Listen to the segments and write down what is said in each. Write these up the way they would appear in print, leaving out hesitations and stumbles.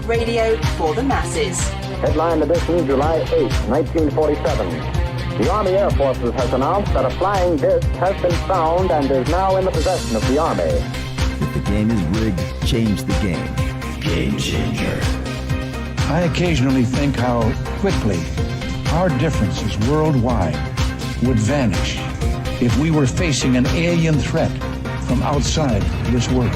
radio for the masses. Headline edition, July 8, 1947. The Army Air Forces has announced that a flying disc has been found and is now in the possession of the Army. If the game is rigged, change the game. Game changer. I occasionally think how quickly our differences worldwide would vanish if we were facing an alien threat from outside this world.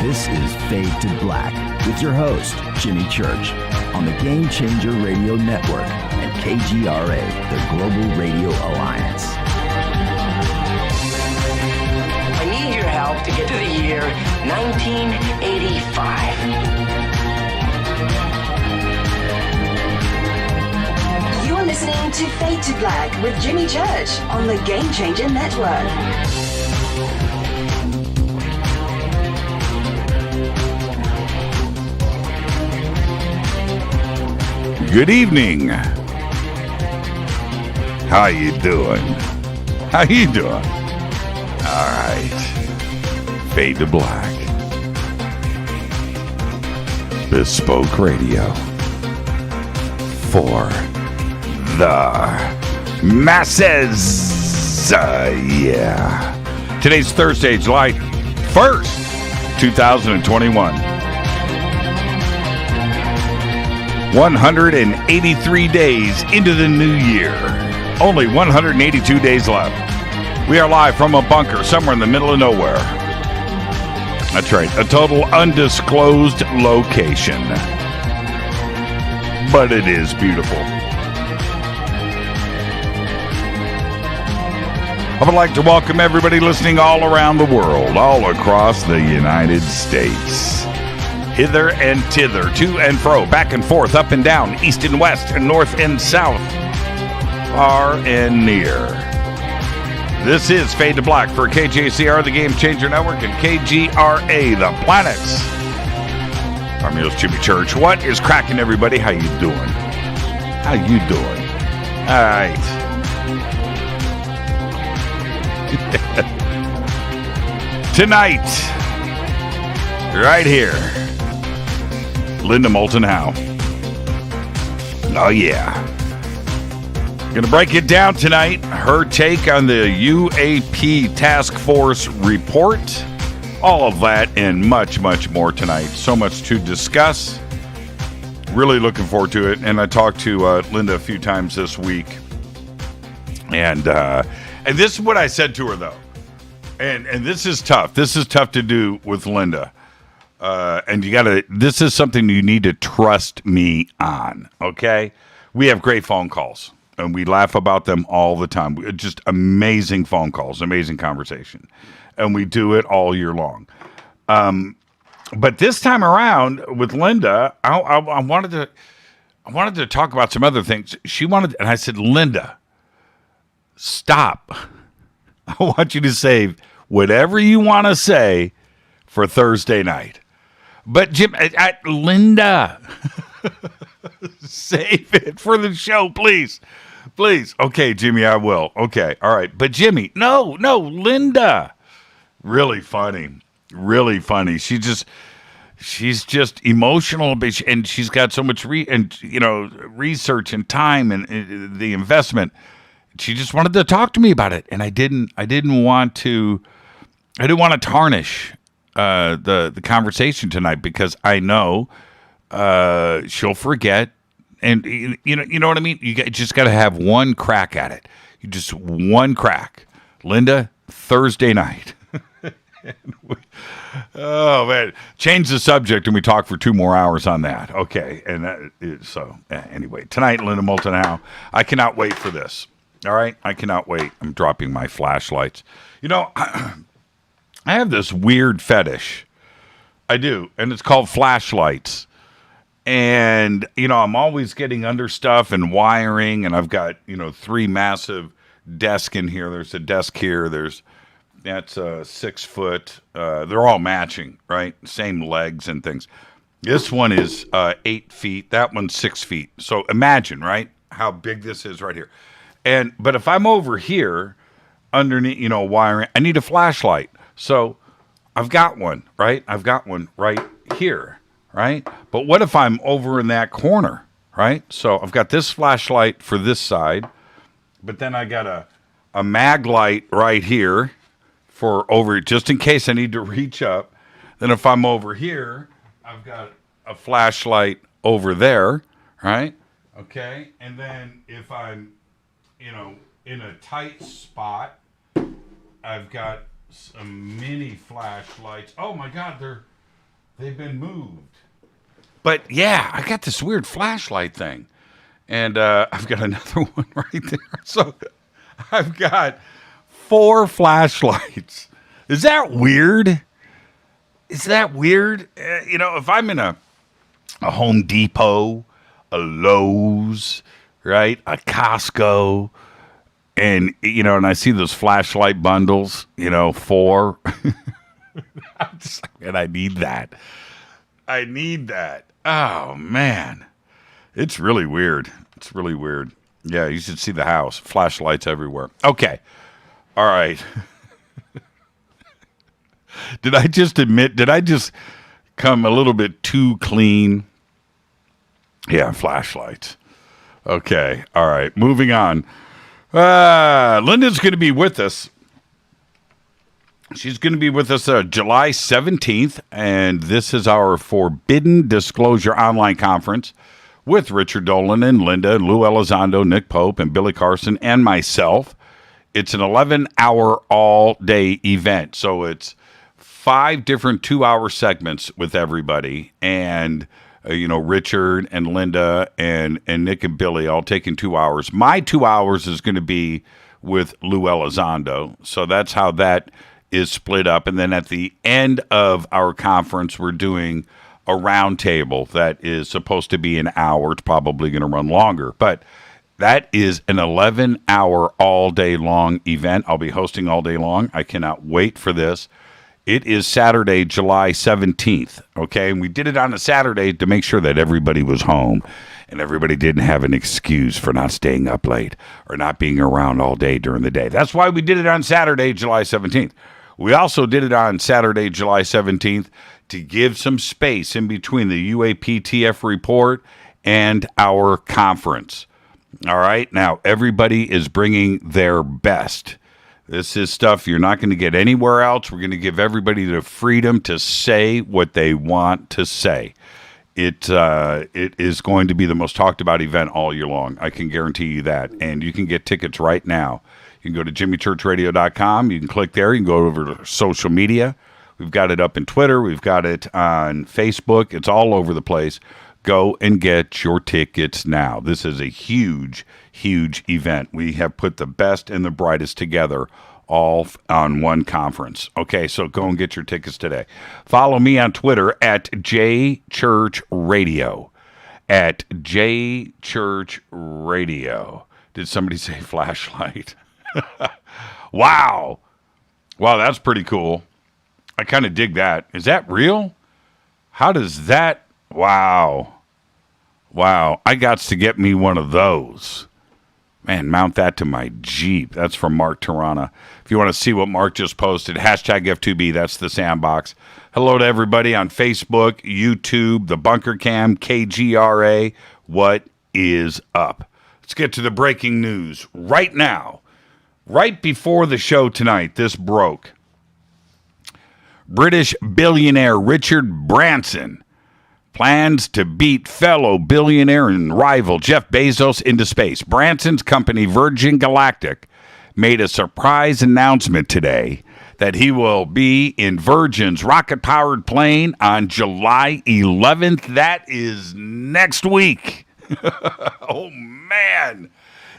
This is Fade to Black with your host, Jimmy Church, on the Game Changer Radio Network and KGRA, the Global Radio Alliance. I need your help to get to the year 1985. You are listening to Fade to Black with Jimmy Church on the Game Changer Network. Good evening. How you doing? How you doing? All right. Fade to Black. Bespoke radio for the masses. Yeah. Today's Thursday, July 1st, 2021. 183 days into the new year. Only 182 days left. We are live from a bunker somewhere in the middle of nowhere. That's right, a total undisclosed location. But it is beautiful. I would like to welcome everybody listening all around the world, all across the United States. Hither and thither, to and fro, back and forth, up and down, east and west, and north and south, far and near. This is Fade to Black for KJCR, the Game Changer Network, and KGRA, the planets. I'm your host, Jimmy Church. What is cracking, everybody? How you doing? How you doing? All right. Tonight, right here, Linda Moulton Howe. Oh, yeah. Gonna break it down tonight. Her take on the UAP Task Force report. All of that and much, much more tonight. So much to discuss. Really looking forward to it. And I talked to Linda a few times this week. And this is what I said to her, though. And this is tough. This is tough to do with Linda. And this is something you need to trust me on, okay? We have great phone calls, and we laugh about them all the time. Just amazing phone calls, amazing conversation. And we do it all year long. But this time around with Linda, I wanted to talk about some other things. And I said, Linda, stop. I want you to save whatever you want to say for Thursday night. But Jim, Linda, save it for the show, please. Please. Okay, Jimmy, I will. Okay, all right. But Jimmy, no, Linda. Really funny. Really funny. She's just emotional, and she's got so much research and time and the investment. She just wanted to talk to me about it, and I didn't want to tarnish the conversation tonight, because I know she'll forget, and you know what I mean. You just got to have one crack at it. You just one crack, Linda. Thursday night. Oh man, change the subject, and we talk for 2 more hours on that. Okay, and anyway, tonight, Linda Moulton Howe. I cannot wait for this. All right, I cannot wait. I'm dropping my flashlights. I have this weird fetish. I do, and it's called flashlights. And, I'm always getting under stuff and wiring, and I've got, 3 massive desks in here. There's a desk here. That's 6 foot. They're all matching, right? Same legs and things. This one is 8 feet. That one's 6 feet. So imagine, right, how big this is right here. But if I'm over here underneath, wiring, I need a flashlight. So I've got one, right? I've got one right here, right? But what if I'm over in that corner, right? So I've got this flashlight for this side, but then I got a mag light right here for over, just in case I need to reach up. Then if I'm over here, I've got a flashlight over there, right? Okay. And then if I'm, in a tight spot, I've got some mini flashlights. Oh my God, they've been moved. But yeah, I got this weird flashlight thing. And I've got another one right there. So I've got 4 flashlights. Is that weird? Is that weird? If I'm in a Home Depot, a Lowe's, right, a Costco, and I see those flashlight bundles, 4. I'm just like, man, I need that. I need that. Oh man, it's really weird. It's really weird. Yeah, you should see the house. Flashlights everywhere. Okay, all right. Did I just come a little bit too clean? Yeah, flashlights. Okay, all right, moving on. Linda's going to be with us. She's going to be with us July 17th, and this is our Forbidden Disclosure online conference with Richard Dolan and Linda, and Lou Elizondo, Nick Pope, and Billy Carson, and myself. It's an 11-hour all-day event, so it's 5 different 2-hour segments with everybody, and Richard and Linda and Nick and Billy all taking 2 hours. My 2 hours is going to be with Lou Elizondo, so that's how that is split up. And then at the end of our conference, we're doing a roundtable that is supposed to be an hour. It's probably going to run longer, but that is an 11-hour all-day long event. I'll be hosting all day long. I cannot wait for this. It is Saturday, July 17th, okay? And we did it on a Saturday to make sure that everybody was home and everybody didn't have an excuse for not staying up late or not being around all day during the day. That's why we did it on Saturday, July 17th. We also did it on Saturday, July 17th to give some space in between the UAPTF report and our conference. All right? Now, everybody is bringing their best. This is stuff you're not going to get anywhere else. We're going to give everybody the freedom to say what they want to say. It is going to be the most talked about event all year long. I can guarantee you that. And you can get tickets right now. You can go to jimmychurchradio.com. You can click there. You can go over to social media. We've got it up in Twitter. We've got it on Facebook. It's all over the place. Go and get your tickets now. This is a huge, huge event. We have put the best and the brightest together all on one conference. Okay, so go and get your tickets today. Follow me on Twitter at JChurchRadio. At JChurchRadio. Did somebody say flashlight? Wow. Wow, that's pretty cool. I kind of dig that. Is that real? How does that... Wow. Wow. I got to get me one of those. Man, mount that to my Jeep. That's from Mark Tirana. If you want to see what Mark just posted, hashtag F2B, that's the sandbox. Hello to everybody on Facebook, YouTube, the Bunker Cam, KGRA. What is up? Let's get to the breaking news right now. Right before the show tonight, this broke. British billionaire Richard Branson plans to beat fellow billionaire and rival Jeff Bezos into space. Branson's company Virgin Galactic made a surprise announcement today that he will be in Virgin's rocket-powered plane on July 11th. That is next week. Oh, man.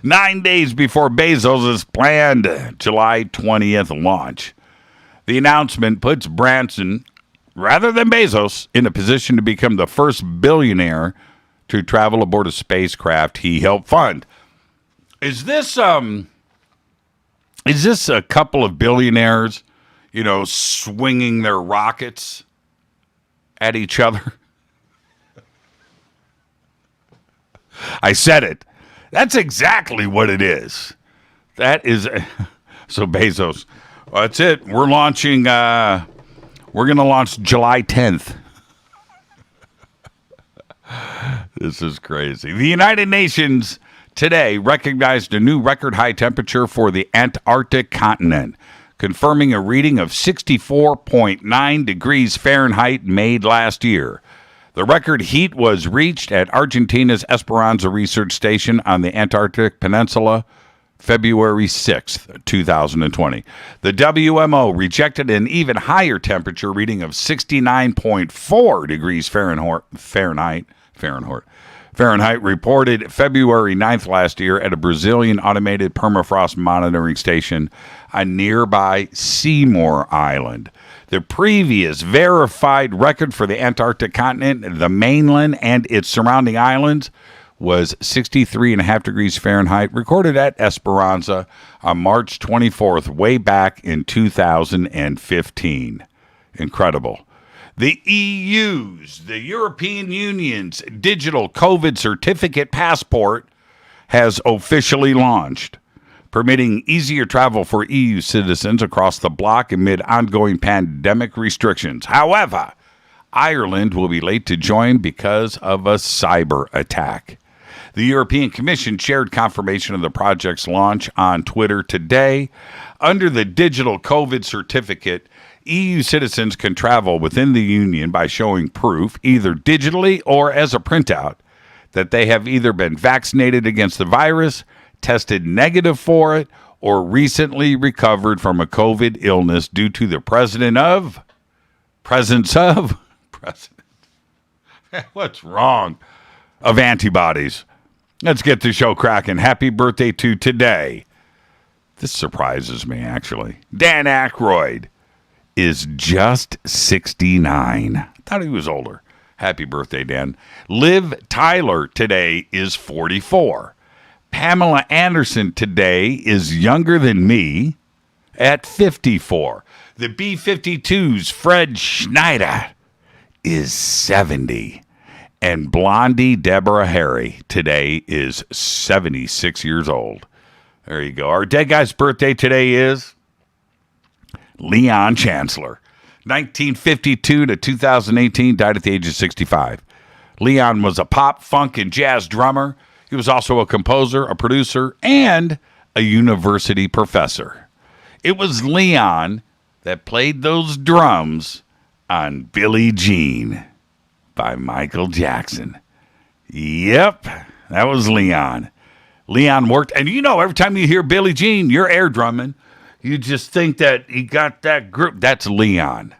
9 days before Bezos' planned July 20th launch. The announcement puts Branson, rather than Bezos, in a position to become the first billionaire to travel aboard a spacecraft he helped fund. Is this a couple of billionaires, swinging their rockets at each other? I said it. That's exactly what it is. That is so Bezos. Well, that's it. We're launching We're going to launch July 10th. This is crazy. The United Nations today recognized a new record high temperature for the Antarctic continent, confirming a reading of 64.9 degrees Fahrenheit made last year. The record heat was reached at Argentina's Esperanza Research Station on the Antarctic Peninsula, February 6th, 2020. The WMO rejected an even higher temperature reading of 69.4 degrees Fahrenheit reported February 9th last year at a Brazilian automated permafrost monitoring station on nearby Seymour Island. The previous verified record for the Antarctic continent, the mainland, and its surrounding islands was 63.5 degrees Fahrenheit, recorded at Esperanza on March 24th, way back in 2015. Incredible. The EU's, the European Union's digital COVID certificate passport has officially launched, permitting easier travel for EU citizens across the bloc amid ongoing pandemic restrictions. However, Ireland will be late to join because of a cyber attack. The European Commission shared confirmation of the project's launch on Twitter today. Under the digital COVID certificate, EU citizens can travel within the Union by showing proof, either digitally or as a printout, that they have either been vaccinated against the virus, tested negative for it, or recently recovered from a COVID illness due to the presence of what's wrong? Of antibodies. Let's get the show cracking. Happy birthday to today. This surprises me, actually. Dan Aykroyd is just 69. I thought he was older. Happy birthday, Dan. Liv Tyler today is 44. Pamela Anderson today is younger than me at 54. The B-52's Fred Schneider is 70. And Blondie Deborah Harry today is 76 years old. There you go. Our dead guy's birthday today is Leon Chancellor. 1952 to 2018, died at the age of 65. Leon was a pop, funk, and jazz drummer. He was also a composer, a producer, and a university professor. It was Leon that played those drums on Billie Jean by Michael Jackson. Yep, that was Leon. Leon worked, and you know, every time you hear Billie Jean, you're air drumming. You just think that he got that group. That's Leon.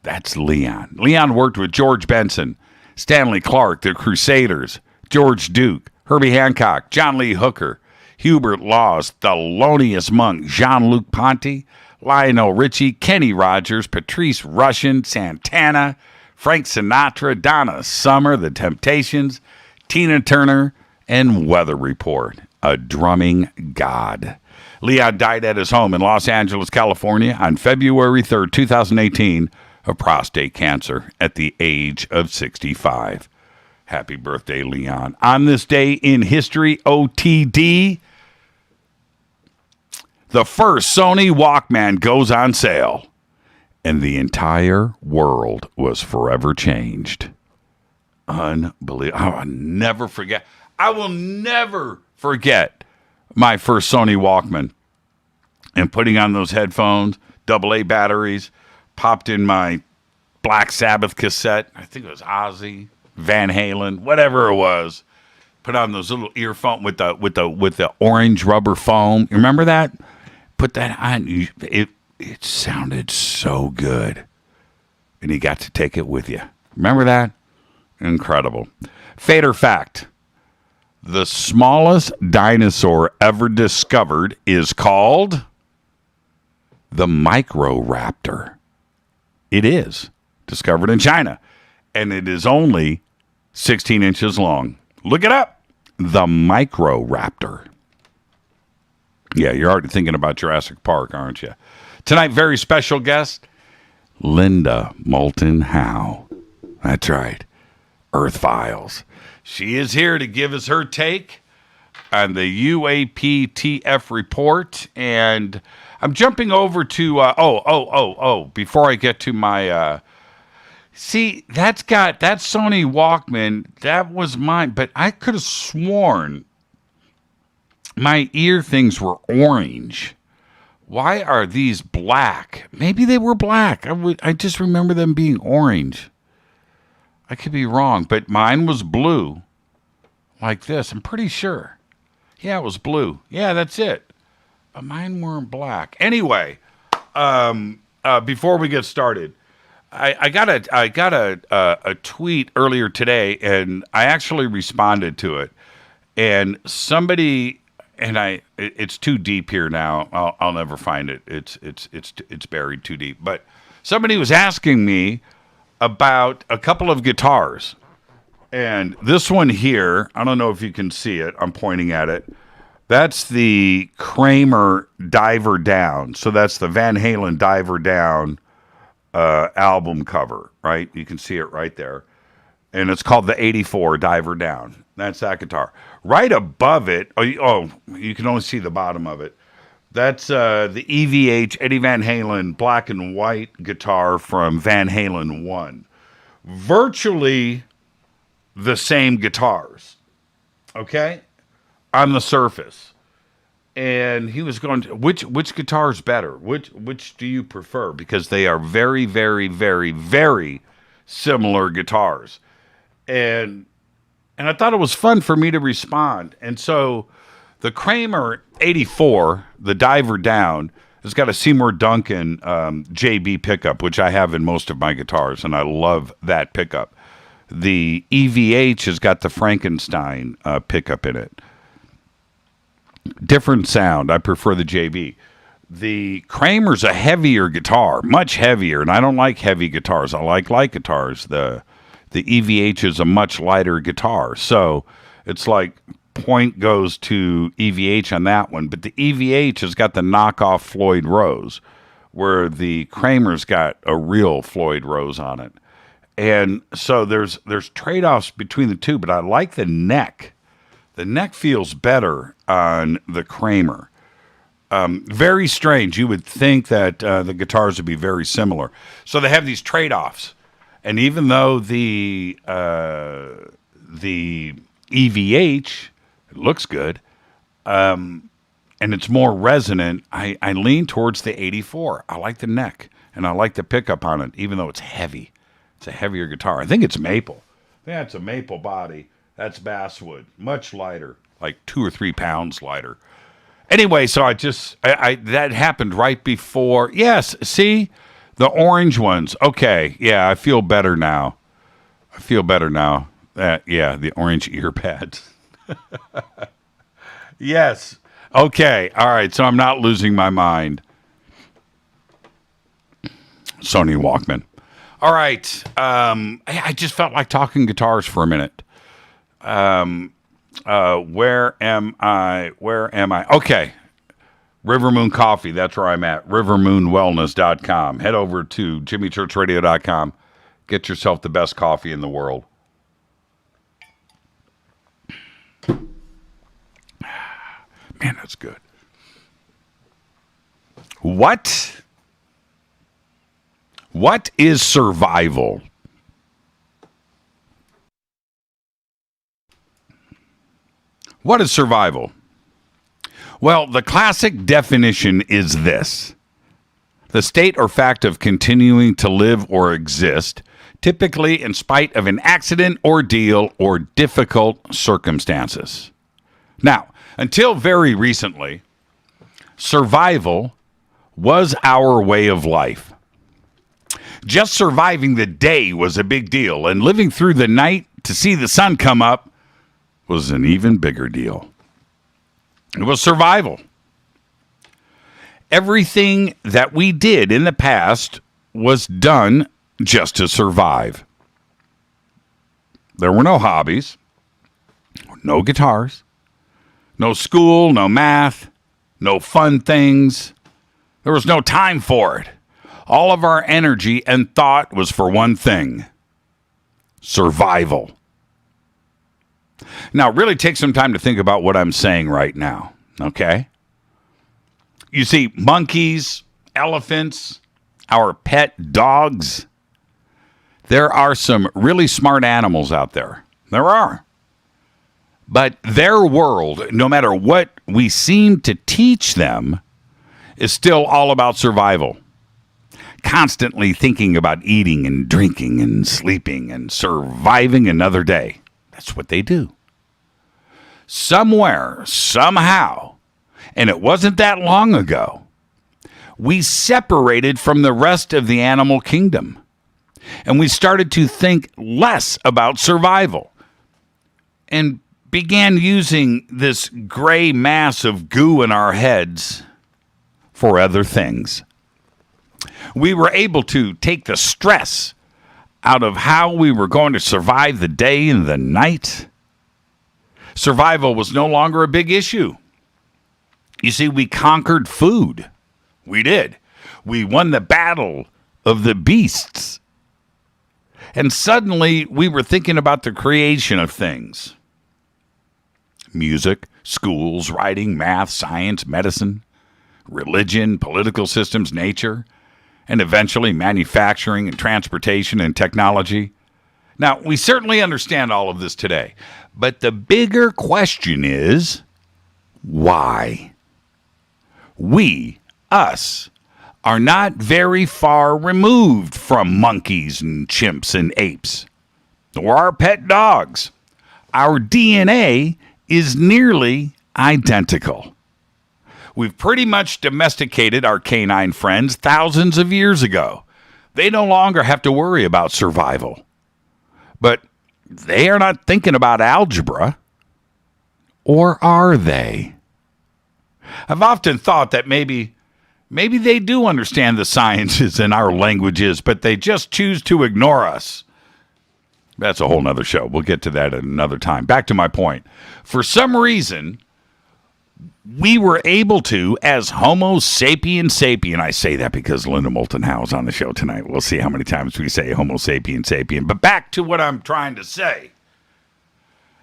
That's Leon. Leon worked with George Benson, Stanley Clarke, the Crusaders, George Duke, Herbie Hancock, John Lee Hooker, Hubert Laws, Thelonious Monk, Jean-Luc Ponty, Lionel Richie, Kenny Rogers, Patrice Rushen, Santana, Frank Sinatra, Donna Summer, The Temptations, Tina Turner, and Weather Report. A drumming god. Leon died at his home in Los Angeles, California on February 3rd, 2018 of prostate cancer at the age of 65. Happy birthday, Leon. On this day in history, OTD, the first Sony Walkman goes on sale, and the entire world was forever changed. Unbelievable. I will never forget my first Sony Walkman and putting on those headphones, AA batteries, popped in my Black Sabbath cassette. I think it was Ozzy, Van Halen, whatever it was. Put on those little earphones with the orange rubber foam. You remember that? Put that on. It sounded so good. And you got to take it with you. Remember that? Incredible. Fate or fact. The smallest dinosaur ever discovered is called the Microraptor. It is. Discovered in China. And it is only 16 inches long. Look it up. The Microraptor. Yeah, you're already thinking about Jurassic Park, aren't you? Tonight, very special guest, Linda Moulton Howe. That's right. Earth Files. She is here to give us her take on the UAPTF report, and I'm jumping over to before I get to my see, that Sony Walkman, that was mine, but I could have sworn my ear things were orange. Why are these black? Maybe they were black. I just remember them being orange. I could be wrong, but mine was blue, like this. I'm pretty sure. Yeah, it was blue. Yeah, that's it. But mine weren't black. Anyway, before we get started, I got a tweet earlier today, and I actually responded to it. And somebody, and it's too deep here now. I'll never find it. It's buried too deep. But somebody was asking me about a couple of guitars. And this one here, I don't know if you can see it. I'm pointing at it. That's the Kramer Diver Down. So that's the Van Halen Diver Down album cover, right? You can see it right there. And it's called the 84 Diver Down. That's that guitar. Right above it, you can only see the bottom of it. That's the EVH Eddie Van Halen black and white guitar from Van Halen 1. Virtually the same guitars, okay, on the surface. And he was going to, which guitar is better? Which do you prefer? Because they are very, very, very, very similar guitars. And I thought it was fun for me to respond. And so the Kramer 84, the Diver Down, has got a Seymour Duncan JB pickup, which I have in most of my guitars, and I love that pickup. The EVH has got the Frankenstein pickup in it. Different sound. I prefer the JB. The Kramer's a heavier guitar, much heavier, and I don't like heavy guitars. I like light guitars. The EVH is a much lighter guitar, so it's like point goes to EVH on that one, but the EVH has got the knockoff Floyd Rose, where the Kramer's got a real Floyd Rose on it. And so there's trade-offs between the two, but I like the neck. The neck feels better on the Kramer. Very strange. You would think that the guitars would be very similar. So they have these trade-offs. And even though the EVH looks good, and it's more resonant, I lean towards the 84. I like the neck, and I like the pickup on it, even though it's heavy. It's a heavier guitar. I think it's maple. Yeah, it's a maple body. That's basswood. Much lighter, like 2 or 3 pounds lighter. Anyway, so I that happened right before. Yes, see? The orange ones. Okay, yeah, I feel better now. Yeah, the orange ear pads. Yes. Okay. All right. So I'm not losing my mind. Sony Walkman. All right. I just felt like talking guitars for a minute. Where am I? Okay. River Moon Coffee. That's where I'm at. rivermoonwellness.com. Head over to jimmychurchradio.com. Get yourself the best coffee in the world. Man, that's good. What is survival? What is survival? Well, the classic definition is this: the state or fact of continuing to live or exist, typically in spite of an accident, ordeal, or difficult circumstances. Now, until very recently, survival was our way of life. Just surviving the day was a big deal, and living through the night to see the sun come up was an even bigger deal. It was survival. Everything that we did in the past was done just to survive. There were no hobbies, no guitars, no school, no math, no fun things. There was no time for it. All of our energy and thought was for one thing: survival. Now, really take some time to think about what I'm saying right now, okay? You see, monkeys, elephants, our pet dogs, there are some really smart animals out there. There are. But their world, no matter what we seem to teach them, is still all about survival. Constantly thinking about eating and drinking and sleeping and surviving another day. That's what they do. Somewhere, somehow, and it wasn't that long ago, we separated from the rest of the animal kingdom. And we started to think less about survival and began using this gray mass of goo in our heads for other things. We were able to take the stress out of how we were going to survive the day and the night. Survival was no longer a big issue. You see, we conquered food. We did. We won the battle of the beasts. And suddenly we were thinking about the creation of things. Music, schools, writing, math, science, medicine, religion, political systems, nature, and eventually manufacturing and transportation and technology. Now, we certainly understand all of this today, but the bigger question is, why? We, us, are not very far removed from monkeys and chimps and apes, or our pet dogs. Our DNA is nearly identical. We've pretty much domesticated our canine friends thousands of years ago. They no longer have to worry about survival. But they are not thinking about algebra. Or are they? I've often thought that maybe they do understand the sciences and our languages, but they just choose to ignore us. That's a whole nother show. We'll get to that at another time. Back to my point. For some reason, we were able to, as Homo sapien sapien, I say that because Linda Moulton Howe is on the show tonight. We'll see how many times we say Homo sapien sapien. But back to what I'm trying to say.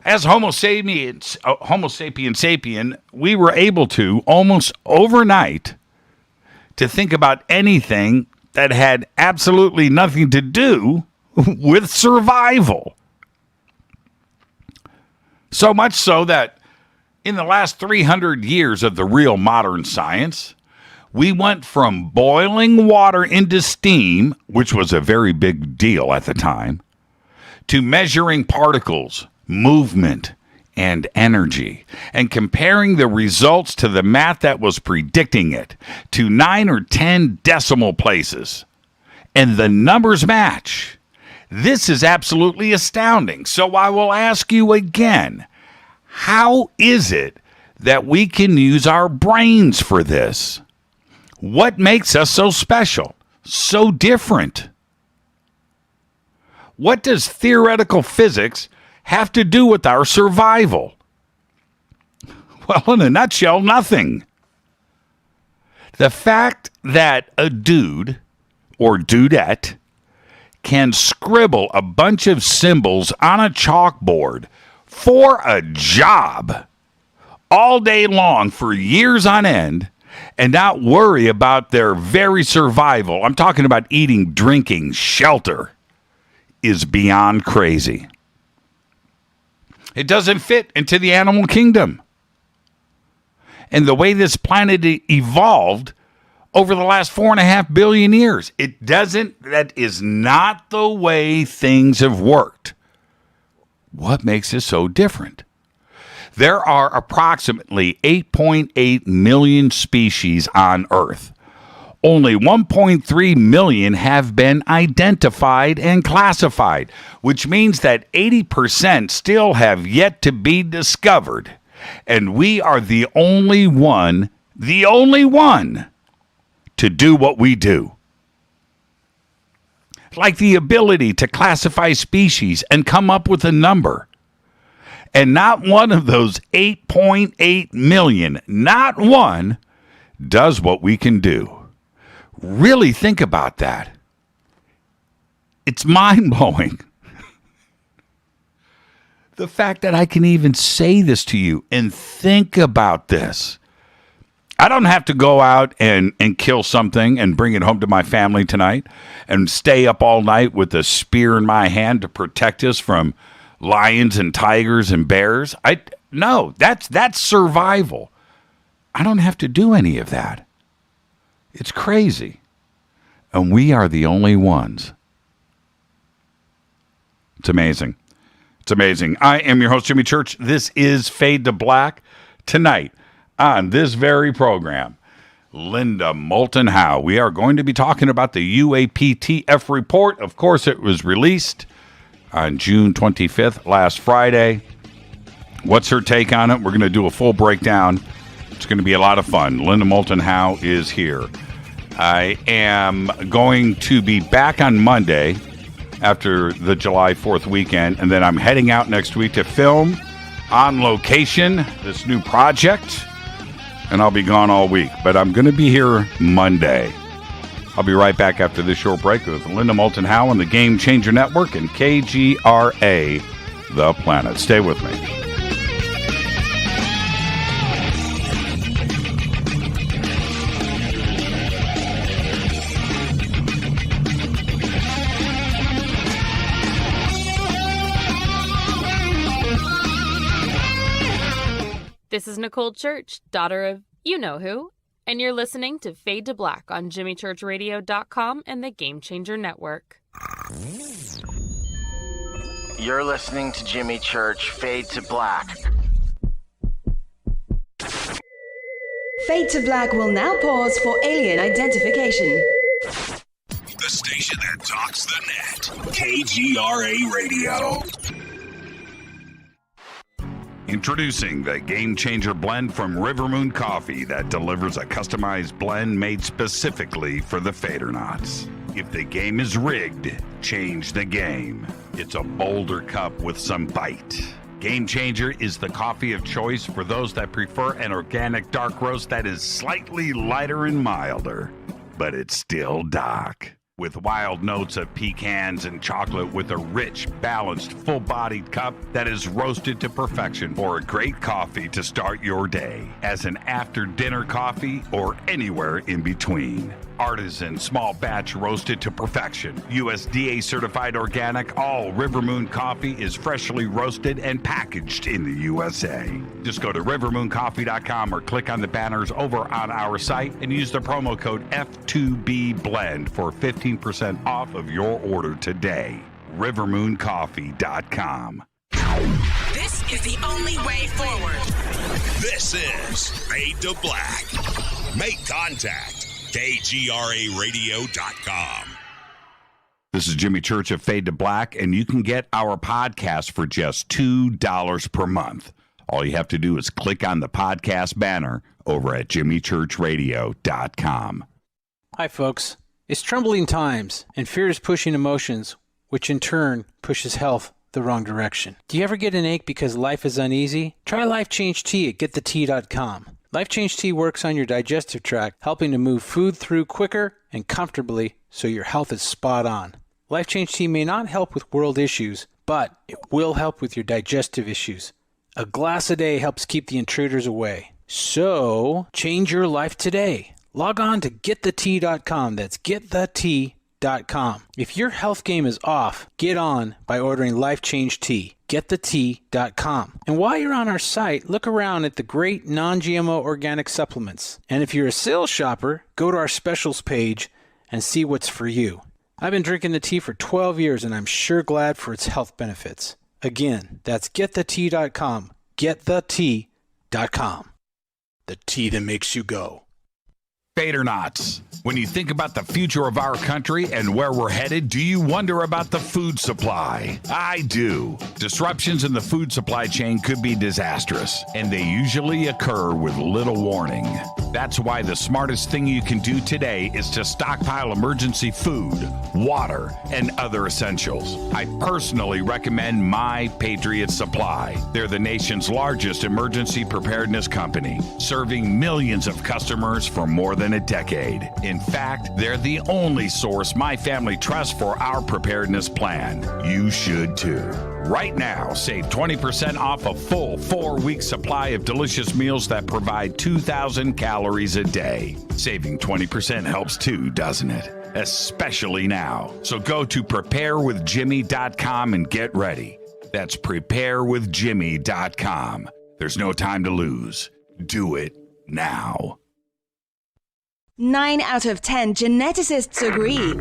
As Homo sapien sapien, we were able to, almost overnight, to think about anything that had absolutely nothing to do with survival. So much so that in the last 300 years of the real modern science, we went from boiling water into steam, which was a very big deal at the time, to measuring particles, movement, and energy, and comparing the results to the math that was predicting it to 9 or 10 decimal places. And the numbers match. This is absolutely astounding. So I will ask you again, how is it that we can use our brains for this? What makes us so special, so different? What does theoretical physics have to do with our survival? Well, in a nutshell, nothing. The fact that a dude or dudette can scribble a bunch of symbols on a chalkboard for a job all day long for years on end and not worry about their very survival, I'm talking about eating, drinking, shelter, is beyond crazy. It doesn't fit into the animal kingdom. And the way this planet evolved over the last 4.5 billion years, that is not the way things have worked. What makes it so different? There are approximately 8.8 million species on Earth. Only 1.3 million have been identified and classified, which means that 80% still have yet to be discovered. And we are the only one to do what we do. Like the ability to classify species and come up with a number. And not one of those 8.8 million, not one, does what we can do. Really think about that. It's mind-blowing. The fact that I can even say this to you and think about this. I don't have to go out and kill something and bring it home to my family tonight and stay up all night with a spear in my hand to protect us from lions and tigers and bears. No, that's survival. I don't have to do any of that. It's crazy. And we are the only ones. It's amazing. It's amazing. I am your host, Jimmy Church. This is Fade to Black. Tonight, on this very program, Linda Moulton Howe. We are going to be talking about the UAPTF report. Of course, it was released on June 25th, last Friday. What's her take on it? We're going to do a full breakdown. It's going to be a lot of fun. Linda Moulton Howe is here. I am going to be back on Monday after the July 4th weekend, and then I'm heading out next week to film on location this new project, and I'll be gone all week. But I'm going to be here Monday. I'll be right back after this short break with Linda Moulton Howe on the Game Changer Network and KGRA, The Planet. Stay with me. This is Nicole Church, daughter of you-know-who, and you're listening to Fade to Black on JimmyChurchRadio.com and the Game Changer Network. You're listening to Jimmy Church, Fade to Black. Fade to Black will now pause for alien identification. The station that talks the net. KGRA Radio. Introducing the Game Changer blend from River Moon Coffee that delivers a customized blend made specifically for the Fadernauts. If the game is rigged, change the game. It's a bolder cup with some bite. Game Changer is the coffee of choice for those that prefer an organic dark roast that is slightly lighter and milder, but it's still dark. With wild notes of pecans and chocolate with a rich, balanced, full-bodied cup that is roasted to perfection for a great coffee to start your day, as an after-dinner coffee or anywhere in between. Artisan, small batch roasted to perfection. USDA certified organic, all River Moon coffee is freshly roasted and packaged in the USA. Just go to rivermooncoffee.com or click on the banners over on our site and use the promo code F2BBLEND for 15% off of your order today. rivermooncoffee.com. This is the only way forward. This is Fade to Black. Make contact. KGRARadio.com. This is Jimmy Church of Fade to Black, and you can get our podcast for just $2 per month. All you have to do is click on the podcast banner over at jimmychurchradio.com. Hi, folks. It's troubling times, and fear is pushing emotions, which in turn pushes health the wrong direction. Do you ever get an ache because life is uneasy? Try Life Change Tea at getthetea.com. Life Change Tea works on your digestive tract, helping to move food through quicker and comfortably so your health is spot on. Life Change Tea may not help with world issues, but it will help with your digestive issues. A glass a day helps keep the intruders away. So, change your life today. Log on to getthetea.com. That's getthetea.com. If your health game is off, get on by ordering Life Change Tea. getthetea.com. And while you're on our site, look around at the great non-GMO organic supplements. And if you're a sales shopper, go to our specials page and see what's for you. I've been drinking the tea for 12 years and I'm sure glad for its health benefits. Again, that's getthetea.com. Getthetea.com. The tea that makes you go. Fadernauts. When you think about the future of our country and where we're headed, do you wonder about the food supply? I do. Disruptions in the food supply chain could be disastrous, and they usually occur with little warning. That's why the smartest thing you can do today is to stockpile emergency food, water, and other essentials. I personally recommend My Patriot Supply. They're the nation's largest emergency preparedness company, serving millions of customers for more than than a decade. In fact, they're the only source my family trusts for our preparedness plan. You should too. Right now, save 20% off a full 4-week supply of delicious meals that provide 2,000 calories a day. Saving 20% helps too, doesn't it? Especially now. So go to preparewithjimmy.com and get ready. That's preparewithjimmy.com. There's no time to lose. Do it now. 9 out of 10 geneticists agree.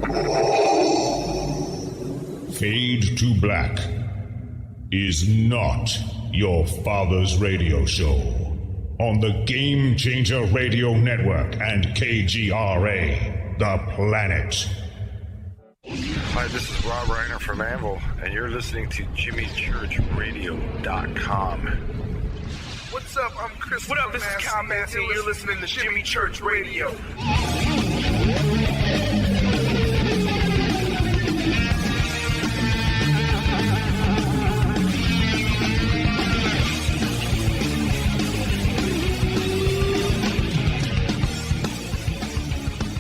Fade to Black is not your father's radio show on the Game Changer Radio Network and KGRA, The Planet. Hi, this is Rob Reiner from Anvil, and you're listening to JimmyChurchRadio.com. What's up? I'm Chris. What up? This is Kyle Massey, and you're listening to Jimmy Church Radio.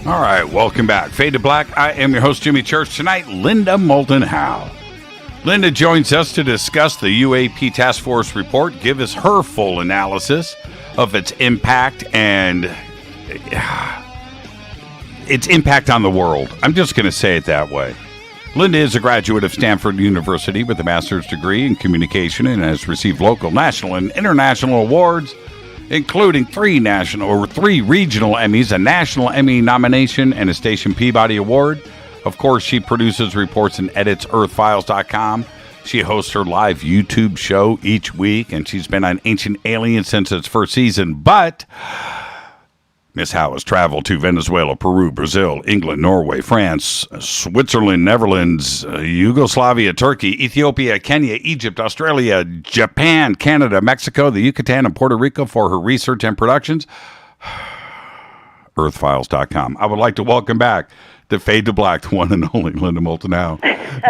All right, welcome back. Fade to Black. I am your host, Jimmy Church. Tonight, Linda Moulton Howe. Linda joins us to discuss the UAP Task Force report, give us her full analysis of its impact and its impact on the world. I'm just going to say it that way. Linda is a graduate of Stanford University with a master's degree in communication and has received local, national, and international awards, including 3 regional Emmys, a national Emmy nomination, and a Station Peabody Award. Of course, she produces, reports, and edits EarthFiles.com. She hosts her live YouTube show each week, and she's been on Ancient Aliens since its first season. But Miss Howe has traveled to Venezuela, Peru, Brazil, England, Norway, France, Switzerland, Netherlands, Yugoslavia, Turkey, Ethiopia, Kenya, Egypt, Australia, Japan, Canada, Mexico, the Yucatan, and Puerto Rico for her research and productions. EarthFiles.com. I would like to welcome back to Fade to Black, the one and only Linda Moulton Howe.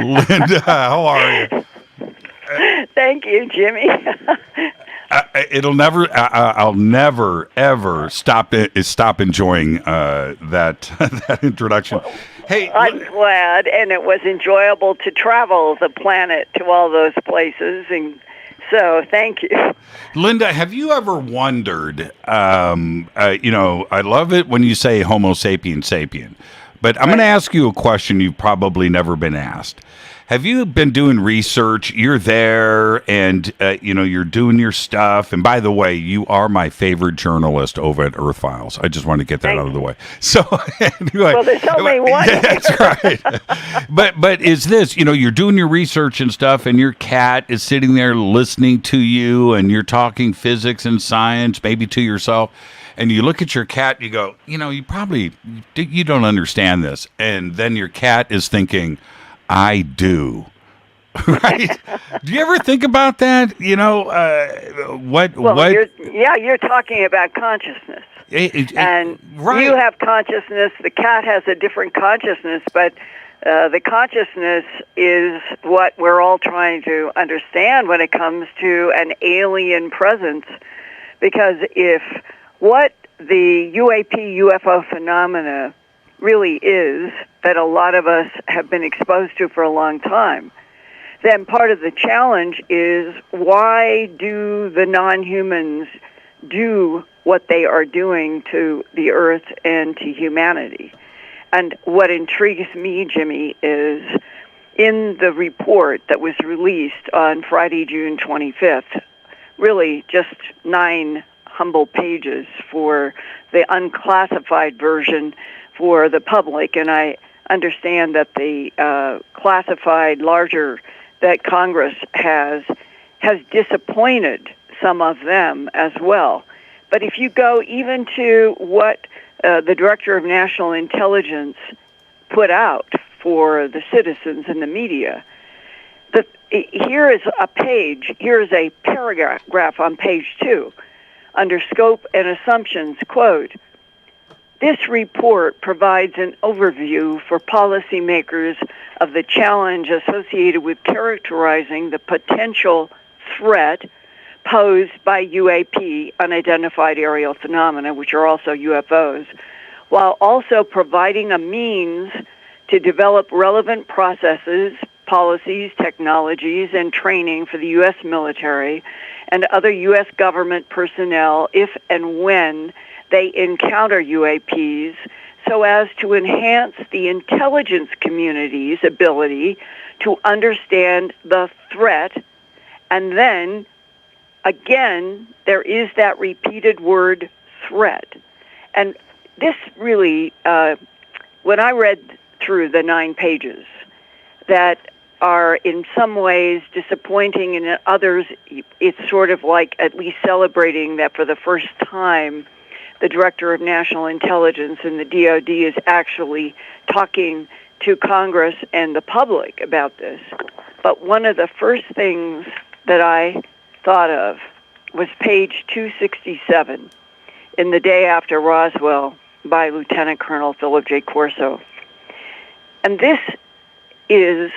Linda, how are you? Thank you, Jimmy. I'll never ever stop enjoying that introduction. Hey, I'm glad, and it was enjoyable to travel the planet to all those places, and so thank you. Linda, have you ever wondered? I love it when you say Homo sapien sapien, but I'm going to ask you a question you've probably never been asked. Have you been doing research? You're there, and you're doing your stuff. And by the way, you are my favorite journalist over at Earth Files. I just want to get that out of the way. So, anyway, well, there's only one. That's right. but is this? You're doing your research and stuff, and your cat is sitting there listening to you, and you're talking physics and science, maybe to yourself. And you look at your cat, you go, you don't understand this, and then your cat is thinking, I do. Right? Do you ever think about that? You're talking about consciousness. And right. You have consciousness, the cat has a different consciousness, but the consciousness is what we're all trying to understand when it comes to an alien presence. Because if what the UFO phenomena really is, that a lot of us have been exposed to for a long time, then part of the challenge is, why do the non-humans do what they are doing to the Earth and to humanity? And what intrigues me, Jimmy, is in the report that was released on Friday, June 25th, really just 9 humble pages for the unclassified version for the public, and I understand that the classified larger that Congress has disappointed some of them as well. But if you go even to what the Director of National Intelligence put out for the citizens and the media, here is a paragraph on page 2, under Scope and Assumptions, quote, "This report provides an overview for policymakers of the challenge associated with characterizing the potential threat posed by UAP, unidentified aerial phenomena, which are also UFOs, while also providing a means to develop relevant processes, policies, technologies, and training for the U.S. military and other U.S. government personnel if and when they encounter UAPs, so as to enhance the intelligence community's ability to understand the threat. And then, again, there is that repeated word, threat. And this really, when I read through the 9 pages that are in some ways disappointing, and in others it's sort of like at least celebrating that for the first time the Director of National Intelligence in the DoD is actually talking to Congress and the public about this. But one of the first things that I thought of was page 267 in The Day After Roswell by Lieutenant Colonel Philip J. Corso. And this is,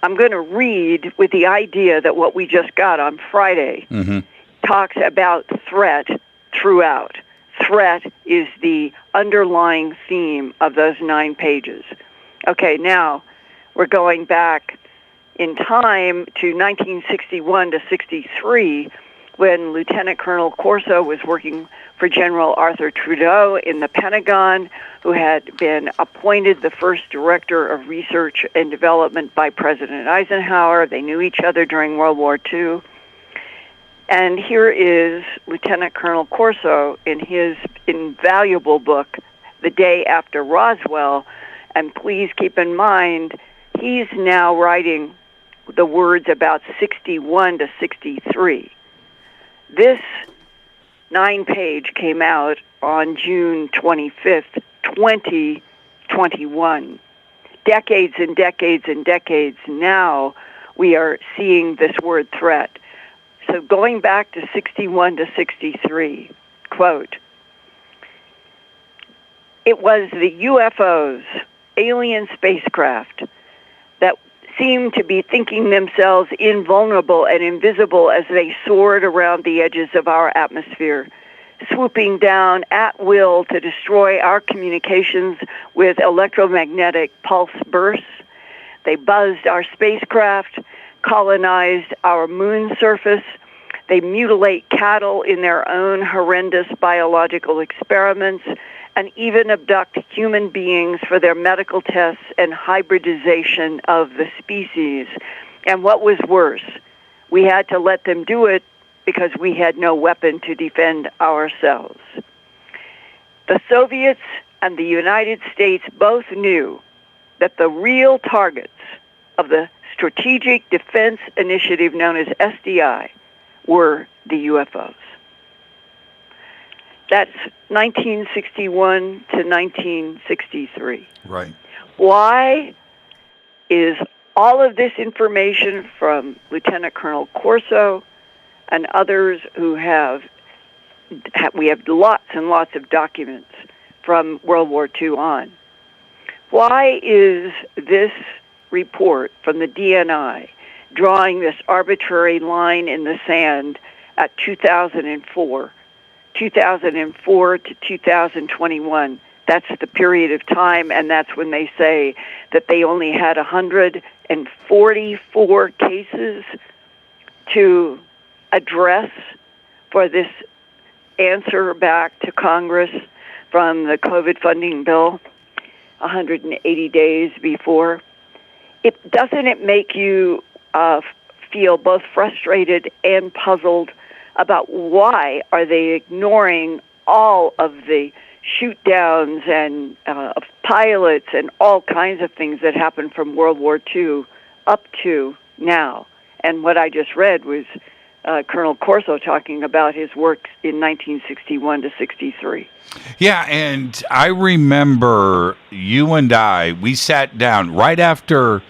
I'm going to read with the idea that what we just got on Friday talks about threat throughout. Threat is the underlying theme of those 9 pages. Okay, now we're going back in time to 1961 to 63, when Lieutenant Colonel Corso was working for General Arthur Trudeau in the Pentagon, who had been appointed the first Director of Research and Development by President Eisenhower. They knew each other during World War II. And here is Lieutenant Colonel Corso in his invaluable book, The Day After Roswell. And please keep in mind, he's now writing the words about 61 to 63. This 9-page came out on June 25th, 2021. Decades and decades and decades now, we are seeing this word threat. So going back to 61 to 63, quote, "It was the UFOs, alien spacecraft, that seemed to be thinking themselves invulnerable and invisible as they soared around the edges of our atmosphere, swooping down at will to destroy our communications with electromagnetic pulse bursts. They buzzed our spacecraft, colonized our moon surface. They mutilate cattle in their own horrendous biological experiments, and even abduct human beings for their medical tests and hybridization of the species. And what was worse, we had to let them do it because we had no weapon to defend ourselves. The Soviets and the United States both knew that the real targets of the Strategic Defense Initiative, known as SDI, were the UFOs." That's 1961 to 1963. Right. Why is all of this information from Lieutenant Colonel Corso and others who we have lots and lots of documents from World War II on. Why is this report from the DNI drawing this arbitrary line in the sand at 2004 to 2021? That's the period of time, and that's when they say that they only had 144 cases to address for this answer back to Congress from the COVID funding bill 180 days before. Doesn't it make you feel both frustrated and puzzled about why are they ignoring all of the shoot downs and of pilots and all kinds of things that happened from World War II up to now? And what I just read was Colonel Corso talking about his work in 1961 to 63. Yeah, and I remember you and we sat down right after,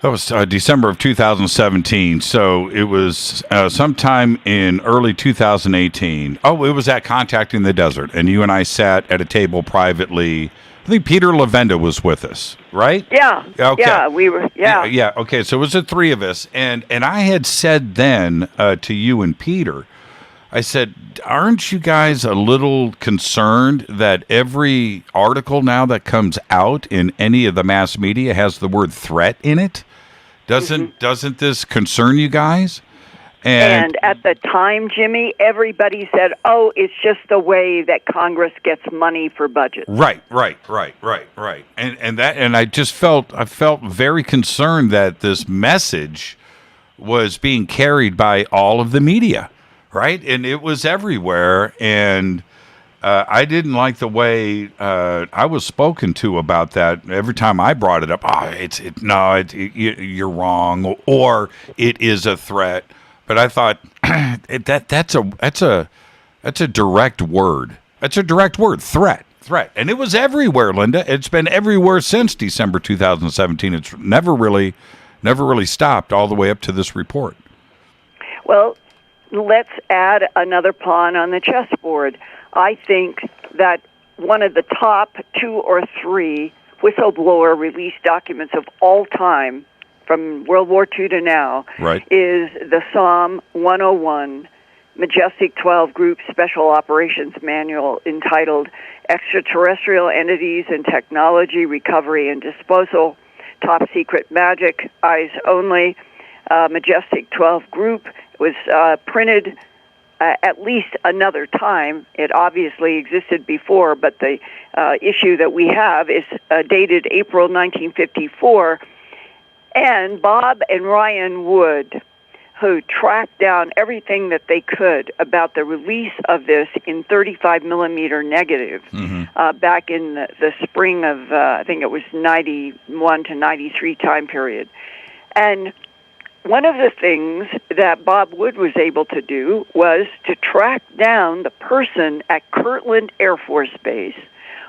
that was December of 2017, so it was sometime in early 2018. Oh, it was at Contact in the Desert, and you and I sat at a table privately. I think Peter Lavenda was with us, right? Yeah. Okay. Yeah, we were. Yeah. Yeah. Okay. So it was the three of us, and I had said then to you and Peter, I said, aren't you guys a little concerned that every article now that comes out in any of the mass media has the word threat in it? Doesn't this concern you guys? And at the time, Jimmy, everybody said, "Oh, it's just the way that Congress gets money for budgets." Right. And I just felt very concerned that this message was being carried by all of the media, right? And it was everywhere. And I didn't like the way I was spoken to about that. Every time I brought it up, you're wrong, or it is a threat. But I thought that's a direct word. That's a direct word, threat. And it was everywhere, Linda. It's been everywhere since December 2017. It's never really stopped all the way up to this report. Well, let's add another pawn on the chessboard. I think that one of the top 2 or 3 whistleblower release documents of all time, from World War II to now, is the Psalm 101 Majestic 12 Group Special Operations Manual entitled Extraterrestrial Entities and Technology Recovery and Disposal, Top Secret Magic, Eyes Only. Majestic 12 Group was printed at least another time. It obviously existed before, but the issue that we have is dated April 1954. And Bob and Ryan Wood, who tracked down everything that they could about the release of this in 35 millimeter negative back in the spring of, I think it was 91 to 93 time period. And one of the things that Bob Wood was able to do was to track down the person at Kirtland Air Force Base,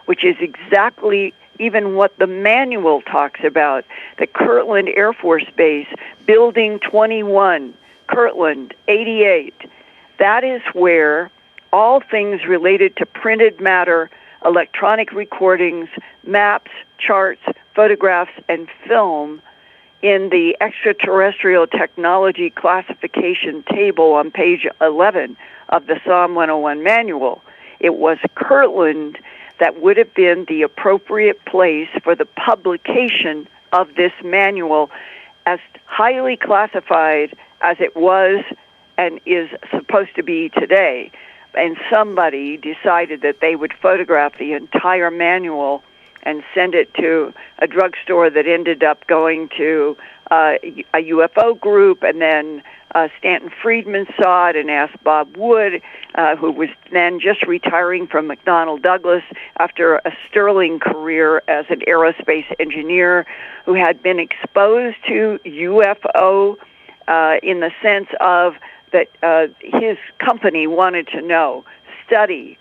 which is exactly even what the manual talks about, the Kirtland Air Force Base, Building 21, Kirtland, 88. That is where all things related to printed matter, electronic recordings, maps, charts, photographs, and film in the extraterrestrial technology classification table on page 11 of the Psalm 101 manual. It was Kirtland that would have been the appropriate place for the publication of this manual, as highly classified as it was and is supposed to be today. And somebody decided that they would photograph the entire manual and send it to a drugstore that ended up going to a UFO group, and then Stanton Friedman saw it and asked Bob Wood, who was then just retiring from McDonnell Douglas after a sterling career as an aerospace engineer, who had been exposed to UFO in the sense of that his company wanted to know, study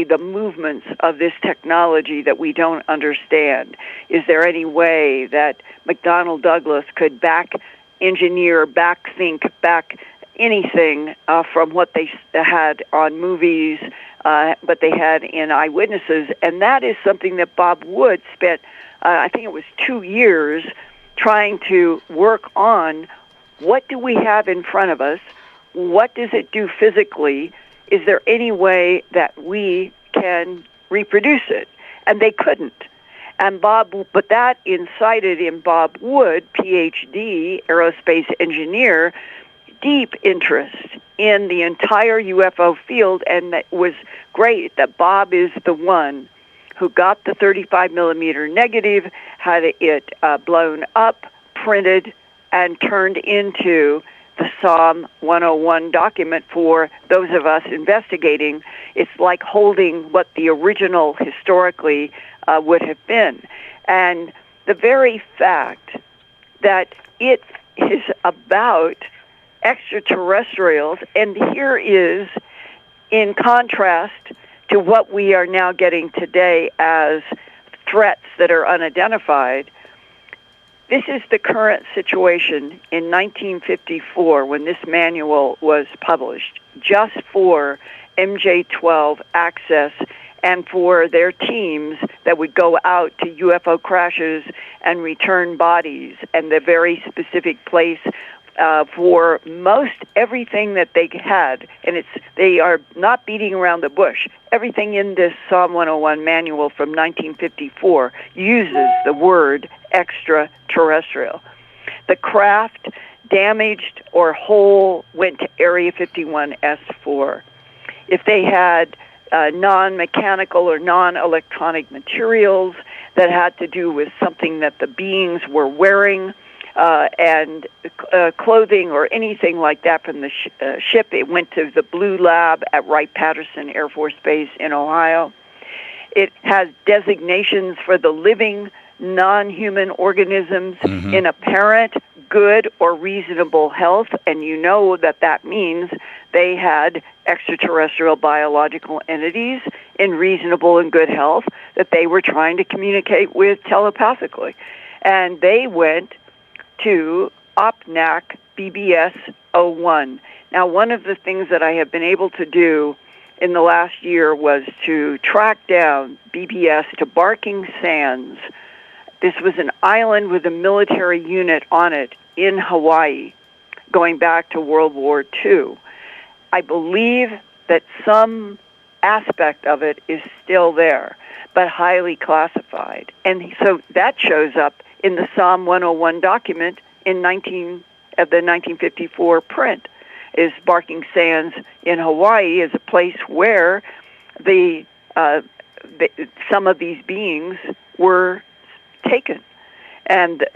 the movements of this technology that we don't understand. Is there any way that McDonnell Douglas could back engineer, back think, back anything from what they had on movies, but they had in eyewitnesses? And that is something that Bob Wood spent, I think it was 2 years, trying to work on. What do we have in front of us? What does it do physically? Is there any way that we can reproduce it? And they couldn't. And but that incited in Bob Wood, PhD, aerospace engineer, deep interest in the entire UFO field. And it was great that Bob is the one who got the 35 millimeter negative, had it blown up, printed, and turned into the Psalm 101 document for those of us investigating. It's like holding what the original historically would have been. And the very fact that it is about extraterrestrials, and here is in contrast to what we are now getting today as threats that are unidentified. This is the current situation in 1954 when this manual was published, just for MJ-12 access and for their teams that would go out to UFO crashes and return bodies, and the very specific place for most everything that they had, and they are not beating around the bush. Everything in this Psalm 101 manual from 1954 uses the word extraterrestrial. The craft, damaged or whole, went to Area 51S4. If they had non-mechanical or non-electronic materials that had to do with something that the beings were wearing, and clothing or anything like that from the ship, it went to the Blue Lab at Wright-Patterson Air Force Base in Ohio. It has designations for the living non-human organisms in apparent good or reasonable health, and you know that means they had extraterrestrial biological entities in reasonable and good health that they were trying to communicate with telepathically. And they went to OPNAC BBS 01. Now, one of the things that I have been able to do in the last year was to track down BBS to Barking Sands. This was an island with a military unit on it in Hawaii, going back to World War II. I believe that some aspect of it is still there, but highly classified. And so that shows up in the Psalm 101 document in the 1954 print. Is Barking Sands in Hawaii is a place where some of these beings were taken, and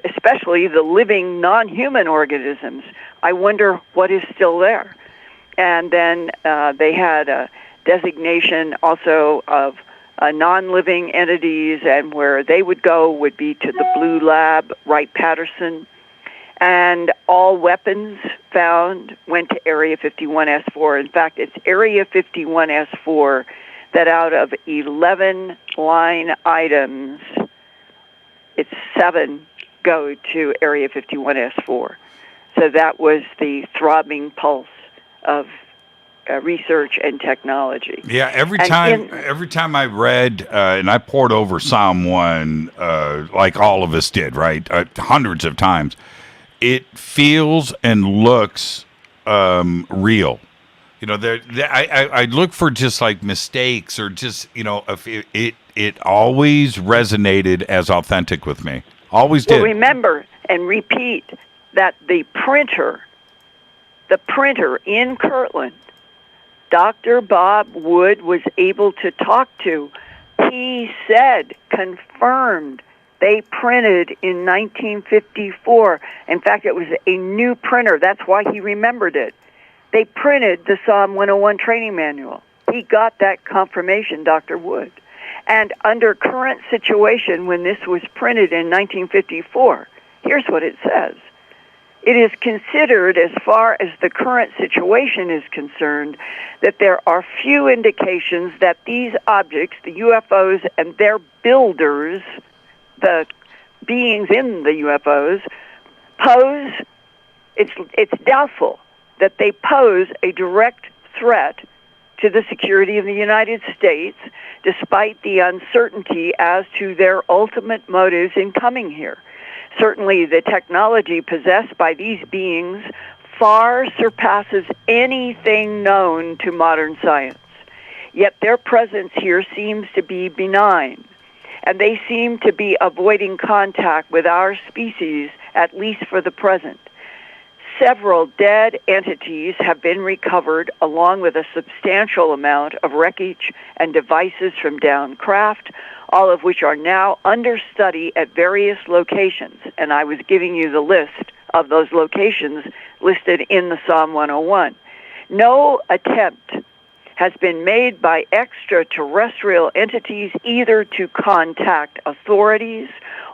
especially the living non-human organisms. I wonder what is still there. And then they had a designation also of non-living entities, and where they would go would be to the Blue Lab, Wright-Patterson, and all weapons found went to Area 51S4. In fact, it's Area 51S4 that out of 11 line items, it's 7 go to Area 51S4. So that was the throbbing pulse of research and technology. Yeah, every time I read and I poured over Psalm 1, like all of us did, right, hundreds of times, it feels and looks real. You know, I look for just like mistakes or just, you know, if it always resonated as authentic with me. Always did. Well, remember and repeat that the printer in Kirtland, Dr. Bob Wood was able to talk to. He said, confirmed, they printed in 1954. In fact, it was a new printer. That's why he remembered it. They printed the Psalm 101 training manual. He got that confirmation, Dr. Wood. And under current situation, when this was printed in 1954, here's what it says. It is considered, as far as the current situation is concerned, that there are few indications that these objects, the UFOs and their builders, the beings in the UFOs, pose, it's doubtful that they pose a direct threat to the security of the United States, despite the uncertainty as to their ultimate motives in coming here. Certainly, the technology possessed by these beings far surpasses anything known to modern science. Yet their presence here seems to be benign, and they seem to be avoiding contact with our species, at least for the present. Several dead entities have been recovered, along with a substantial amount of wreckage and devices from downed craft, all of which are now under study at various locations. And I was giving you the list of those locations listed in the Psalm 101. No attempt has been made by extraterrestrial entities either to contact authorities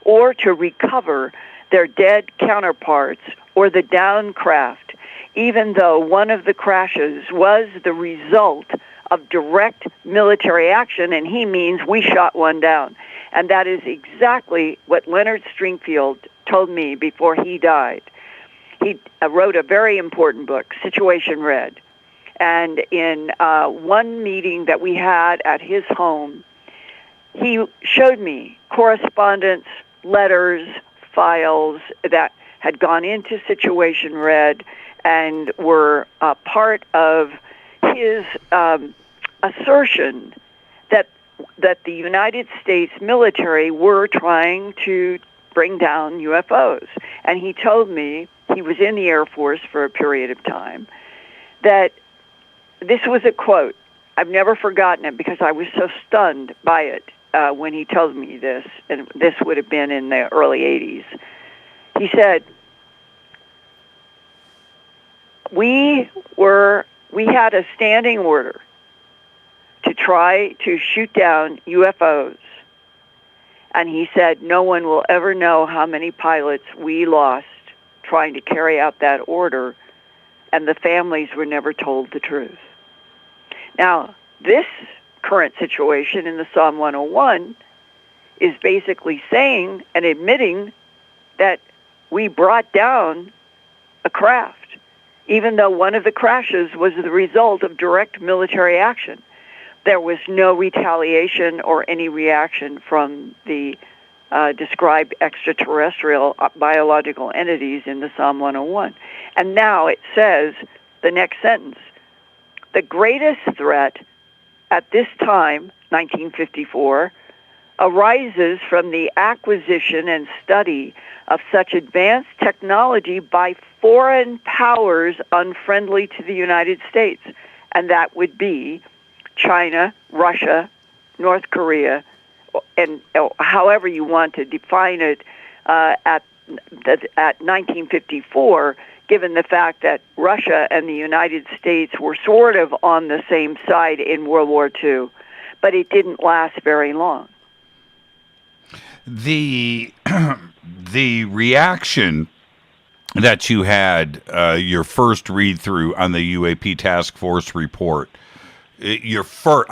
or to recover their dead counterparts or the downed craft, even though one of the crashes was the result of direct military action, and he means we shot one down. And that is exactly what Leonard Stringfield told me before he died. He wrote a very important book, Situation Red. And in one meeting that we had at his home, he showed me correspondence, letters, files that had gone into Situation Red and were part of his assertion that the United States military were trying to bring down UFOs. And he told me, he was in the Air Force for a period of time, that this was a quote. I've never forgotten it because I was so stunned by it when he told me this, and this would have been in the early 80s. He said, we had a standing order to try to shoot down UFOs. And he said, no one will ever know how many pilots we lost trying to carry out that order, and the families were never told the truth. Now, this current situation in the Psalm 101 is basically saying and admitting that we brought down a craft, even though one of the crashes was the result of direct military action. There was no retaliation or any reaction from the described extraterrestrial biological entities in the Psalm 101. And now it says, the next sentence, the greatest threat at this time, 1954, arises from the acquisition and study of such advanced technology by foreign powers unfriendly to the United States. And that would be China, Russia, North Korea, and however you want to define it at 1954, given the fact that Russia and the United States were sort of on the same side in World War II, but it didn't last very long. The reaction that you had, your first read-through on the UAP Task Force report, your first,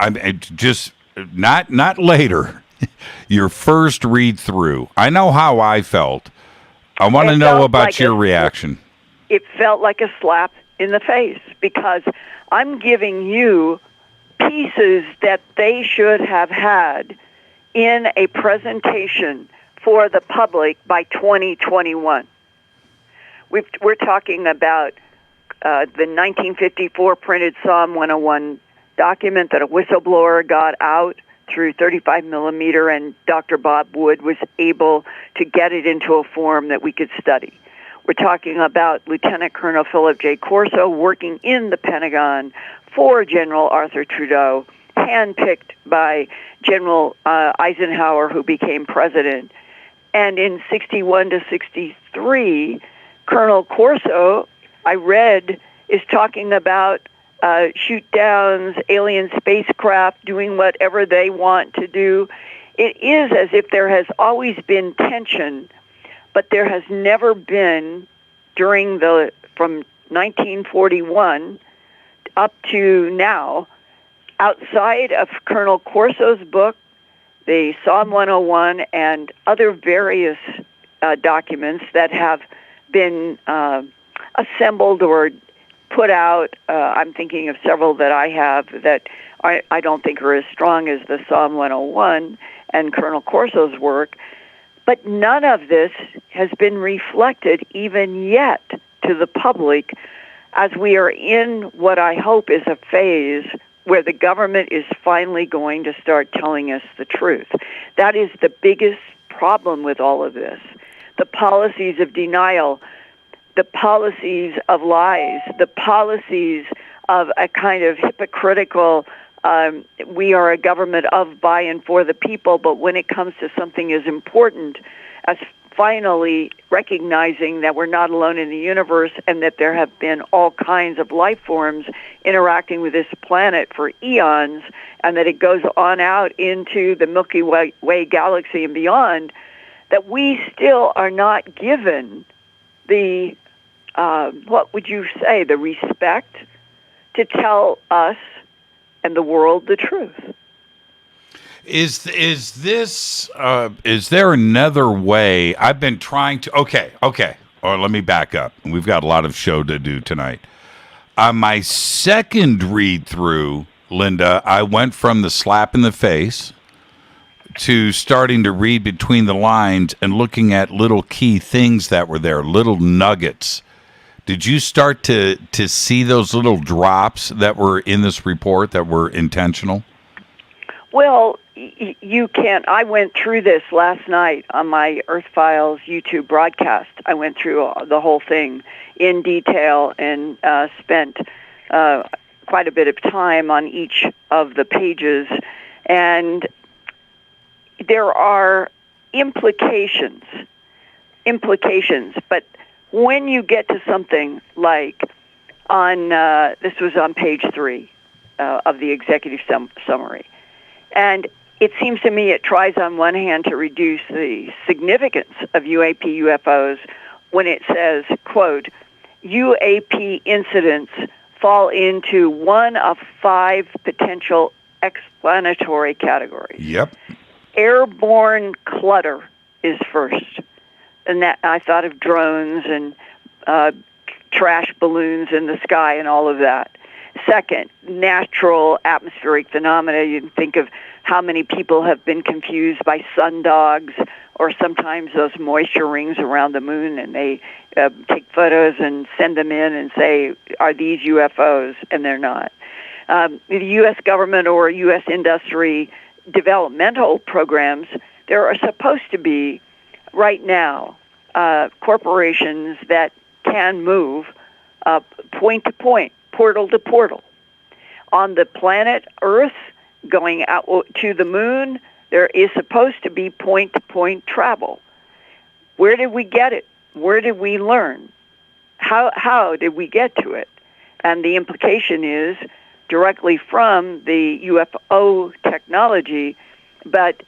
just not later, your first read through. I know how I felt. I want to know about your reaction. It felt like a slap in the face because I'm giving you pieces that they should have had in a presentation for the public by 2021. We're talking about the 1954 printed Psalm 101 document that a whistleblower got out through 35 millimeter, and Dr. Bob Wood was able to get it into a form that we could study. We're talking about Lieutenant Colonel Philip J. Corso working in the Pentagon for General Arthur Trudeau, handpicked by General Eisenhower, who became president. And in 61 to 63, Colonel Corso, I read, is talking about shoot downs, alien spacecraft doing whatever they want to do. It is as if there has always been tension, but there has never been from 1941 up to now, outside of Colonel Corso's book, the Psalm 101, and other various documents that have been assembled or put out. I'm thinking of several that I have that I don't think are as strong as the Psalm 101 and Colonel Corso's work, but none of this has been reflected even yet to the public, as we are in what I hope is a phase where the government is finally going to start telling us the truth. That is the biggest problem with all of this. The policies of denial, the policies of lies, the policies of a kind of hypocritical, we are a government of, by, and for the people, but when it comes to something as important as finally recognizing that we're not alone in the universe and that there have been all kinds of life forms interacting with this planet for eons, and that it goes on out into the Milky Way galaxy and beyond, that we still are not given the, what would you say, the respect to tell us and the world the truth. Is there another way? I've been trying to, okay, or let me back up. We've got a lot of show to do tonight. On my second read through, Linda, I went from the slap in the face to starting to read between the lines and looking at little key things that were there, little nuggets, did you start to see those little drops that were in this report that were intentional? Well, you can't. I went through this last night on my Earth Files YouTube broadcast. I went through the whole thing in detail and spent quite a bit of time on each of the pages. And there are implications, but when you get to something like on, this was on page 3 of the executive summary, and it seems to me it tries on one hand to reduce the significance of UAP UFOs when it says, quote, UAP incidents fall into one of 5 potential explanatory categories. Yep. Airborne clutter is first. And that I thought of drones and trash balloons in the sky and all of that. Second, natural atmospheric phenomena. You can think of how many people have been confused by sundogs or sometimes those moisture rings around the moon, and they take photos and send them in and say, are these UFOs? And they're not. The U.S. government or U.S. industry developmental programs, there are supposed to be, right now, corporations that can move point to point, portal to portal. On the planet Earth, going out to the moon, there is supposed to be point-to-point travel. Where did we get it? Where did we learn? How did we get to it? And the implication is directly from the UFO technology, but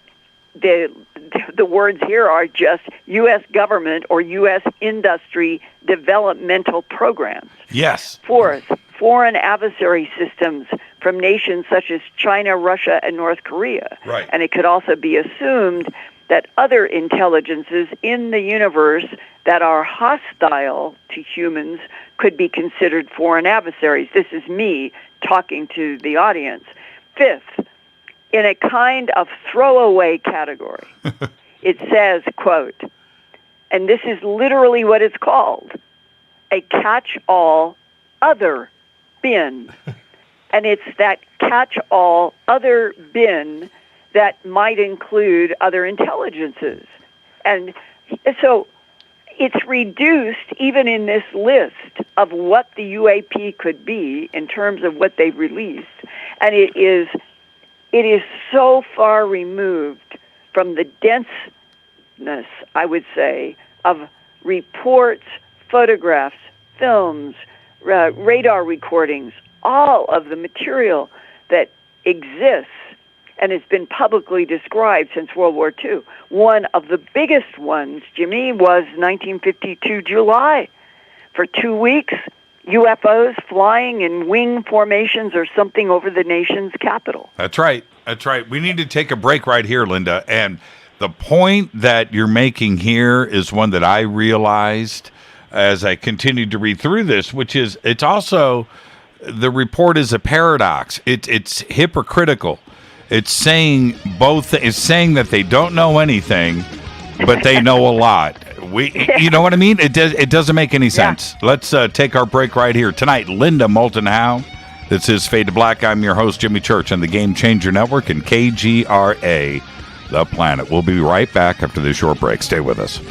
the words here are just U.S. government or U.S. industry developmental programs. Yes. Fourth, foreign adversary systems from nations such as China, Russia, and North Korea. Right. And it could also be assumed that other intelligences in the universe that are hostile to humans could be considered foreign adversaries. This is me talking to the audience. Fifth, in a kind of throwaway category, it says, quote, and this is literally what it's called, a catch-all other bin. And it's that catch-all other bin that might include other intelligences. And so it's reduced, even in this list of what the UAP could be in terms of what they've released. And it is so far removed from the denseness, I would say, of reports, photographs, films, radar recordings, all of the material that exists and has been publicly described since World War II. One of the biggest ones, Jimmy, was 1952 July. For 2 weeks, UFOs flying in wing formations or something over the nation's capital. That's right. That's right. We need to take a break right here, Linda. And the point that you're making here is one that I realized as I continued to read through this, which is it's also, the report is a paradox. It's hypocritical. It's saying it's saying that they don't know anything, but they know a lot. You know what I mean? It doesn't make any sense. Yeah. Let's take our break right here. Tonight, Linda Moulton Howe. This is Fade to Black. I'm your host, Jimmy Church, on the Game Changer Network and KGRA, The Planet. We'll be right back after this short break. Stay with us.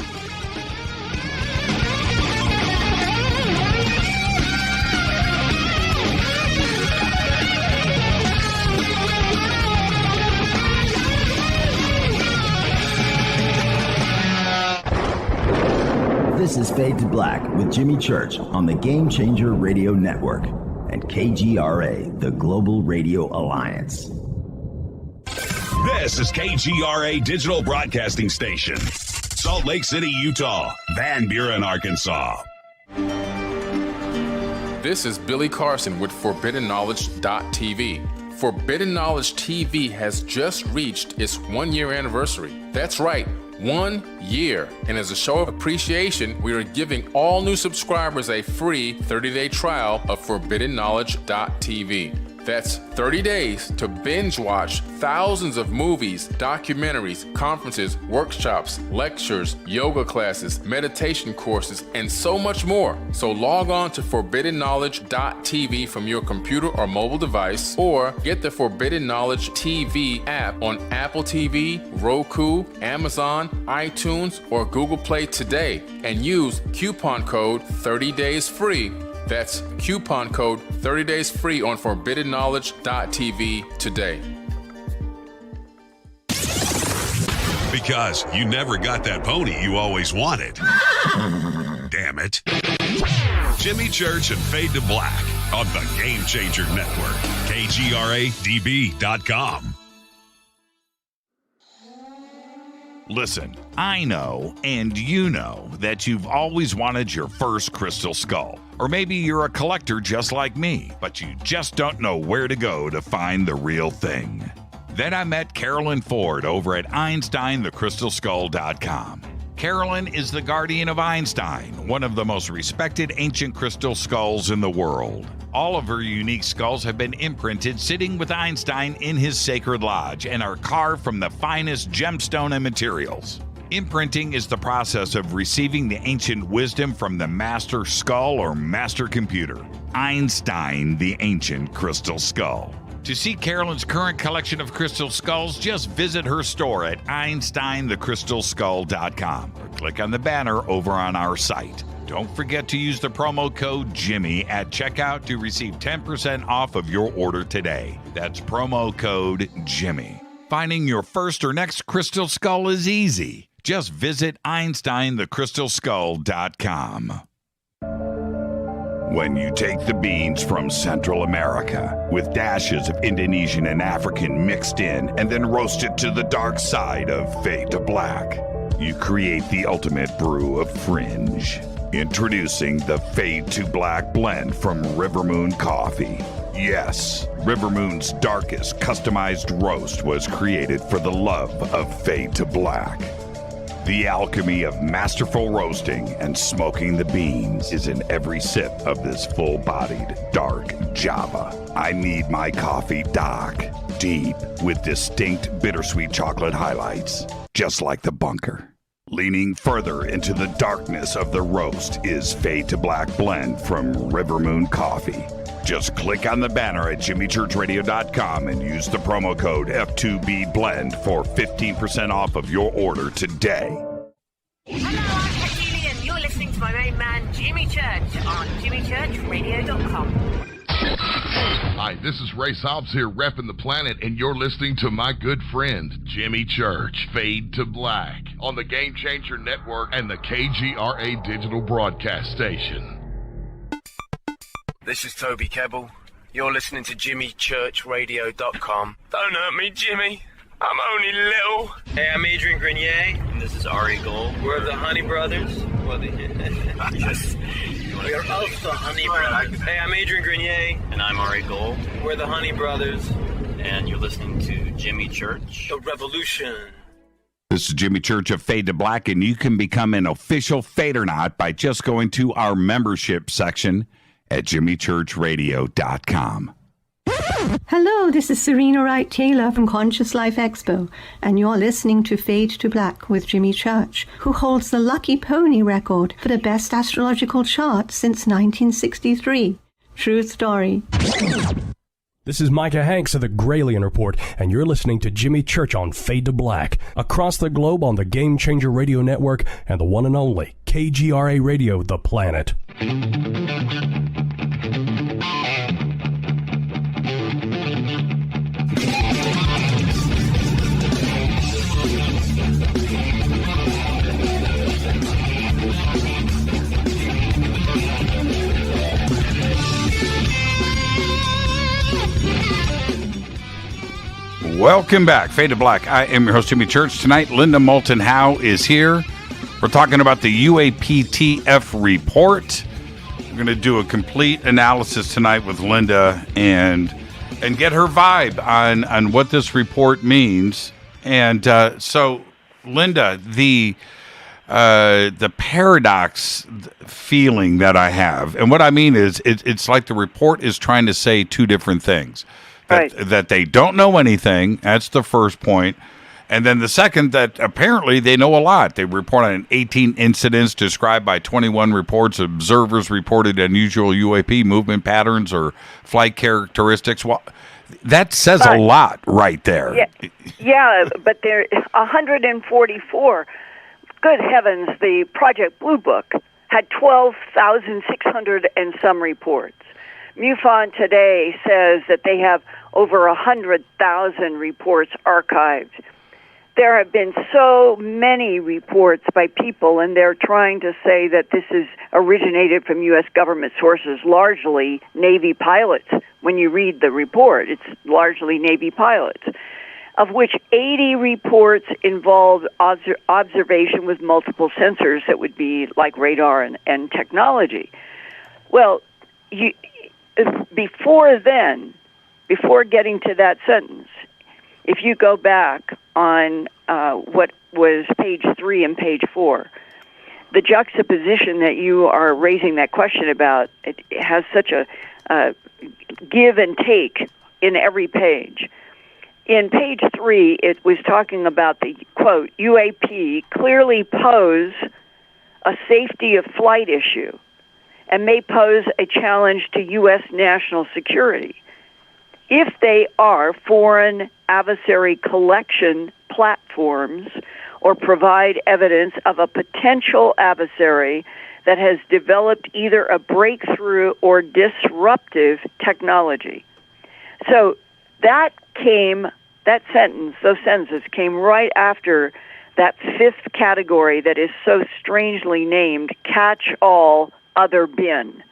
This is Fade to Black with Jimmy Church on the Game Changer Radio Network and KGRA, the Global Radio Alliance. This is KGRA Digital Broadcasting Station, Salt Lake City, Utah, Van Buren, Arkansas. This is Billy Carson with ForbiddenKnowledge.tv. Forbidden Knowledge TV has just reached its 1-year anniversary. That's right, 1 year. And as a show of appreciation, we are giving all new subscribers a free 30-day trial of ForbiddenKnowledge.tv. That's 30 days to binge watch thousands of movies, documentaries, conferences, workshops, lectures, yoga classes, meditation courses, and so much more. So log on to forbiddenknowledge.tv from your computer or mobile device, or get the Forbidden Knowledge TV app on Apple TV, Roku, Amazon, iTunes, or Google Play today and use coupon code 30 days free. That's coupon code 30 days free on forbiddenknowledge.tv today. Because you never got that pony you always wanted. Damn it. Jimmy Church and Fade to Black on the Game Changer Network. KGRADB.com. Listen, I know, and you know, that you've always wanted your first crystal skull. Or maybe you're a collector just like me, but you just don't know where to go to find the real thing. Then I met Carolyn Ford over at EinsteinTheCrystalSkull.com. Carolyn is the guardian of Einstein, one of the most respected ancient crystal skulls in the world. All of her unique skulls have been imprinted sitting with Einstein in his sacred lodge and are carved from the finest gemstone and materials. Imprinting is the process of receiving the ancient wisdom from the master skull or master computer, Einstein, the ancient crystal skull. To see Carolyn's current collection of crystal skulls, just visit her store at EinsteinTheCrystalSkull.com or click on the banner over on our site. Don't forget to use the promo code Jimmy at checkout to receive 10% off of your order today. That's promo code Jimmy. Finding your first or next crystal skull is easy. Just visit EinsteinTheCrystalSkull.com. When you take the beans from Central America with dashes of Indonesian and African mixed in and then roast it to the dark side of Fade to Black, you create the ultimate brew of fringe. Introducing the Fade to Black blend from River Moon Coffee. Yes, River Moon's darkest customized roast was created for the love of Fade to Black. The alchemy of masterful roasting and smoking the beans is in every sip of this full-bodied, dark Java. I need my coffee dark, deep, with distinct bittersweet chocolate highlights, just like the bunker. Leaning further into the darkness of the roast is Fade to Black blend from River Moon Coffee. Just click on the banner at jimmychurchradio.com and use the promo code F2BBLEND for 15% off of your order today. Hello, I'm Katie, and you're listening to my main man, Jimmy Church, on jimmychurchradio.com. Hi, this is Ray Hobbs here, repping the planet, and you're listening to my good friend, Jimmy Church, Fade to Black, on the Game Changer Network and the KGRA Digital Broadcast Station. This is Toby Kebbell. You're listening to JimmyChurchRadio.com. Don't hurt me, Jimmy. I'm only little. Hey, I'm Adrian Grenier. And this is Ari Gold. We're the Honey Brothers. We're of the Honey Brothers. Hey, I'm Adrian Grenier. And I'm Ari Gold. We're the Honey Brothers. And you're listening to Jimmy Church. The Revolution. This is Jimmy Church of Fade to Black, and you can become an official Fadernaut by just going to our membership section at jimmychurchradio.com. Hello, this is Serena Wright Taylor from Conscious Life Expo, and you're listening to Fade to Black with Jimmy Church, who holds the Lucky Pony record for the best astrological chart since 1963. True story. This is Micah Hanks of the Gralien Report, and you're listening to Jimmy Church on Fade to Black, across the globe on the Game Changer Radio Network and the one and only KGRA Radio, The Planet. Welcome back, Fade to Black. I am your host, Jimmy Church. Tonight, Linda Moulton Howe is here. We're talking about the UAPTF report. We're going to do a complete analysis tonight with Linda and get her vibe on what this report means. And so, Linda, the the paradox feeling that I have. And what I mean is it's like the report is trying to say two different things. That they don't know anything. That's the first point. And then the second, that apparently they know a lot. They report on 18 incidents described by 21 reports. Observers reported unusual UAP movement patterns or flight characteristics. Well, that says a lot right there. Yeah, but there 144. Good heavens, the Project Blue Book had 12,600 and some reports. MUFON today says that they have over 100,000 reports archived. There have been so many reports by people, and they're trying to say that this is originated from U.S. government sources, largely Navy pilots. When you read the report, it's largely Navy pilots, of which 80 reports involved observation with multiple sensors that would be like radar and technology. Well, before getting to that sentence, if you go back on what was page 3 and page 4, the juxtaposition that you are raising that question about, it has such a give and take in every page. In page 3, it was talking about the, quote, UAP clearly pose a safety of flight issue and may pose a challenge to U.S. national security if they are foreign adversary collection platforms or provide evidence of a potential adversary that has developed either a breakthrough or disruptive technology. So those sentences came right after that fifth category that is so strangely named catch-all other bin.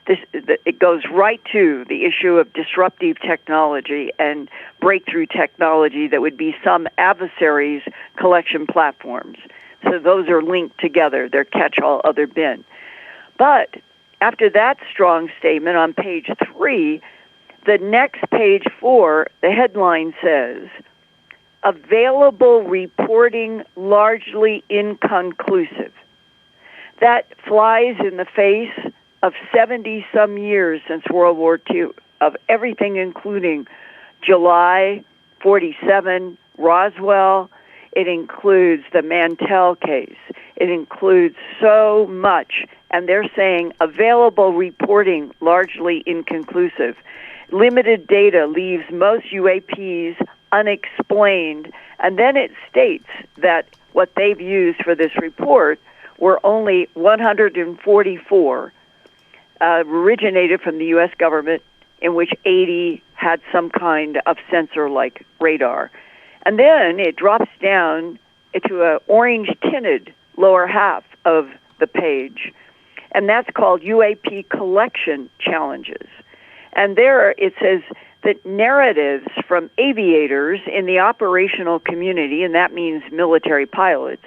It goes right to the issue of disruptive technology and breakthrough technology that would be some adversaries' collection platforms. So those are linked together. They're catch-all other bin. But after that strong statement on page 3, the next page 4, the headline says, available reporting largely inconclusive. That flies in the face of 70-some years since World War II, of everything including July 47, Roswell. It includes the Mantell case. It includes so much. And they're saying available reporting largely inconclusive. Limited data leaves most UAPs unexplained. And then it states that what they've used for this report were only 144 originated from the U.S. government, in which 80 had some kind of sensor like radar. And then it drops down to an orange-tinted lower half of the page, and that's called UAP collection challenges. And there it says that narratives from aviators in the operational community, and that means military pilots,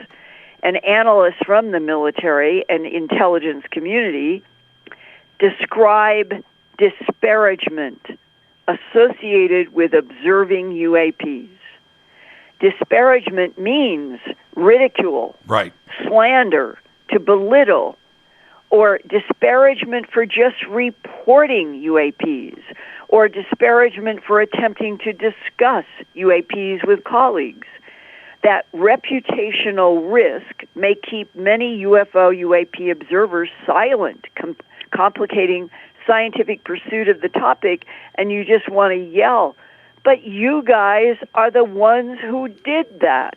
and analysts from the military and intelligence community describe disparagement associated with observing UAPs. Disparagement means ridicule, slander, to belittle, or disparagement for just reporting UAPs, or disparagement for attempting to discuss UAPs with colleagues. That reputational risk may keep many UAP observers silent, complicating scientific pursuit of the topic, and you just want to yell. But you guys are the ones who did that.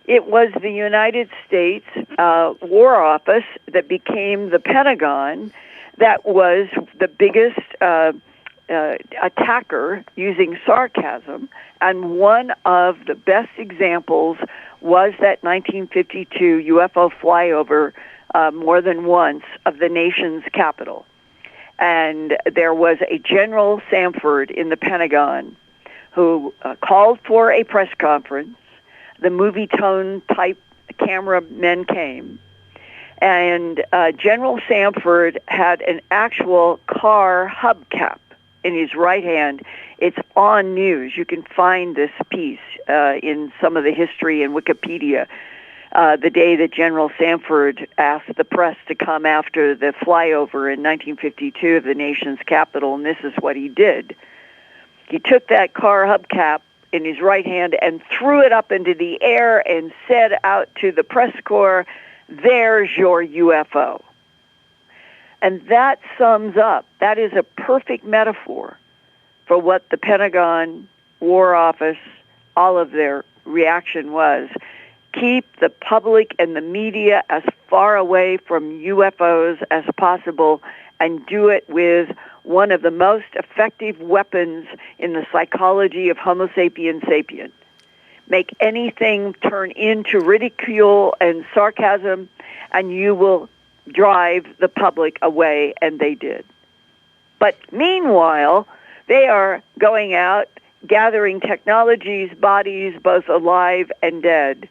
It was the United States War Office that became the Pentagon that was the biggest attacker using sarcasm, and one of the best examples was that 1952 UFO flyover more than once of the nation's capital. And there was a General Sanford in the Pentagon who called for a press conference. The movie tone type cameramen came. And General Sanford had an actual car hubcap in his right hand. It's on news. You can find this piece in some of the history in Wikipedia. the day that General Sanford asked the press to come after the flyover in 1952 of the nation's capital, and this is what he did. He took that car hubcap in his right hand and threw it up into the air and said out to the press corps, "There's your UFO." And that sums up, that is a perfect metaphor for what the Pentagon, War Office, all of their reaction was. Keep the public and the media as far away from UFOs as possible, and do it with one of the most effective weapons in the psychology of Homo sapiens sapien. Make anything turn into ridicule and sarcasm, and you will drive the public away, and they did. But meanwhile, they are going out, gathering technologies, bodies, both alive and dead.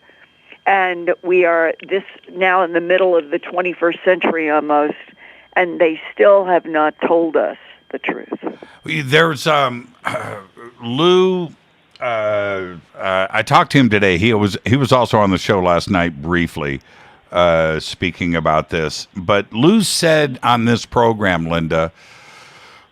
And we are this now in the middle of the 21st century almost, and they still have not told us the truth. There's Lou. I talked to him today. He was also on the show last night briefly, speaking about this. But Lou said on this program, Linda,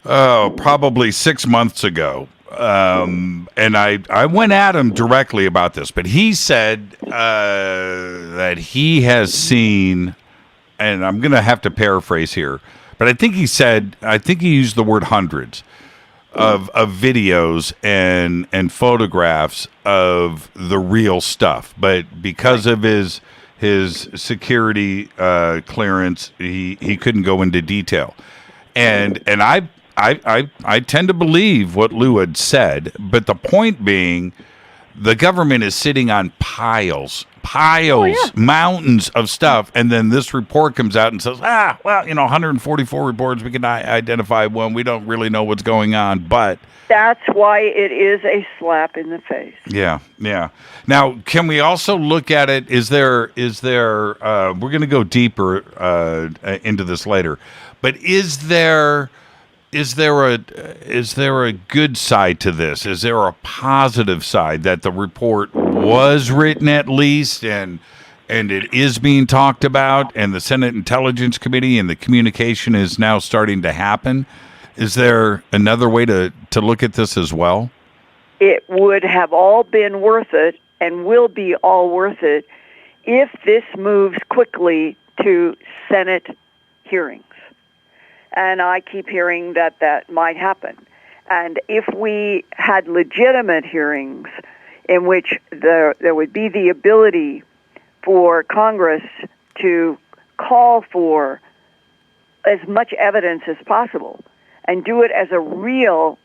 probably 6 months ago, and I went at him directly about this, but he said that he has seen, and I'm going to have to paraphrase here, but I think he used the word hundreds of videos and photographs of the real stuff, but because of his security clearance, he couldn't go into detail, and I tend to believe what Lou had said, but the point being, the government is sitting on piles, mountains of stuff, and then this report comes out and says, 144 reports, we can identify one, we don't really know what's going on, but... That's why it is a slap in the face. Yeah. Now, can we also look at it, is there we're going to go deeper into this later, but is there a good side to this? Is there a positive side that the report was written at least and it is being talked about, and the Senate Intelligence Committee and the communication is now starting to happen? Is there another way to look at this as well? It would have all been worth it and will be all worth it if this moves quickly to Senate hearings. And I keep hearing that might happen. And if we had legitimate hearings in which there would be the ability for Congress to call for as much evidence as possible and do it as a real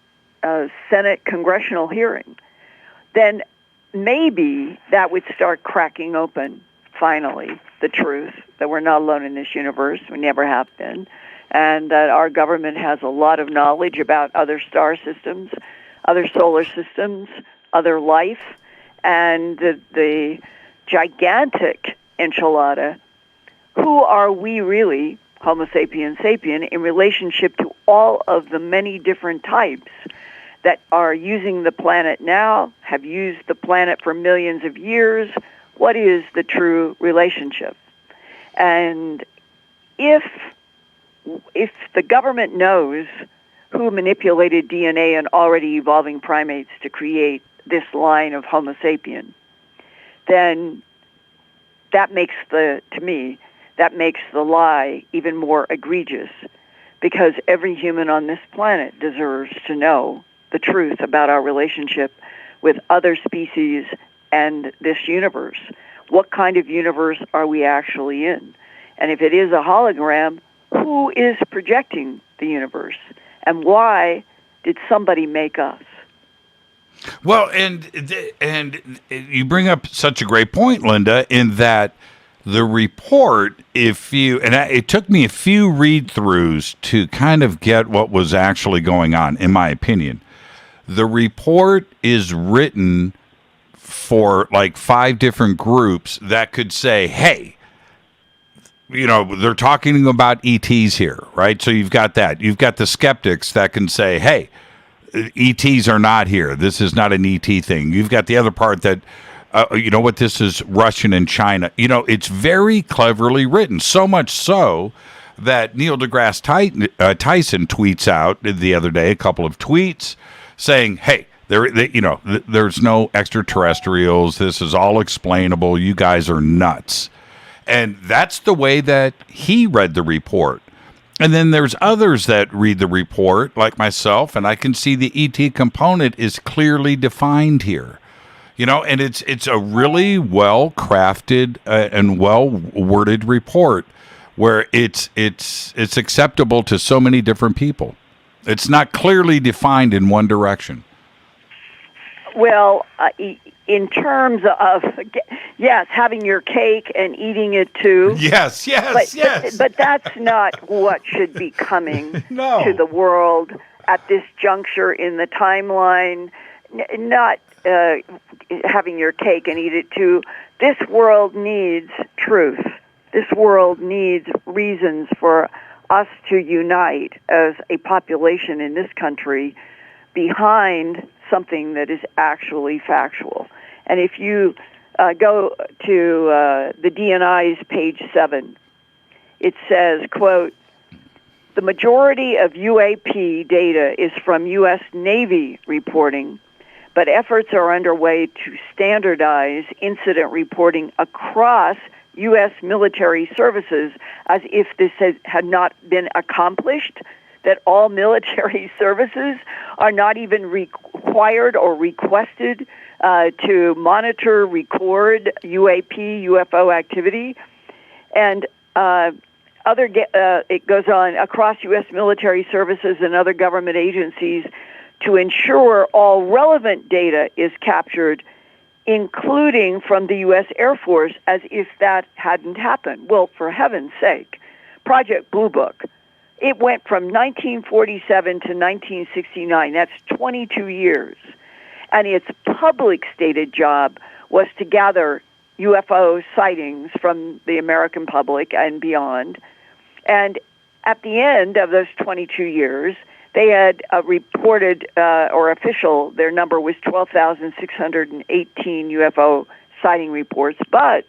Senate congressional hearing, then maybe that would start cracking open, finally, the truth that we're not alone in this universe, we never have been, and that our government has a lot of knowledge about other star systems, other solar systems, other life, and the gigantic enchilada. Who are we really, Homo sapiens sapien, in relationship to all of the many different types that are using the planet now, have used the planet for millions of years? What is the true relationship? And if the government knows who manipulated DNA in already evolving primates to create this line of Homo sapien, then that makes the lie even more egregious, because every human on this planet deserves to know the truth about our relationship with other species and this universe. What kind of universe are we actually in? And if it is a hologram, who is projecting the universe, and why did somebody make us? Well, and you bring up such a great point, Linda, in that the report, it took me a few read-throughs to kind of get what was actually going on, in my opinion. The report is written for like 5 different groups that could say, hey, they're talking about ETs here, right? So you've got that. You've got the skeptics that can say, hey, ETs are not here. This is not an ET thing. You've got the other part that you know what, this is Russian and China. You know, it's very cleverly written, so much so that Neil deGrasse Tyson tweets out the other day a couple of tweets saying, hey, there's no extraterrestrials. This is all explainable. You guys are nuts. And that's the way that he read the report. And then there's others that read the report, like myself, and I can see the ET component is clearly defined here. You know, and it's a really well-crafted and well-worded report where it's acceptable to so many different people. It's not clearly defined in one direction. Well, in terms of, yes, having your cake and eating it too. Yes. But that's not what should be coming to the world at this juncture in the timeline. Not having your cake and eat it too. This world needs truth. This world needs reasons for us to unite as a population in this country behind something that is actually factual. And if you go to the DNI's page 7, it says, quote, the majority of UAP data is from U.S. Navy reporting, but efforts are underway to standardize incident reporting across U.S. military services as if this had not been accomplished, that all military services are not even required or requested to monitor, record UAP, UFO activity. And it goes on, across U.S. military services and other government agencies to ensure all relevant data is captured, including from the U.S. Air Force, as if that hadn't happened. Well, for heaven's sake, Project Blue Book, it went from 1947 to 1969. That's 22 years. And its public stated job was to gather UFO sightings from the American public and beyond. And at the end of those 22 years, they had reported, their number was 12,618 UFO sighting reports, but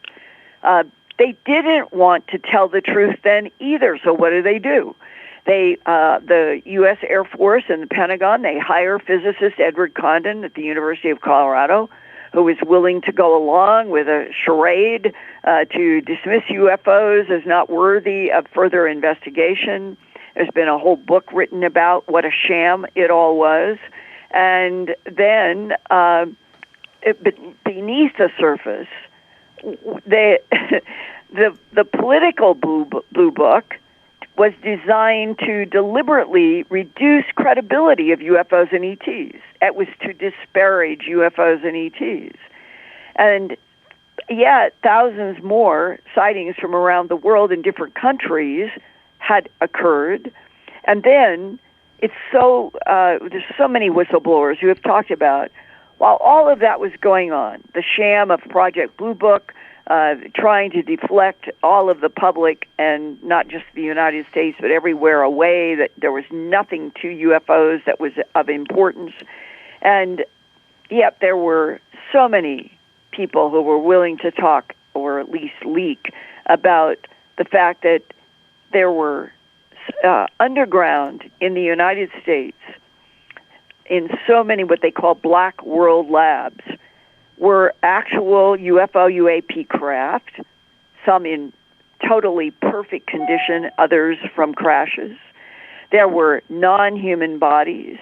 they didn't want to tell the truth then either. So what do? The U.S. Air Force and the Pentagon, they hire physicist Edward Condon at the University of Colorado, who is willing to go along with a charade to dismiss UFOs as not worthy of further investigation. There's been a whole book written about what a sham it all was. And then beneath the surface, the political blue book was designed to deliberately reduce credibility of UFOs and ETs. It was to disparage UFOs and ETs. And yet, thousands more sightings from around the world in different countries had occurred. And then there's so many whistleblowers who have talked about, while all of that was going on, the sham of Project Blue Book, trying to deflect all of the public, and not just the United States, but everywhere away, that there was nothing to UFOs that was of importance. And yet there were so many people who were willing to talk, or at least leak, about the fact that there were underground in the United States, in so many what they call black world labs, were actual UFO UAP craft, some in totally perfect condition, others from crashes. There were non-human bodies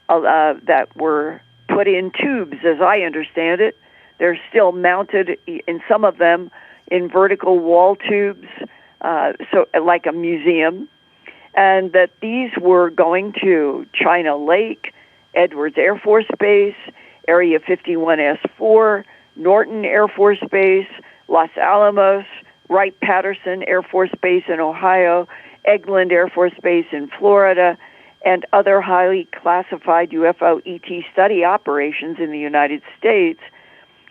that were put in tubes, as I understand it. They're still mounted, in some of them, in vertical wall tubes, so like a museum, and that these were going to China Lake, Edwards Air Force Base, Area 51S4, Norton Air Force Base, Los Alamos, Wright-Patterson Air Force Base in Ohio, Eglin Air Force Base in Florida, and other highly classified UFO ET study operations in the United States.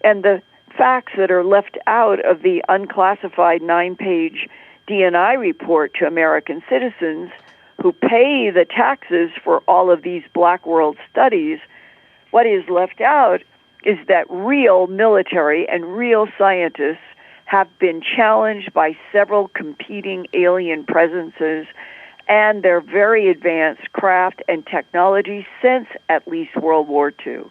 And the facts that are left out of the unclassified 9-page DNI report to American citizens who pay the taxes for all of these black world studies, what is left out is that real military and real scientists have been challenged by several competing alien presences and their very advanced craft and technology since at least World War II.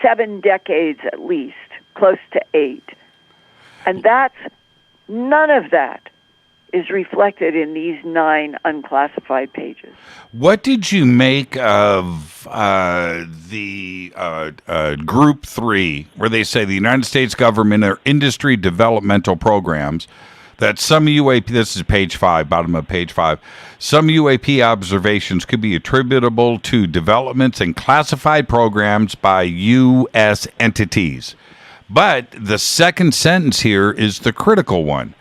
7 decades at least, close to 8. And none of that is reflected in these 9 unclassified pages. What did you make of the Group 3, where they say the United States government or industry developmental programs, that some UAP, this is page 5, bottom of page 5, some UAP observations could be attributable to developments in classified programs by U.S. entities. But the second sentence here is the critical one.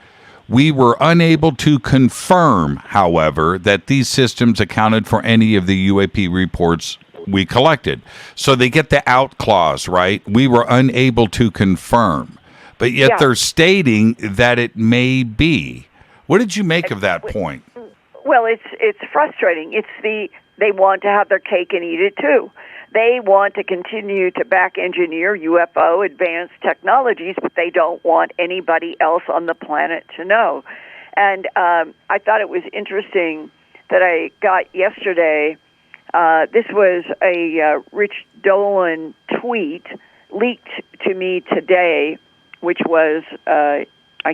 We were unable to confirm, however, that these systems accounted for any of the UAP reports we collected. So they get the out clause, right? We were unable to confirm. But yet they're stating that it may be. What did you make of that point? Well, it's frustrating. They want to have their cake and eat it too. They want to continue to back engineer UFO advanced technologies, but they don't want anybody else on the planet to know. And I thought it was interesting that I got yesterday. This was a Rich Dolan tweet leaked to me today, which was, I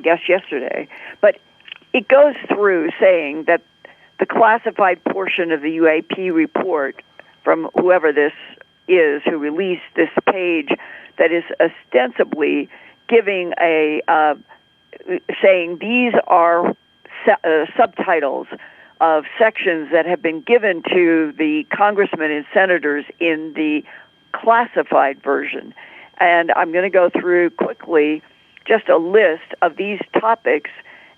guess, yesterday. But it goes through saying that the classified portion of the UAP report from whoever this is who released this page that is ostensibly giving saying these are subtitles of sections that have been given to the congressmen and senators in the classified version. And I'm going to go through quickly just a list of these topics,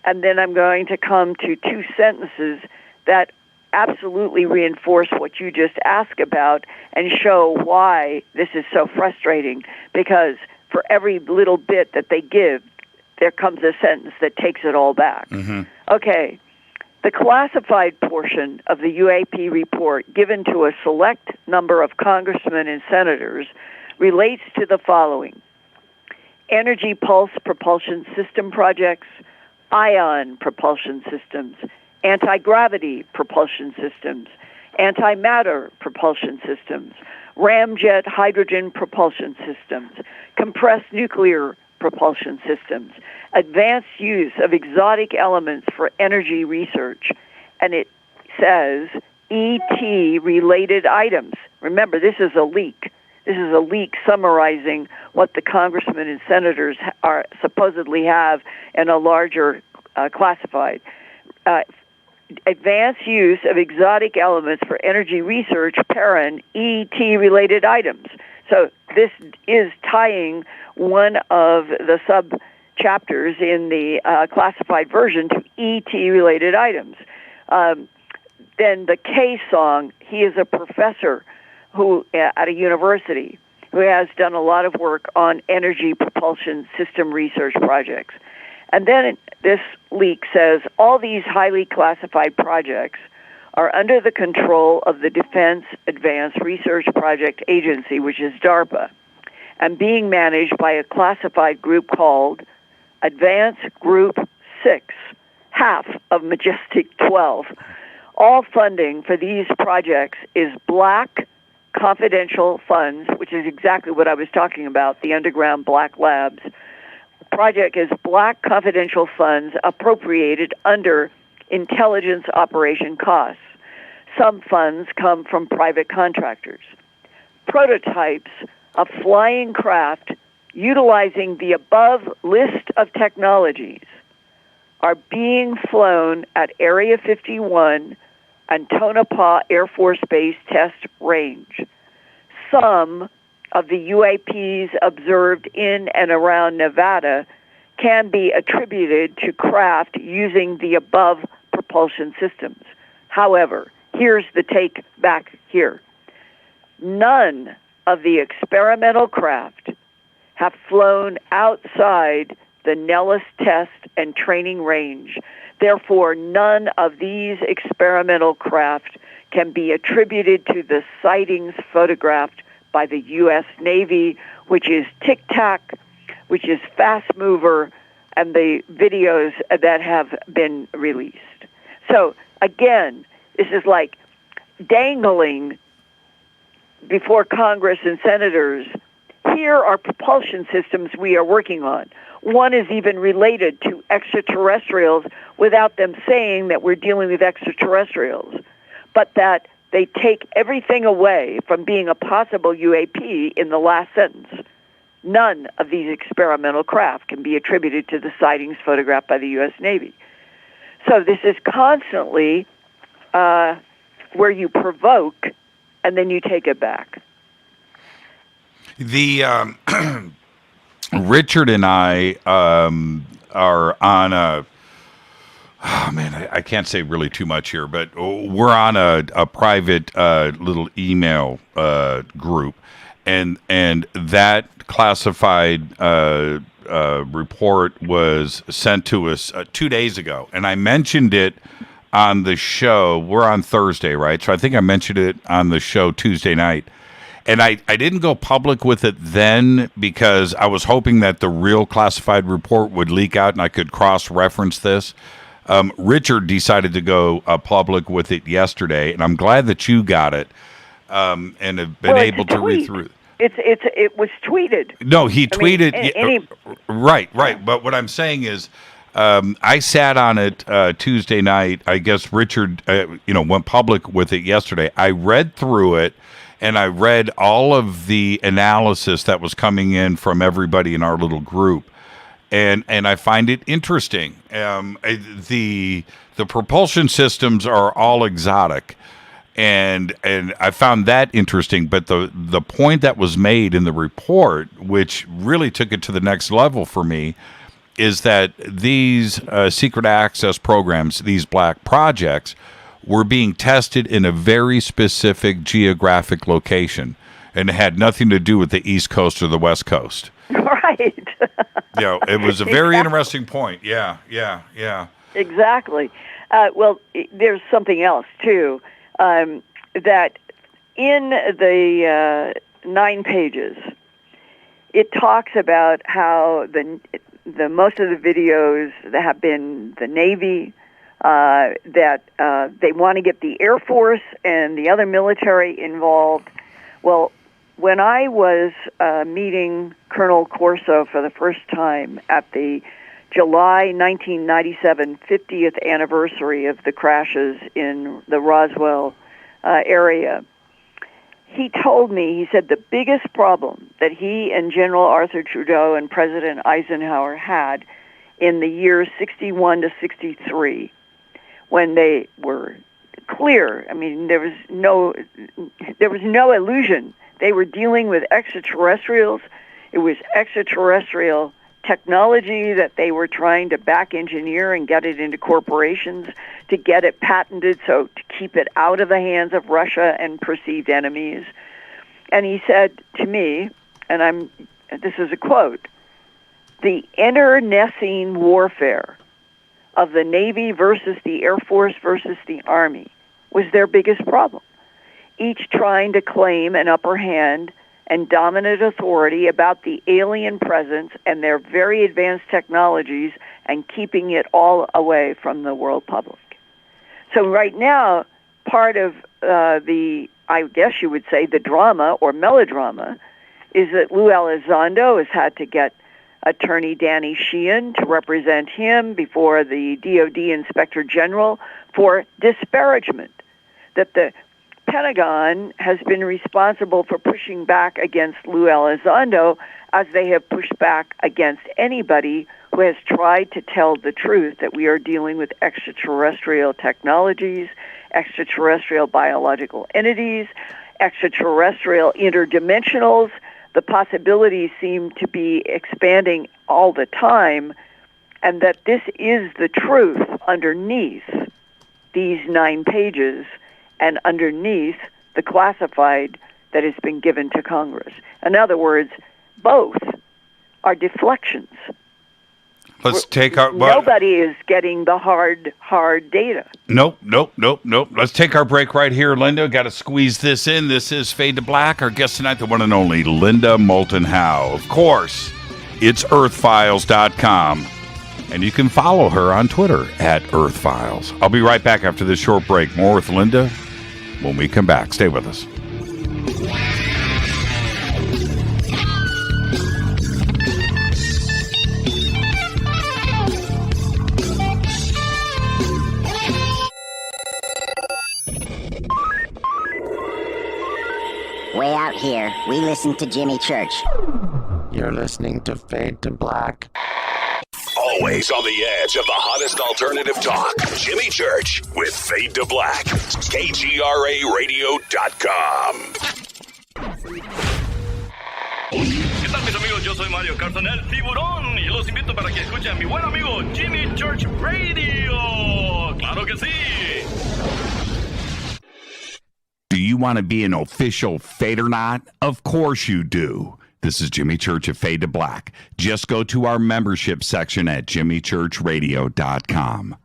and then I'm going to come to 2 sentences that absolutely reinforce what you just asked about and show why this is so frustrating, because for every little bit that they give, there comes a sentence that takes it all back. Mm-hmm. Okay, the classified portion of the UAP report given to a select number of congressmen and senators relates to the following: energy pulse propulsion system projects, ion propulsion systems, anti-gravity propulsion systems, antimatter propulsion systems, ramjet hydrogen propulsion systems, compressed nuclear propulsion systems, advanced use of exotic elements for energy research. And it says ET-related items. Remember, this is a leak. This is a leak summarizing what the congressmen and senators are supposedly have in a larger classified. Advanced use of exotic elements for energy research, parent, ET-related items. So this is tying one of the sub-chapters in the classified version to ET-related items. Then the K song, he is a professor who at a university who has done a lot of work on energy propulsion system research projects. And then this leak says all these highly classified projects are under the control of the Defense Advanced Research Project Agency, which is DARPA, and being managed by a classified group called Advanced Group 6, half of Majestic 12. All funding for these projects is black confidential funds, which is exactly what I was talking about, the underground black labs. The project is black confidential funds appropriated under intelligence operation costs. Some funds come from private contractors. Prototypes of flying craft utilizing the above list of technologies are being flown at Area 51 and Tonopah Air Force Base Test Range. Some of the UAPs observed in and around Nevada can be attributed to craft using the above propulsion systems. However, here's the take back here. None of the experimental craft have flown outside the Nellis Test and Training Range. Therefore, none of these experimental craft can be attributed to the sightings photographed by the U.S. Navy, which is Tic Tac, which is Fast Mover, and the videos that have been released. So, again, this is like dangling before Congress and senators. Here are propulsion systems we are working on. One is even related to extraterrestrials without them saying that we're dealing with extraterrestrials, but that they take everything away from being a possible UAP in the last sentence. None of these experimental craft can be attributed to the sightings photographed by the U.S. Navy. So this is constantly where you provoke and then you take it back. The Richard and I are on a. Oh man, I can't say really too much here, but we're on a private little email group, and that classified report was sent to us 2 days ago, and I mentioned it on the show. We're on Thursday, right? So I think I mentioned it on the show Tuesday night. And I didn't go public with it then because I was hoping that the real classified report would leak out and I could cross-reference this. Richard decided to go public with it yesterday, and I'm glad that you got it and have been able to read through it. It was tweeted. No, he tweeted. Right. But what I'm saying is, I sat on it Tuesday night. I guess Richard, went public with it yesterday. I read through it, and I read all of the analysis that was coming in from everybody in our little group, and I find it interesting. The propulsion systems are all exotic. And I found that interesting, but the point that was made in the report, which really took it to the next level for me, is that these secret access programs, these black projects, were being tested in a very specific geographic location, and it had nothing to do with the East Coast or the West Coast. Right. It was a very interesting point. Yeah. Exactly. Well, there's something else, too. That in the 9 pages, it talks about how the most of the videos that have been the Navy, that they want to get the Air Force and the other military involved. Well, when I was meeting Colonel Corso for the first time at the July 1997 50th anniversary of the crashes in the Roswell area, he told me, he said the biggest problem that he and General Arthur Trudeau and President Eisenhower had in the years 61 to 63, when they were clear, I mean, there was no illusion. They were dealing with extraterrestrials. It was extraterrestrial technology that they were trying to back engineer and get it into corporations to get it patented, so to keep it out of the hands of Russia and perceived enemies. And he said to me, and this is a quote, the internecine warfare of the Navy versus the Air Force versus the Army was their biggest problem, each trying to claim an upper hand and dominant authority about the alien presence and their very advanced technologies and keeping it all away from the world public. So right now, part of I guess you would say, the drama or melodrama is that Lou Elizondo has had to get Attorney Danny Sheehan to represent him before the DOD Inspector General for disparagement, that the Pentagon has been responsible for pushing back against Lou Elizondo as they have pushed back against anybody who has tried to tell the truth that we are dealing with extraterrestrial technologies, extraterrestrial biological entities, extraterrestrial interdimensionals. The possibilities seem to be expanding all the time, and that this is the truth underneath these 9 pages and underneath the classified that has been given to Congress. In other words, both are deflections. Let's take our... Nobody is getting the hard data. Nope. Let's take our break right here, Linda. Got to squeeze this in. This is Fade to Black. Our guest tonight, the one and only Linda Moulton Howe. Of course, it's earthfiles.com. And you can follow her on Twitter at earthfiles. I'll be right back after this short break. More with Linda when we come back. Stay with us. Way out here, we listen to Jimmy Church. You're listening to Fade to Black. Always on the edge of the hottest alternative talk. Jimmy Church with Fade to Black. KGRARadio.com. ¿Qué tal, mis amigos? Yo soy Mario Carson, el tiburón, y los invito para que escuchen a mi buen amigo Jimmy Church Radio. ¡Claro que sí! Do you want to be an official Fadernaut? Of course you do. This is Jimmy Church of Fade to Black. Just go to our membership section at jimmychurchradio.com.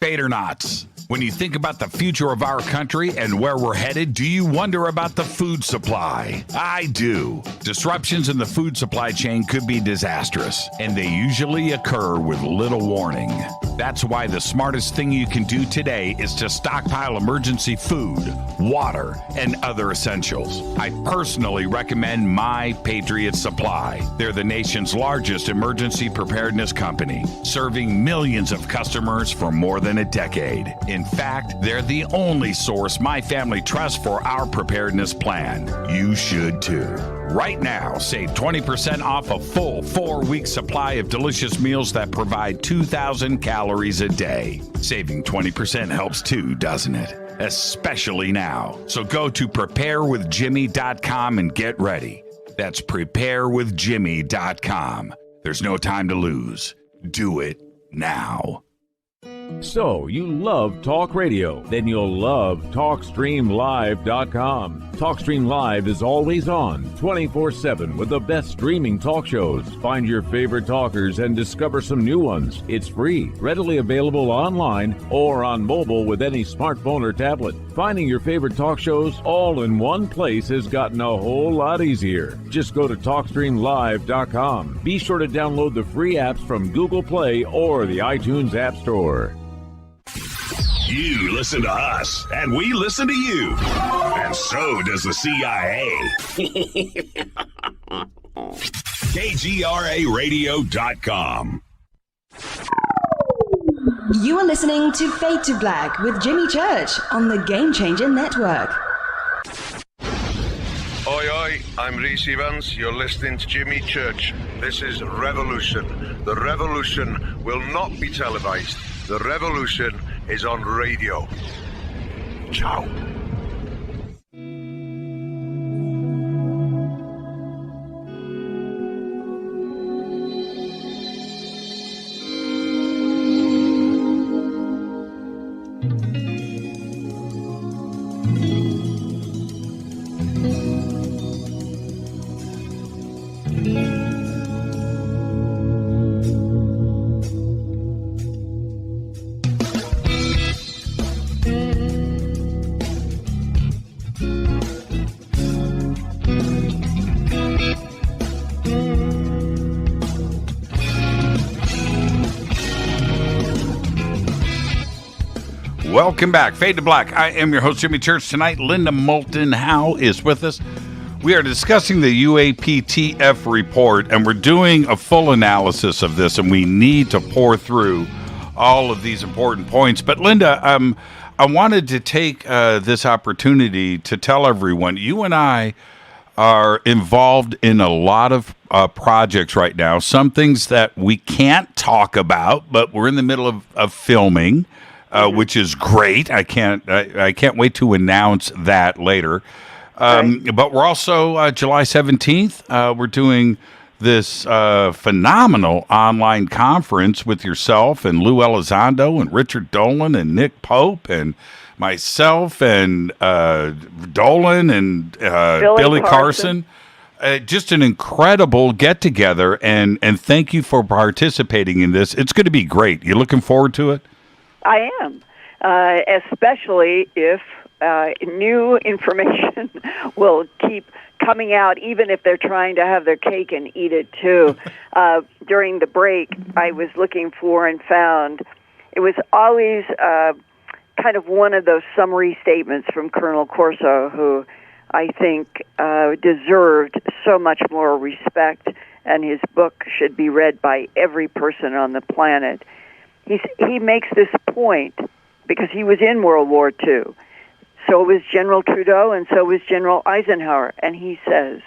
Fadernauts. When you think about the future of our country and where we're headed, do you wonder about the food supply? I do. Disruptions in the food supply chain could be disastrous, and they usually occur with little warning. That's why the smartest thing you can do today is to stockpile emergency food, water, and other essentials. I personally recommend My Patriot Supply. They're the nation's largest emergency preparedness company, serving millions of customers for more than a decade. In fact, they're the only source my family trusts for our preparedness plan. You should too. Right now, save 20% off a full 4-week supply of delicious meals that provide 2,000 calories a day. Saving 20% helps too, doesn't it? Especially now. So go to preparewithjimmy.com and get ready. That's preparewithjimmy.com. There's no time to lose. Do it now. So, you love talk radio? Then you'll love TalkStreamLive.com. TalkStream Live is always on, 24/7 with the best streaming talk shows. Find your favorite talkers and discover some new ones. It's free, readily available online or on mobile with any smartphone or tablet. Finding your favorite talk shows all in one place has gotten a whole lot easier. Just go to TalkStreamLive.com. Be sure to download the free apps from Google Play or the iTunes App Store. You listen to us, and we listen to you. And so does the CIA. KGRARadio.com. You are listening to Fade to Black with Jimmy Church on the Game Changer Network. Oi, oi, I'm Reese Evans. You're listening to Jimmy Church. This is Revolution. The revolution will not be televised. The revolution is on radio. Ciao. Welcome back. Fade to Black. I am your host, Jimmy Church. Tonight, Linda Moulton Howe is with us. We are discussing the UAPTF report, and we're doing a full analysis of this, and we need to pour through all of these important points. But, Linda, I wanted to take this opportunity to tell everyone, you and I are involved in a lot of projects right now, some things that we can't talk about, but we're in the middle of filming. Which is great. I can't wait to announce that later. But we're also July 17th. We're doing this phenomenal online conference with yourself and Lou Elizondo and Richard Dolan and Nick Pope and myself and Dolan and Billy Carson. just an incredible get-together, and thank you for participating in this. It's going to be great. You looking forward to it? I am, especially if new information will keep coming out, even if they're trying to have their cake and eat it too. During the break, I was looking for and found it was always kind of one of those summary statements from Colonel Corso, who I think deserved so much more respect, and his book should be read by every person on the planet. He makes this point because he was in World War II. So was General Trudeau, and so was General Eisenhower. And he says,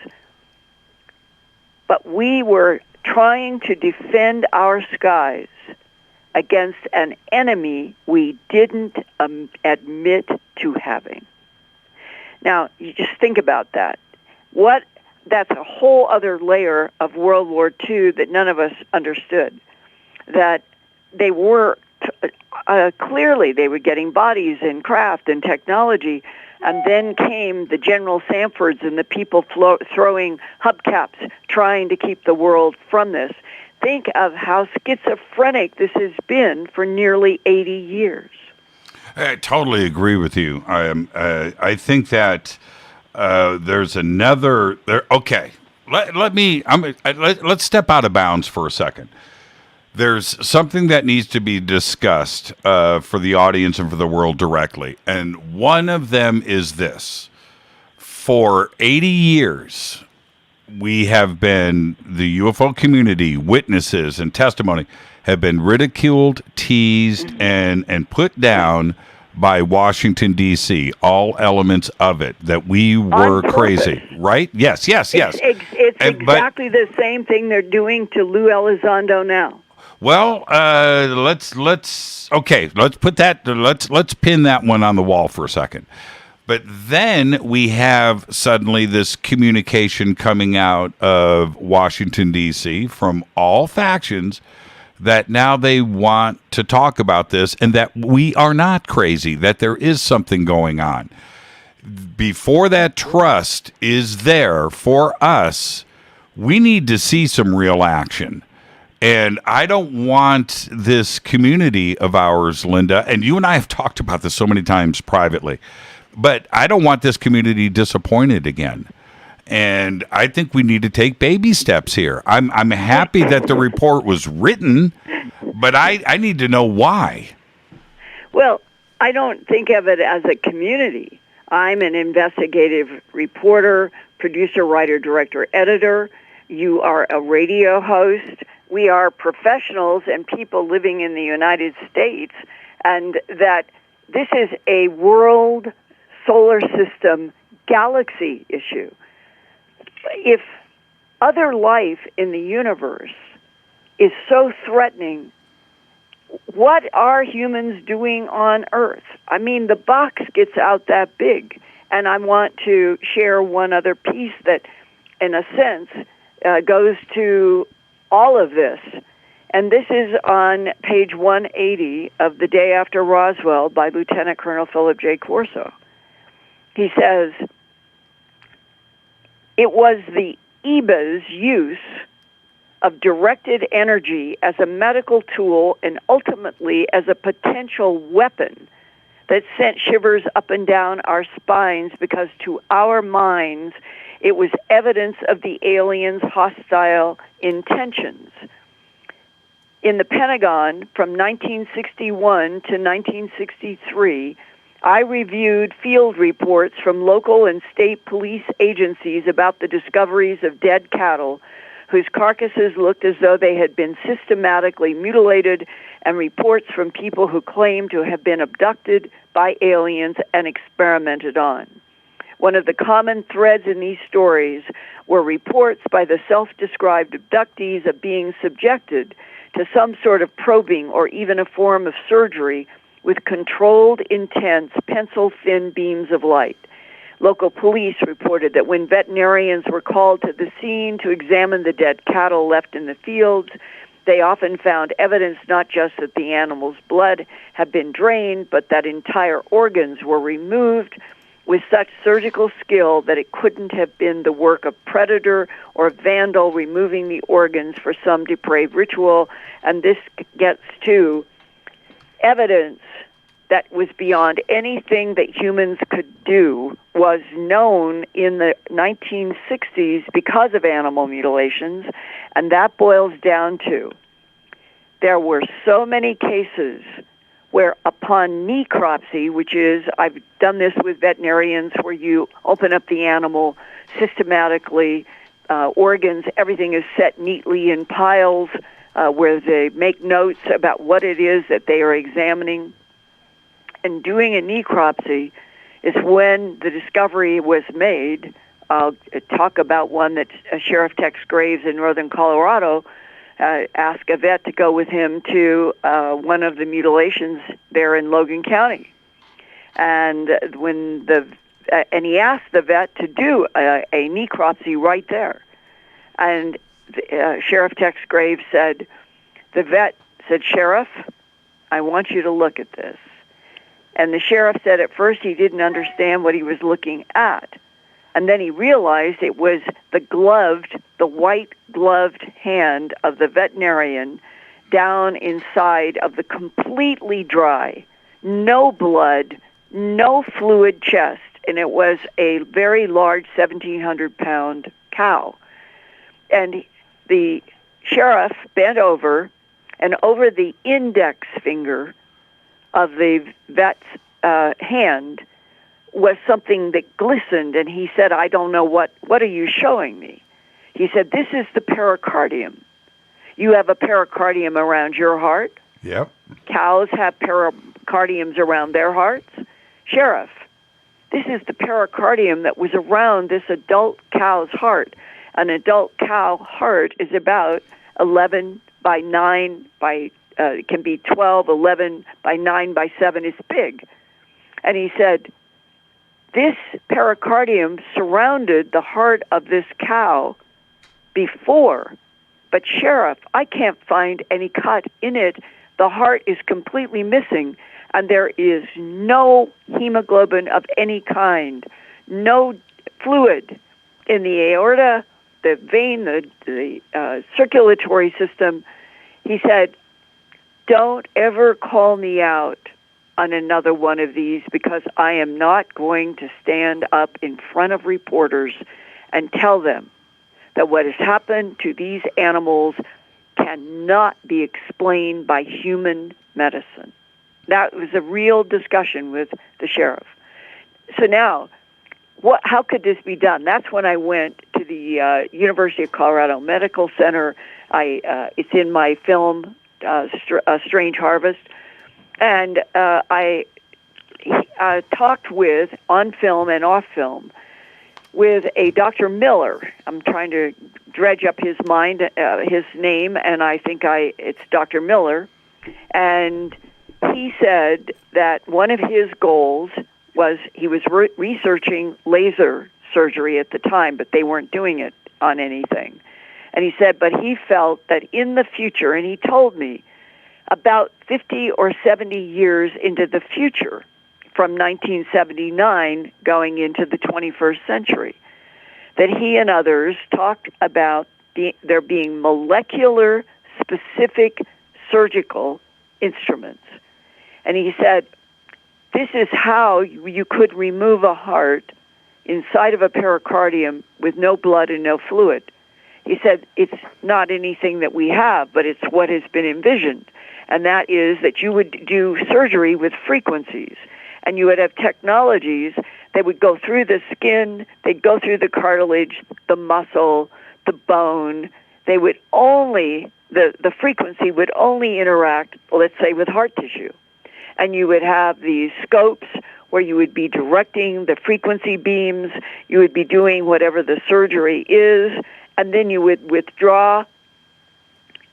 but we were trying to defend our skies against an enemy we didn't admit to having. Now, you just think about that. That's a whole other layer of World War II that none of us understood. That they were clearly they were getting bodies and craft and technology, and then came the General Sanfords and the people throwing hubcaps, trying to keep the world from this. Think of how schizophrenic this has been for nearly 80 years. I totally agree with you. I think that there's another. Okay, let's step out of bounds for a second. There's something that needs to be discussed for the audience and for the world directly. And one of them is this. For 80 years, we have been, the UFO community, witnesses and testimony, have been ridiculed, teased, and put down by Washington, D.C., all elements of it, that we were crazy, right? Yes. It's exactly the same thing they're doing to Lou Elizondo now. Well, let's put that. Let's pin that one on the wall for a second. But then we have suddenly this communication coming out of Washington, D.C. from all factions that now they want to talk about this and that we are not crazy, that there is something going on. Before that trust is there for us, we need to see some real action. And I don't want this community of ours, Linda, and you and I have talked about this so many times privately, but I don't want this community disappointed again. And I think we need to take baby steps here. I'm happy that the report was written, but I need to know why. Well, I don't think of it as a community. I'm an investigative reporter, producer, writer, director, editor. You are a radio host. We are professionals and people living in the United States, and that this is a world, solar system, galaxy issue. If other life in the universe is so threatening, what are humans doing on Earth? I mean, the box gets out that big, and I want to share one other piece that, in a sense, goes to all of this. And this is on page 180 of The Day After Roswell by Lieutenant Colonel Philip J. Corso. He says, it was the EBA's use of directed energy as a medical tool and ultimately as a potential weapon that sent shivers up and down our spines, because to our minds it was evidence of the aliens' hostile intentions. In the Pentagon, from 1961 to 1963, I reviewed field reports from local and state police agencies about the discoveries of dead cattle whose carcasses looked as though they had been systematically mutilated, and reports from people who claimed to have been abducted by aliens and experimented on. One of the common threads in these stories were reports by the self-described abductees of being subjected to some sort of probing or even a form of surgery with controlled, intense, pencil-thin beams of light. Local police reported that when veterinarians were called to the scene to examine the dead cattle left in the fields, they often found evidence not just that the animal's blood had been drained, but that entire organs were removed, with such surgical skill that it couldn't have been the work of predator or vandal removing the organs for some depraved ritual. And this gets to evidence that was beyond anything that humans could do, was known in the 1960s because of animal mutilations, and that boils down to there were so many cases where upon necropsy, which is, I've done this with veterinarians, where you open up the animal systematically, organs, everything is set neatly in piles, where they make notes about what it is that they are examining. And doing a necropsy is when the discovery was made. I'll talk about one that Sheriff Tex Graves in northern Colorado asked a vet to go with him to one of the mutilations there in Logan County. And when and he asked the vet to do a necropsy right there. And Sheriff Tex Graves said, the vet said, "Sheriff, I want you to look at this." And the sheriff said at first he didn't understand what he was looking at. And then he realized it was the white gloved hand of the veterinarian down inside of the completely dry, no blood, no fluid chest. And it was a very large 1,700-pound cow. And the sheriff bent over, and over the index finger of the vet's hand was something that glistened, and he said, "I don't know what are you showing me?" He said, "This is the pericardium. You have a pericardium around your heart. Yep. Cows have pericardiums around their hearts. Sheriff, this is the pericardium that was around this adult cow's heart. An adult cow heart is about 11 by 9 by it can be 12, 11 by 9 by 7 is big." And he said, this pericardium surrounded the heart of this cow before, but Sheriff, I can't find any cut in it. The heart is completely missing, and there is no hemoglobin of any kind, no fluid in the aorta, the vein, the circulatory system. He said, "Don't ever call me out on another one of these, because I am not going to stand up in front of reporters and tell them that what has happened to these animals cannot be explained by human medicine." That was a real discussion with the sheriff. So now, how could this be done? That's when I went to the University of Colorado Medical Center. It's in my film, Strange Harvest. And I talked with, on film and off film, with a Dr. Miller. I'm trying to dredge up his name, and I think it's Dr. Miller. And he said that one of his goals was, he was researching laser surgery at the time, but they weren't doing it on anything. And he said, but he felt that in the future, and he told me, about 50 or 70 years into the future, from 1979 going into the 21st century, that he and others talked about there being molecular specific surgical instruments. And he said, this is how you could remove a heart inside of a pericardium with no blood and no fluid. He said, it's not anything that we have, but it's what has been envisioned. And that is that you would do surgery with frequencies, and you would have technologies that would go through the skin, they'd go through the cartilage, the muscle, the bone. They would only, the frequency would only interact, let's say, with heart tissue. And you would have these scopes where you would be directing the frequency beams, you would be doing whatever the surgery is, and then you would withdraw.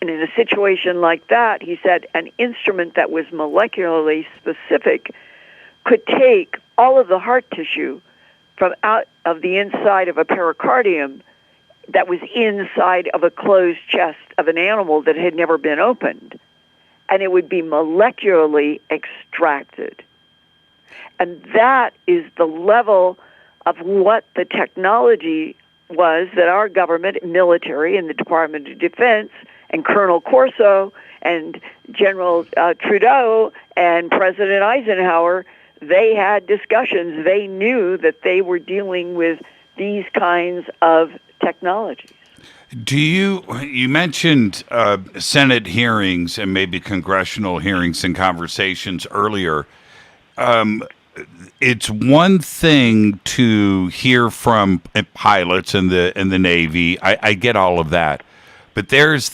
And in a situation like that, he said, an instrument that was molecularly specific could take all of the heart tissue from out of the inside of a pericardium that was inside of a closed chest of an animal that had never been opened, and it would be molecularly extracted. And that is the level of what the technology was that our government, military, and the Department of Defense, and Colonel Corso, and General Trudeau, and President Eisenhower, they had discussions. They knew that they were dealing with these kinds of technologies. You mentioned Senate hearings and maybe congressional hearings and conversations earlier. It's one thing to hear from pilots in the Navy. I get all of that. But there's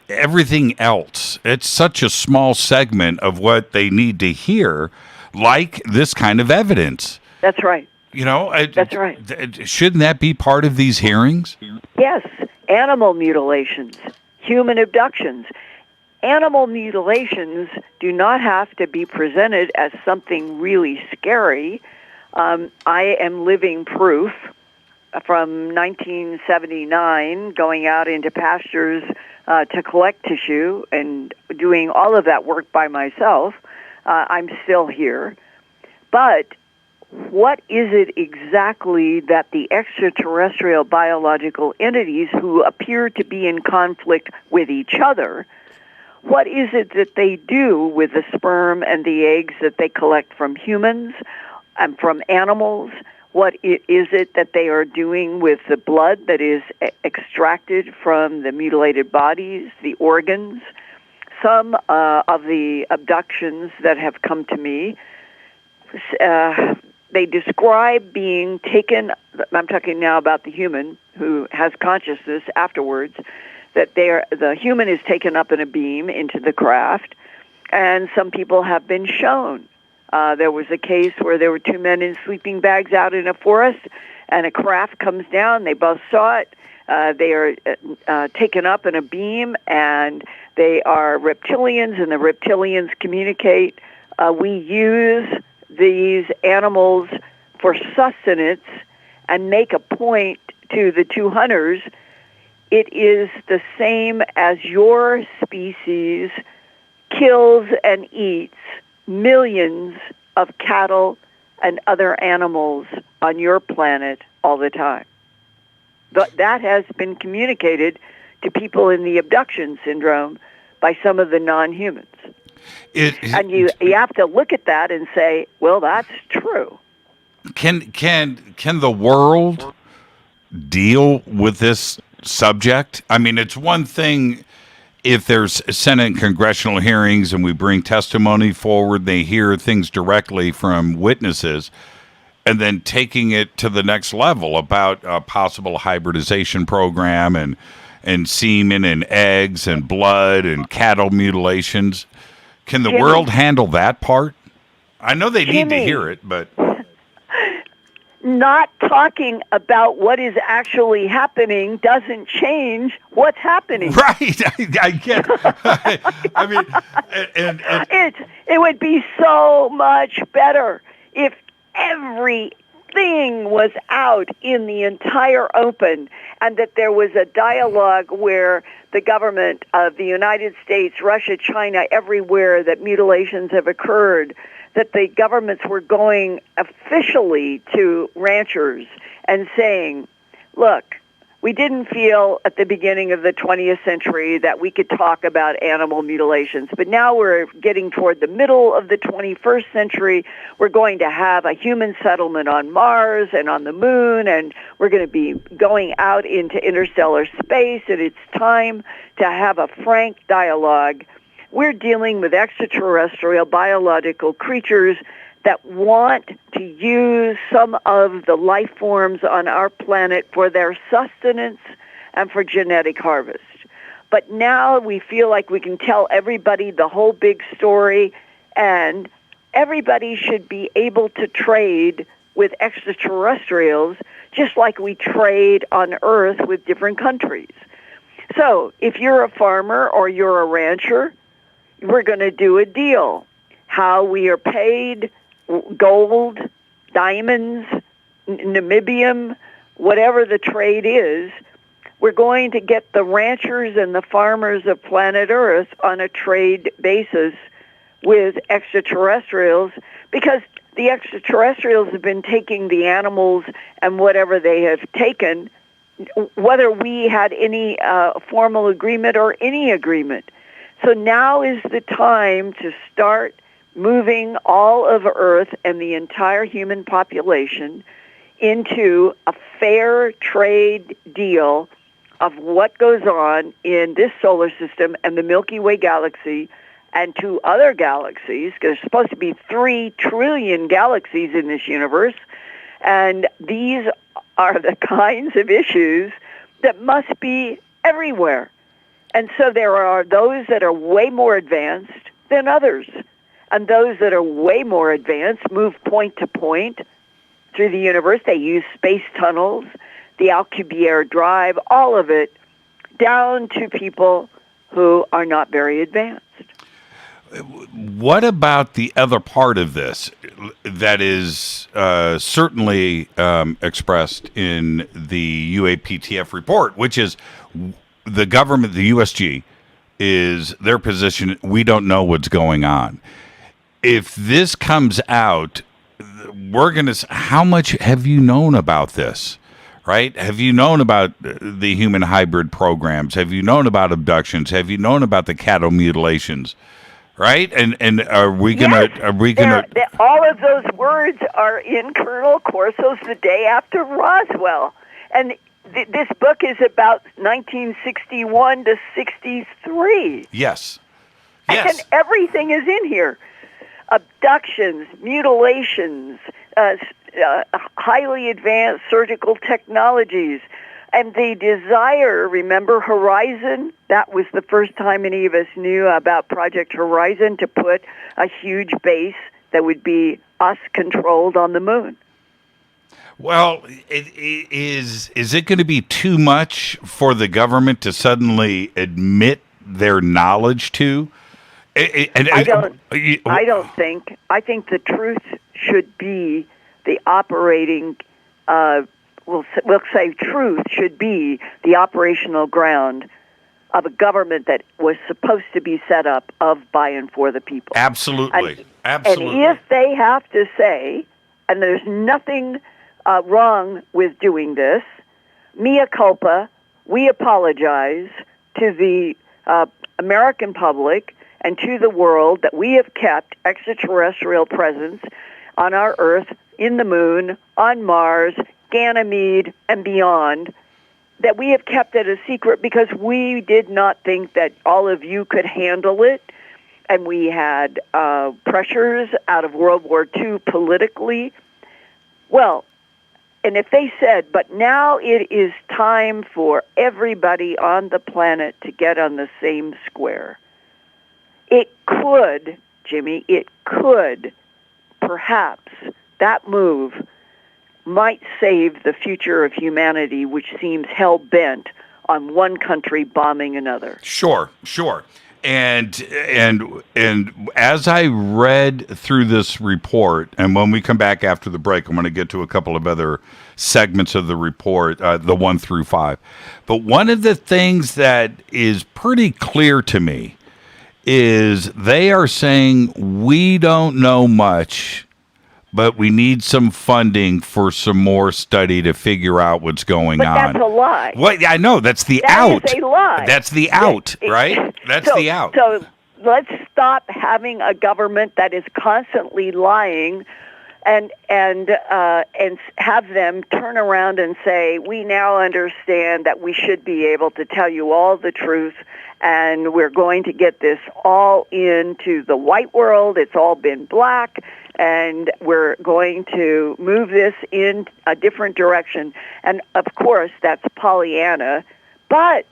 everything else. It's such a small segment of what they need to hear, like this kind of evidence. That's right. That's right. Shouldn't that be part of these hearings? Yes. Animal mutilations, human abductions. Animal mutilations do not have to be presented as something really scary. I am living proof from 1979, going out into pastures to collect tissue and doing all of that work by myself. I'm still here. But what is it exactly that the extraterrestrial biological entities who appear to be in conflict with each other, what is it that they do with the sperm and the eggs that they collect from humans and from animals? What is it that they are doing with the blood that is extracted from the mutilated bodies, the organs? Some of the abductions that have come to me, they describe being taken, I'm talking now about the human who has consciousness afterwards, that the human is taken up in a beam into the craft, and some people have been shown. There was a case where there were two men in sleeping bags out in a forest, and a craft comes down. They both saw it. They are taken up in a beam, and they are reptilians, and the reptilians communicate. We use these animals for sustenance and make a point to the two hunters. It is the same as your species kills and eats millions of cattle and other animals on your planet all the time. That has been communicated to people in the abduction syndrome by some of the non-humans. And you have to look at that and say, well, that's true. Can the world deal with this subject? I mean, it's one thing if there's Senate and congressional hearings and we bring testimony forward, they hear things directly from witnesses, and then taking it to the next level about a possible hybridization program and semen and eggs and blood and cattle mutilations. Can the world handle that part? I know they need to hear it, but... Not talking about what is actually happening doesn't change what's happening. Right. I get it. I mean, it would be so much better if everything was out in the entire open and that there was a dialogue where the government of the United States, Russia, China, everywhere that mutilations have occurred, that the governments were going officially to ranchers and saying, look, we didn't feel at the beginning of the 20th century that we could talk about animal mutilations, but now we're getting toward the middle of the 21st century. We're going to have a human settlement on Mars and on the moon, and we're going to be going out into interstellar space, and it's time to have a frank dialogue. We're dealing with extraterrestrial biological creatures that want to use some of the life forms on our planet for their sustenance and for genetic harvest. But now we feel like we can tell everybody the whole big story, and everybody should be able to trade with extraterrestrials just like we trade on Earth with different countries. So if you're a farmer or you're a rancher, we're going to do a deal. How we are paid, gold, diamonds, namibium, whatever the trade is, we're going to get the ranchers and the farmers of planet Earth on a trade basis with extraterrestrials, because the extraterrestrials have been taking the animals and whatever they have taken, whether we had any formal agreement or any agreement. So now is the time to start moving all of Earth and the entire human population into a fair trade deal of what goes on in this solar system and the Milky Way galaxy and 2 other galaxies, because there's supposed to be 3 trillion galaxies in this universe, and these are the kinds of issues that must be everywhere. And so there are those that are way more advanced than others, and those that are way more advanced move point to point through the universe. They use space tunnels, the Alcubierre Drive, all of it, down to people who are not very advanced. What about the other part of this that is certainly expressed in the UAPTF report, which is the government, the USG, is their position, we don't know what's going on. If this comes out, we're going to, how much have you known about this? Right? Have you known about the human hybrid programs? Have you known about abductions? Have you known about the cattle mutilations? Right? And are we gonna? Yes, are we gonna? All of those words are in Colonel Corso's The Day After Roswell, and this book is about 1961 to 63. Yes. And everything is in here: abductions, mutilations, highly advanced surgical technologies, and the desire, remember Horizon? That was the first time any of us knew about Project Horizon, to put a huge base that would be us controlled on the moon. Well, is it going to be too much for the government to suddenly admit their knowledge to? I don't think. I think the truth should be the operating, we'll say truth should be the operational ground of a government that was supposed to be set up of, by, and for the people. Absolutely. Absolutely. And if they have to say, and there's nothing wrong with doing this, mea culpa, we apologize to the American public and to the world that we have kept extraterrestrial presence on our Earth, in the moon, on Mars, Ganymede, and beyond, that we have kept it a secret because we did not think that all of you could handle it, and we had pressures out of World War II politically. Well, and if they said, but now it is time for everybody on the planet to get on the same square, it could, Jimmy, it could, perhaps, that move might save the future of humanity, which seems hell-bent on one country bombing another. Sure. And as I read through this report, and when we come back after the break, I'm going to get to a couple of other segments of the report, the 1 through 5. But one of the things that is pretty clear to me is they are saying we don't know much, but we need some funding for some more study to figure out what's going on. But that's a lie. Well, I know, that's the out. That is a lie. That's the out, right? That's the out. So let's stop having a government that is constantly lying and have them turn around and say, we now understand that we should be able to tell you all the truth, and we're going to get this all into the white world. It's all been black, and we're going to move this in a different direction. And, of course, that's Pollyanna. But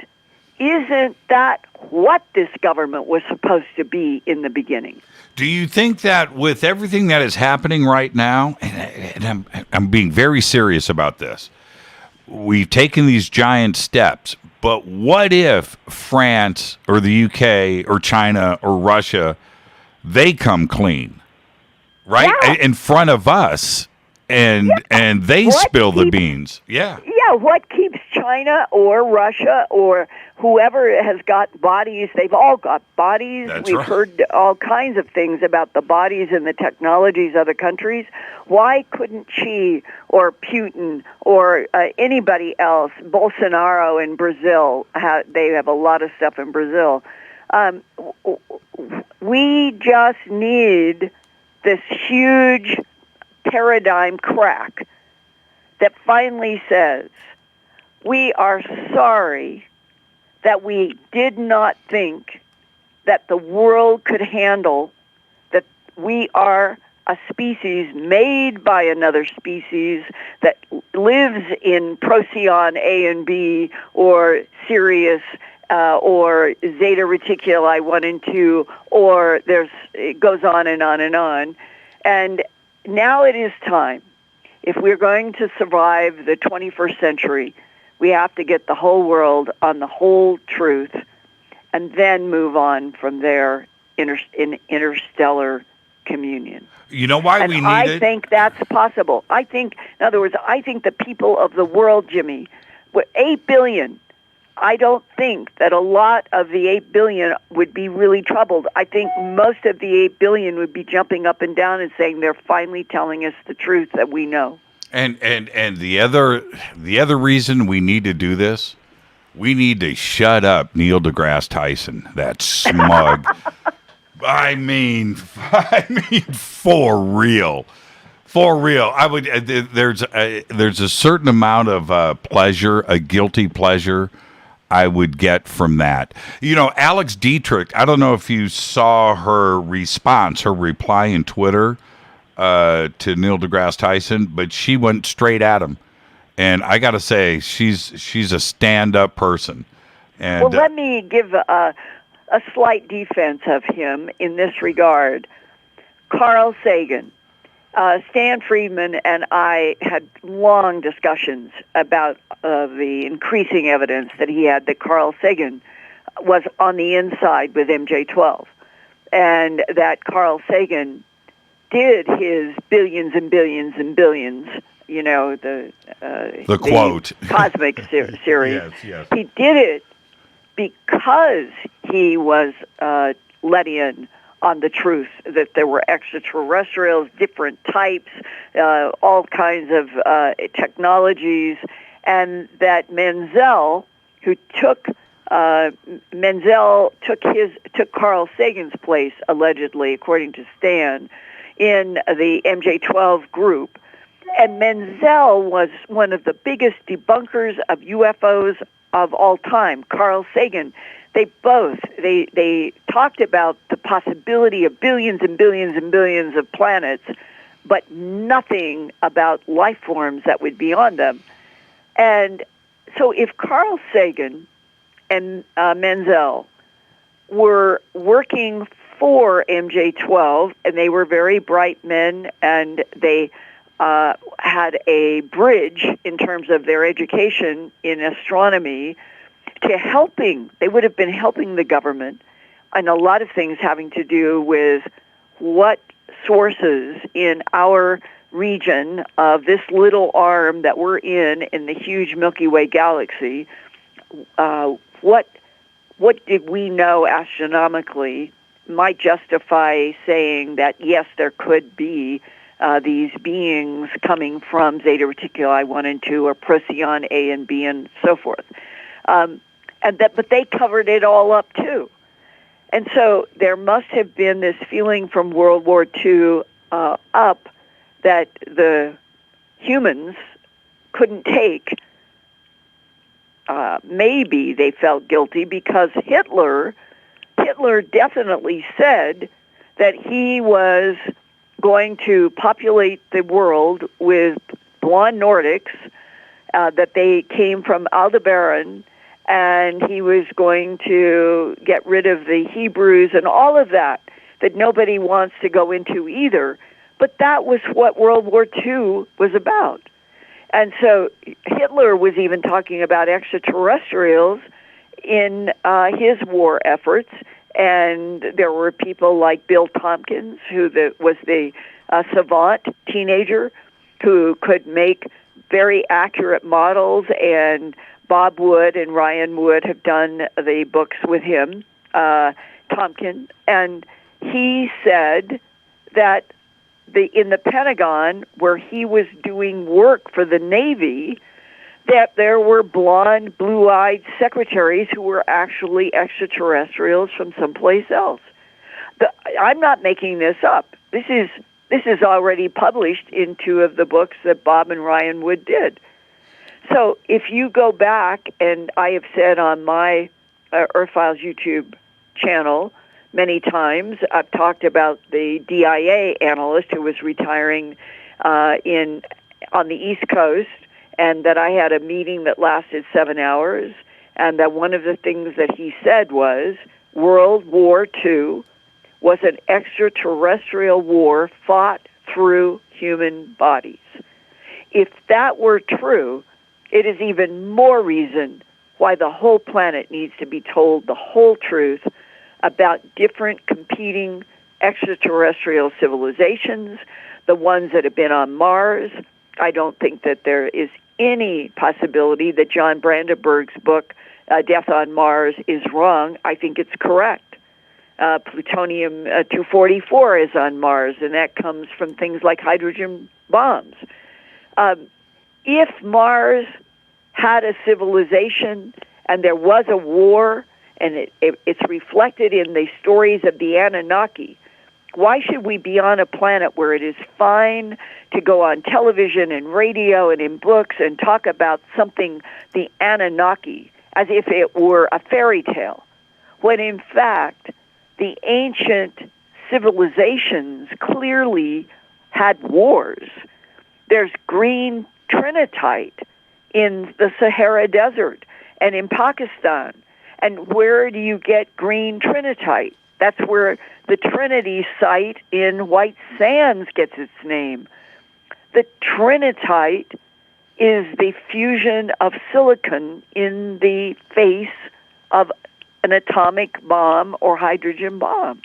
isn't that what this government was supposed to be in the beginning? Do you think that with everything that is happening right now, and I'm being very serious about this, we've taken these giant steps, but what if France or the UK or China or Russia, they come clean, right, in front of us, and they spill the beans. Yeah. Yeah, what keeps China or Russia or whoever has got bodies? They've all got bodies. That's We've right. heard all kinds of things about the bodies and the technologies of the countries. Why couldn't Xi or Putin or anybody else, Bolsonaro in Brazil, they have a lot of stuff in Brazil. We just need this huge paradigm crack that finally says, we are sorry that we did not think that the world could handle that we are a species made by another species that lives in Procyon A and B or Sirius or Zeta Reticuli 1 and 2, or it goes on and on and on. And now it is time. If we're going to survive the 21st century, we have to get the whole world on the whole truth and then move on from there in interstellar communion. You know why we need it? I think that's possible. I think, in other words, I think the people of the world, Jimmy, 8 billion, I don't think that a lot of the 8 billion would be really troubled. I think most of the 8 billion would be jumping up and down and saying they're finally telling us the truth that we know. And the other reason we need to do this, we need to shut up Neil deGrasse Tyson, that smug. I mean, for real. For real, I would. There's a certain amount of pleasure, a guilty pleasure, I would get from that. You know, Alex Dietrich, I don't know if you saw her reply in Twitter to Neil deGrasse Tyson, but she went straight at him. And I got to say, she's a stand-up person. And well, let me give a slight defense of him in this regard. Carl Sagan. Stan Friedman and I had long discussions about the increasing evidence that he had that Carl Sagan was on the inside with MJ-12, and that Carl Sagan did his billions and billions and billions, you know, the quote cosmic series. Yes. He did it because he was let in on the truth that there were extraterrestrials, different types, all kinds of technologies, and that Menzel, who took Carl Sagan's place, allegedly, according to Stan, in the MJ-12 group. And Menzel was one of the biggest debunkers of UFOs of all time. Carl Sagan, they talked about the possibility of billions and billions and billions of planets, but nothing about life forms that would be on them. And so if Carl Sagan and Menzel were working for MJ-12, and they were very bright men, and they had a bridge in terms of their education in astronomy to they would have been helping the government on a lot of things having to do with what sources in our region of this little arm that we're in the huge Milky Way galaxy, what did we know astronomically might justify saying that, yes, there could be these beings coming from Zeta Reticuli 1 and 2 or Procyon A and B and so forth. But they covered it all up too. And so there must have been this feeling from World War II up that the humans couldn't take. Maybe they felt guilty because Hitler definitely said that he was going to populate the world with blonde Nordics, that they came from Aldebaran, and he was going to get rid of the Hebrews and all of that nobody wants to go into either. But that was what World War II was about. And so Hitler was even talking about extraterrestrials in his war efforts. And there were people like Bill Tompkins, who was the savant teenager, who could make very accurate models, and Bob Wood and Ryan Wood have done the books with him, Tompkin, and he said that in the Pentagon, where he was doing work for the Navy, that there were blonde, blue-eyed secretaries who were actually extraterrestrials from someplace else. I'm not making this up. This is already published in 2 of the books that Bob and Ryan Wood did. So if you go back, and I have said on my Earth Files YouTube channel many times, I've talked about the DIA analyst who was retiring on the East Coast, and that I had a meeting that lasted 7 hours, and that one of the things that he said was World War II was an extraterrestrial war fought through human bodies. If that were true, it is even more reason why the whole planet needs to be told the whole truth about different competing extraterrestrial civilizations, the ones that have been on Mars. I don't think that there is any possibility that John Brandenburg's book, Death on Mars, is wrong. I think it's correct. Plutonium-244 is on Mars, and that comes from things like hydrogen bombs. If Mars had a civilization and there was a war, and it's reflected in the stories of the Anunnaki, why should we be on a planet where it is fine to go on television and radio and in books and talk about something, the Anunnaki, as if it were a fairy tale, when in fact the ancient civilizations clearly had wars? There's green trinitite in the Sahara Desert and in Pakistan. And where do you get green trinitite? That's where the Trinity site in White Sands gets its name. The trinitite is the fusion of silicon in the face of an atomic bomb or hydrogen bomb.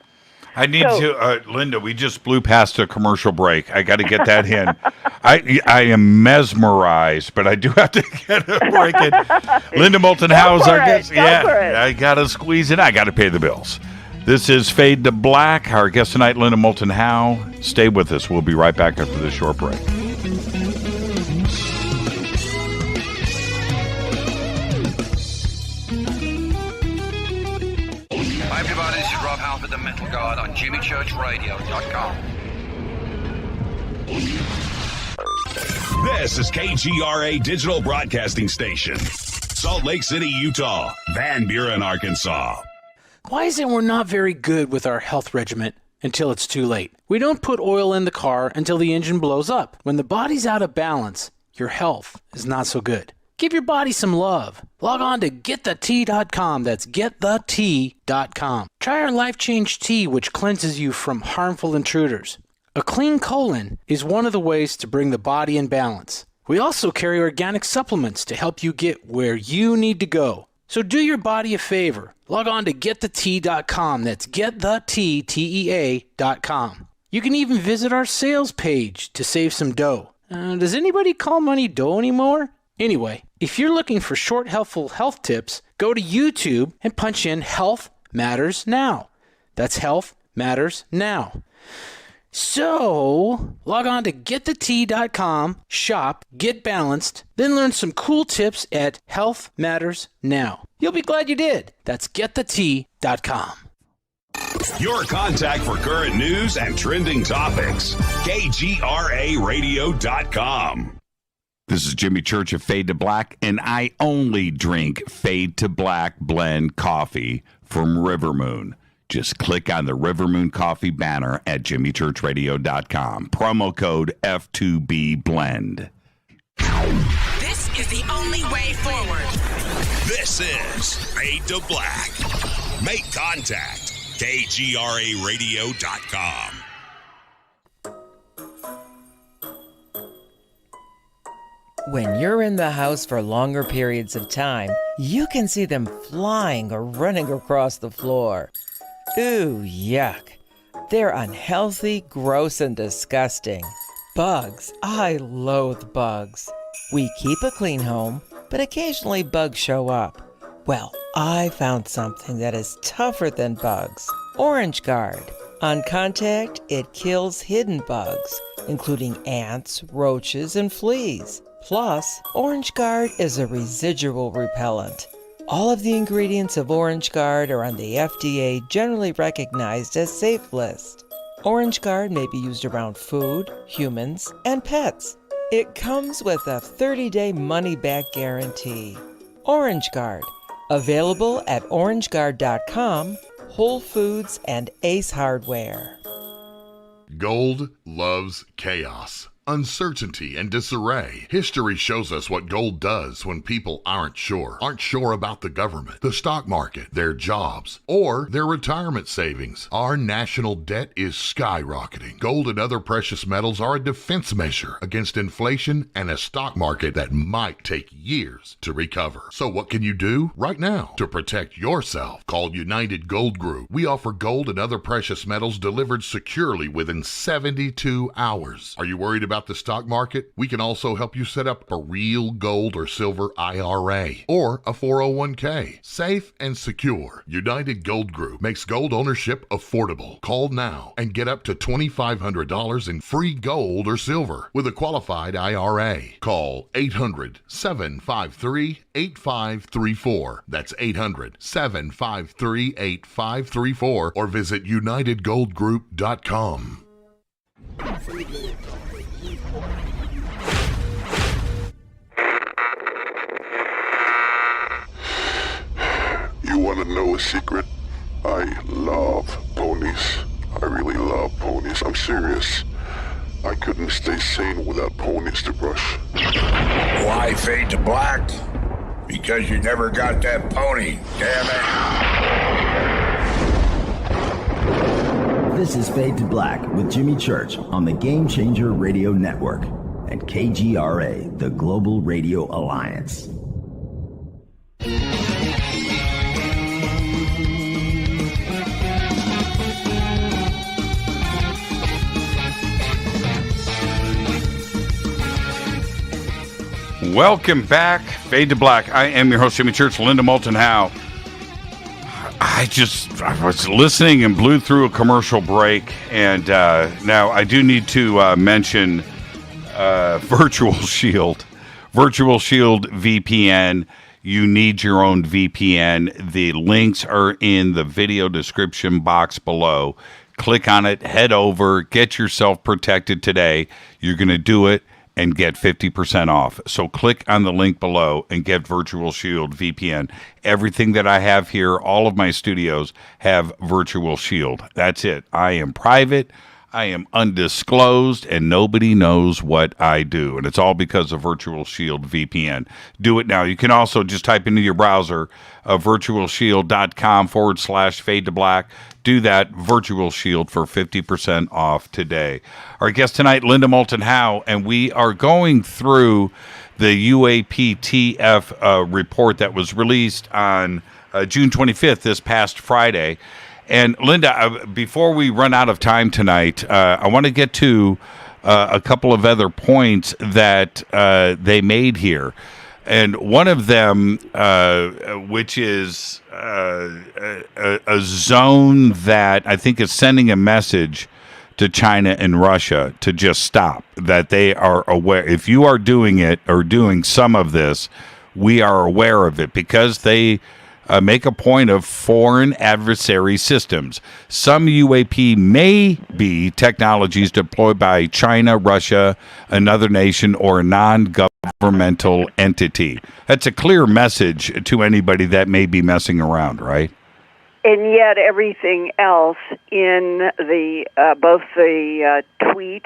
I need to, Linda, we just blew past a commercial break. I got to get that in. I am mesmerized, but I do have to get a break in. Linda Moulton Howe is our guest. Yeah, I got to squeeze it. I got to pay the bills. This is Fade to Black. Our guest tonight, Linda Moulton Howe. Stay with us. We'll be right back after this short break. Hi everybody, this is Rob Halford, the Metal Guard on JimmyChurchRadio.com. This is KGRA Digital Broadcasting Station. Salt Lake City, Utah. Van Buren, Arkansas. Why is it we're not very good with our health regimen until it's too late? We don't put oil in the car until the engine blows up. When the body's out of balance, your health is not so good. Give your body some love. Log on to GetTheT.com. That's GetTheT.com. Try our Life Change Tea, which cleanses you from harmful intruders. A clean colon is one of the ways to bring the body in balance. We also carry organic supplements to help you get where you need to go. So do your body a favor. Log on to GetTheT.com. That's GetTheT.com. You can even visit our sales page to save some dough. Does anybody call money dough anymore? Anyway, if you're looking for short, helpful health tips, go to YouTube and punch in Health Matters Now. That's Health Matters Now. So, log on to GetTheT.com, shop, get balanced, then learn some cool tips at Health Matters Now. You'll be glad you did. That's GetTheT.com. Your contact for current news and trending topics. KGRARadio.com. This is Jimmy Church of Fade to Black, and I only drink Fade to Black blend coffee from Rivermoon. Just click on the Rivermoon Coffee banner at jimmychurchradio.com. Promo code F2B Blend. This is the only way forward. This is Fade to Black. Make contact. KGRARadio.com. When you're in the house for longer periods of time, you can see them flying or running across the floor. Ooh, yuck. They're unhealthy, gross, and disgusting. Bugs. I loathe bugs. We keep a clean home, but occasionally bugs show up. Well, I found something that is tougher than bugs. Orange Guard. On contact, it kills hidden bugs, including ants, roaches, and fleas. Plus, Orange Guard is a residual repellent. All of the ingredients of Orange Guard are on the FDA generally recognized as safe list. Orange Guard may be used around food, humans, and pets. It comes with a 30-day money-back guarantee. Orange Guard, available at orangeguard.com, Whole Foods, and Ace Hardware. Gold loves chaos, uncertainty, and disarray. History shows us what gold does when people aren't sure about the government, the stock market, their jobs, or their retirement savings. Our national debt is skyrocketing. Gold and other precious metals are a defense measure against inflation and a stock market that might take years to recover. So what can you do right now to protect yourself? Call United Gold Group. We offer gold and other precious metals delivered securely within 72 hours. Are you worried about the stock market? We can also help you set up a real gold or silver IRA or a 401k. Safe and secure. United Gold Group makes gold ownership affordable. Call now and get up to $2,500 in free gold or silver with a qualified IRA. Call 800-753-8534. That's 800-753-8534 or visit unitedgoldgroup.com. You want to know a secret? I love ponies. I really love ponies. I'm serious. I couldn't stay sane without ponies to brush. Why fade to black? Because you never got that pony, damn it. This is Fade to Black with Jimmy Church on the Game Changer Radio Network and KGRA, the Global Radio Alliance. Welcome back, Fade to Black. I am your host, Jimmy Church. Linda Moulton Howe. I was listening and blew through a commercial break, and now I do need to mention Virtual Shield. Virtual Shield VPN. You need your own VPN. The links are in the video description box below. Click on it, head over, get yourself protected today. You're going to do it and get 50% off. So click on the link below and get Virtual Shield VPN. Everything that I have here, all of my studios have Virtual Shield. That's it. I am private, I am undisclosed, and nobody knows what I do. And it's all because of Virtual Shield VPN. Do it now. You can also just type into your browser virtualshield.com/fade to black. Do that, Virtual Shield, for 50% off today. Our guest tonight, Linda Moulton Howe, and we are going through the UAPTF report that was released on June 25th, this past Friday. And Linda, before we run out of time tonight, I want to get to a couple of other points that they made here. And one of them, which is a zone that I think is sending a message to China and Russia to just stop, that they are aware. If you are doing it or doing some of this, we are aware of it, because they make a point of foreign adversary systems. Some UAP may be technologies deployed by China, Russia, another nation, or a non-governmental entity. That's a clear message to anybody that may be messing around, right? And yet everything else in the both the tweet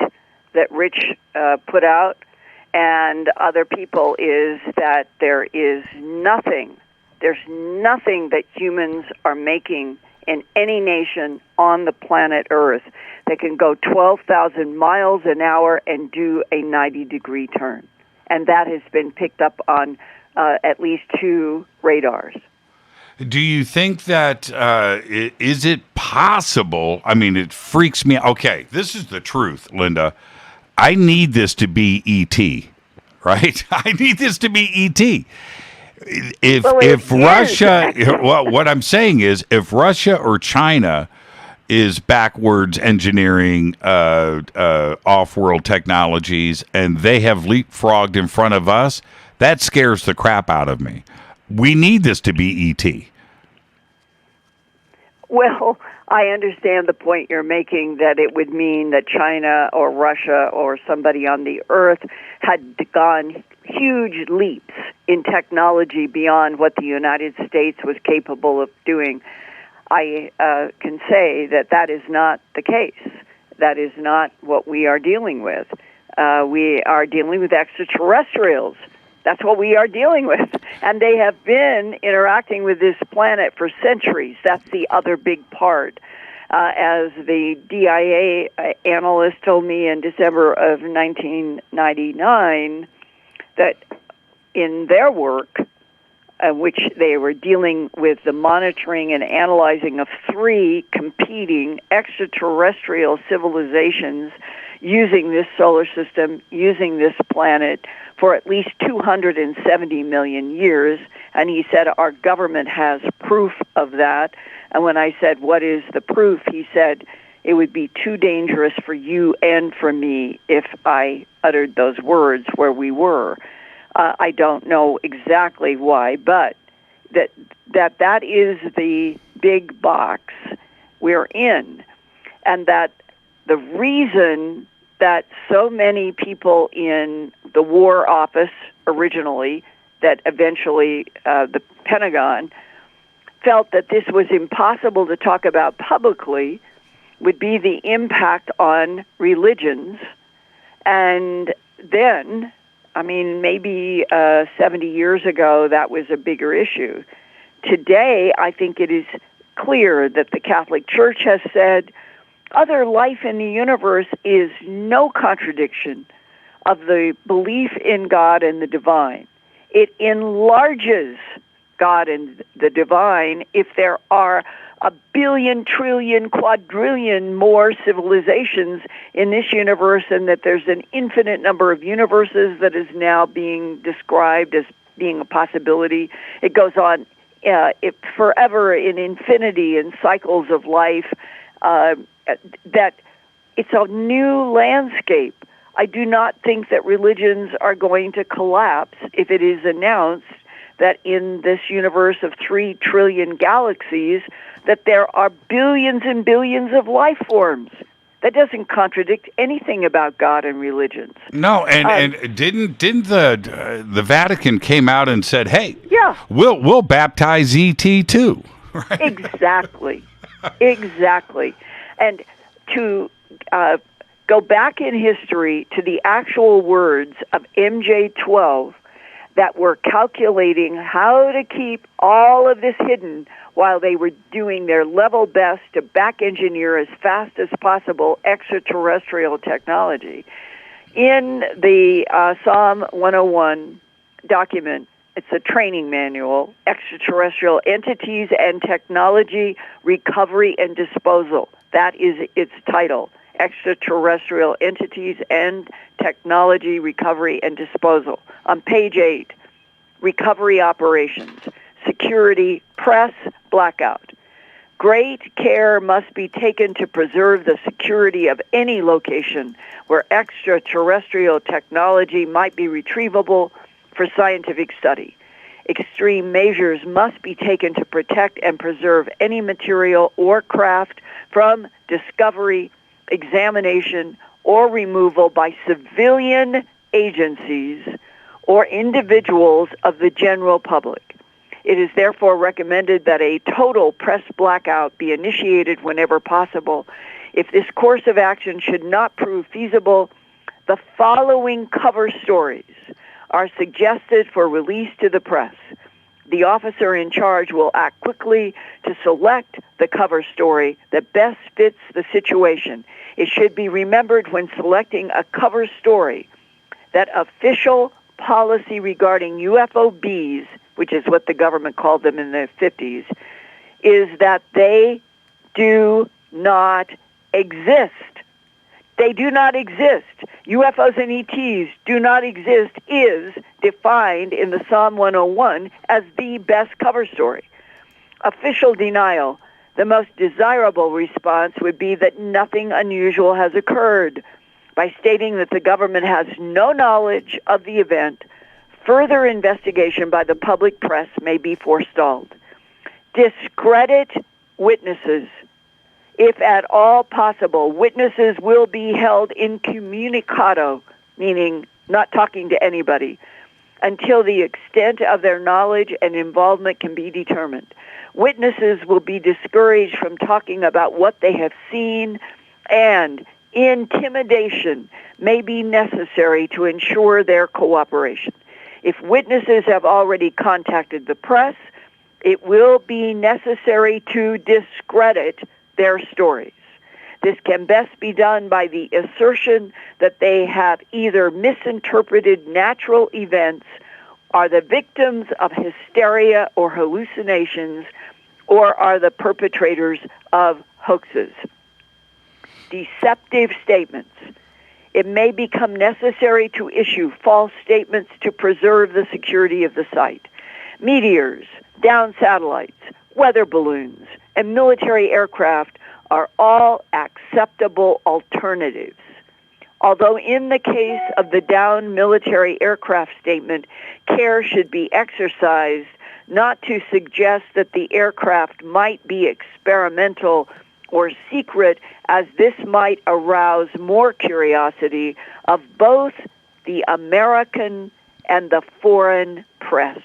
that Rich put out and other people is that there is nothing. There's nothing that humans are making in any nation on the planet Earth that can go 12,000 miles an hour and do a 90-degree turn. And that has been picked up on at least 2 radars. Do you think that, is it possible? I mean, it freaks me out. Okay, this is the truth, Linda. I need this to be E.T., right? I need this to be E.T. If Russia, well, what I'm saying is, if Russia or China is backwards engineering off-world technologies and they have leapfrogged in front of us, that scares the crap out of me. We need this to be E.T. Well, I understand the point you're making, that it would mean that China or Russia or somebody on the earth had gone huge leaps in technology beyond what the United States was capable of doing. I can say that that is not the case. That is not what we are dealing with. We are dealing with extraterrestrials. That's what we are dealing with. And they have been interacting with this planet for centuries. That's the other big part. As the DIA analyst told me in December of 1999, that in their work, which they were dealing with the monitoring and analyzing of 3 competing extraterrestrial civilizations using this solar system, using this planet for at least 270 million years. And he said, our government has proof of that. And when I said, what is the proof? He said, it would be too dangerous for you and for me if I uttered those words where we were. I don't know exactly why, but that is the big box we're in. And that the reason that so many people in the War Office originally, that eventually the Pentagon, felt that this was impossible to talk about publicly would be the impact on religions. And then, I mean, maybe 70 years ago, that was a bigger issue. Today, I think it is clear that the Catholic Church has said other life in the universe is no contradiction of the belief in God and the divine. It enlarges God and the divine if there are a billion, trillion, quadrillion more civilizations in this universe, and that there's an infinite number of universes that is now being described as being a possibility. It goes on forever in infinity and cycles of life, that it's a new landscape. I do not think that religions are going to collapse if it is announced that in this universe of 3 trillion galaxies, that there are billions and billions of life forms. That doesn't contradict anything about God and religions. No, and didn't the Vatican came out and said, "Hey, yeah, we'll baptize ET too." Right? Exactly, exactly. And to go back in history to the actual words of MJ-12 that were calculating how to keep all of this hidden while they were doing their level best to back engineer as fast as possible extraterrestrial technology. In the Psalm 101 document, it's a training manual, Extraterrestrial Entities and Technology Recovery and Disposal. That is its title, Extraterrestrial Entities and Technology Recovery and Disposal. On page 8, Recovery Operations, Security, Press, Blackout. Great care must be taken to preserve the security of any location where extraterrestrial technology might be retrievable for scientific study. Extreme measures must be taken to protect and preserve any material or craft from discovery, examination, or removal by civilian agencies or individuals of the general public. It is therefore recommended that a total press blackout be initiated whenever possible. If this course of action should not prove feasible, the following cover stories are suggested for release to the press. The officer in charge will act quickly to select the cover story that best fits the situation. It should be remembered when selecting a cover story that official policy regarding UFOBs, which is what the government called them in the 50s, is that they do not exist. They do not exist. UFOs and ETs do not exist is defined in the Psalm 101 as the best cover story. Official denial. The most desirable response would be that nothing unusual has occurred. By stating that the government has no knowledge of the event, further investigation by the public press may be forestalled. Discredit witnesses. If at all possible, witnesses will be held incommunicado, meaning not talking to anybody, until the extent of their knowledge and involvement can be determined. Witnesses will be discouraged from talking about what they have seen, and intimidation may be necessary to ensure their cooperation. If witnesses have already contacted the press, it will be necessary to discredit their stories. This can best be done by the assertion that they have either misinterpreted natural events, are the victims of hysteria or hallucinations, or are the perpetrators of hoaxes. Deceptive statements. It may become necessary to issue false statements to preserve the security of the site. Meteors, down satellites, weather balloons, and military aircraft are all acceptable alternatives. Although in the case of the down military aircraft statement, care should be exercised not to suggest that the aircraft might be experimental or secret, as this might arouse more curiosity of both the American and the foreign press.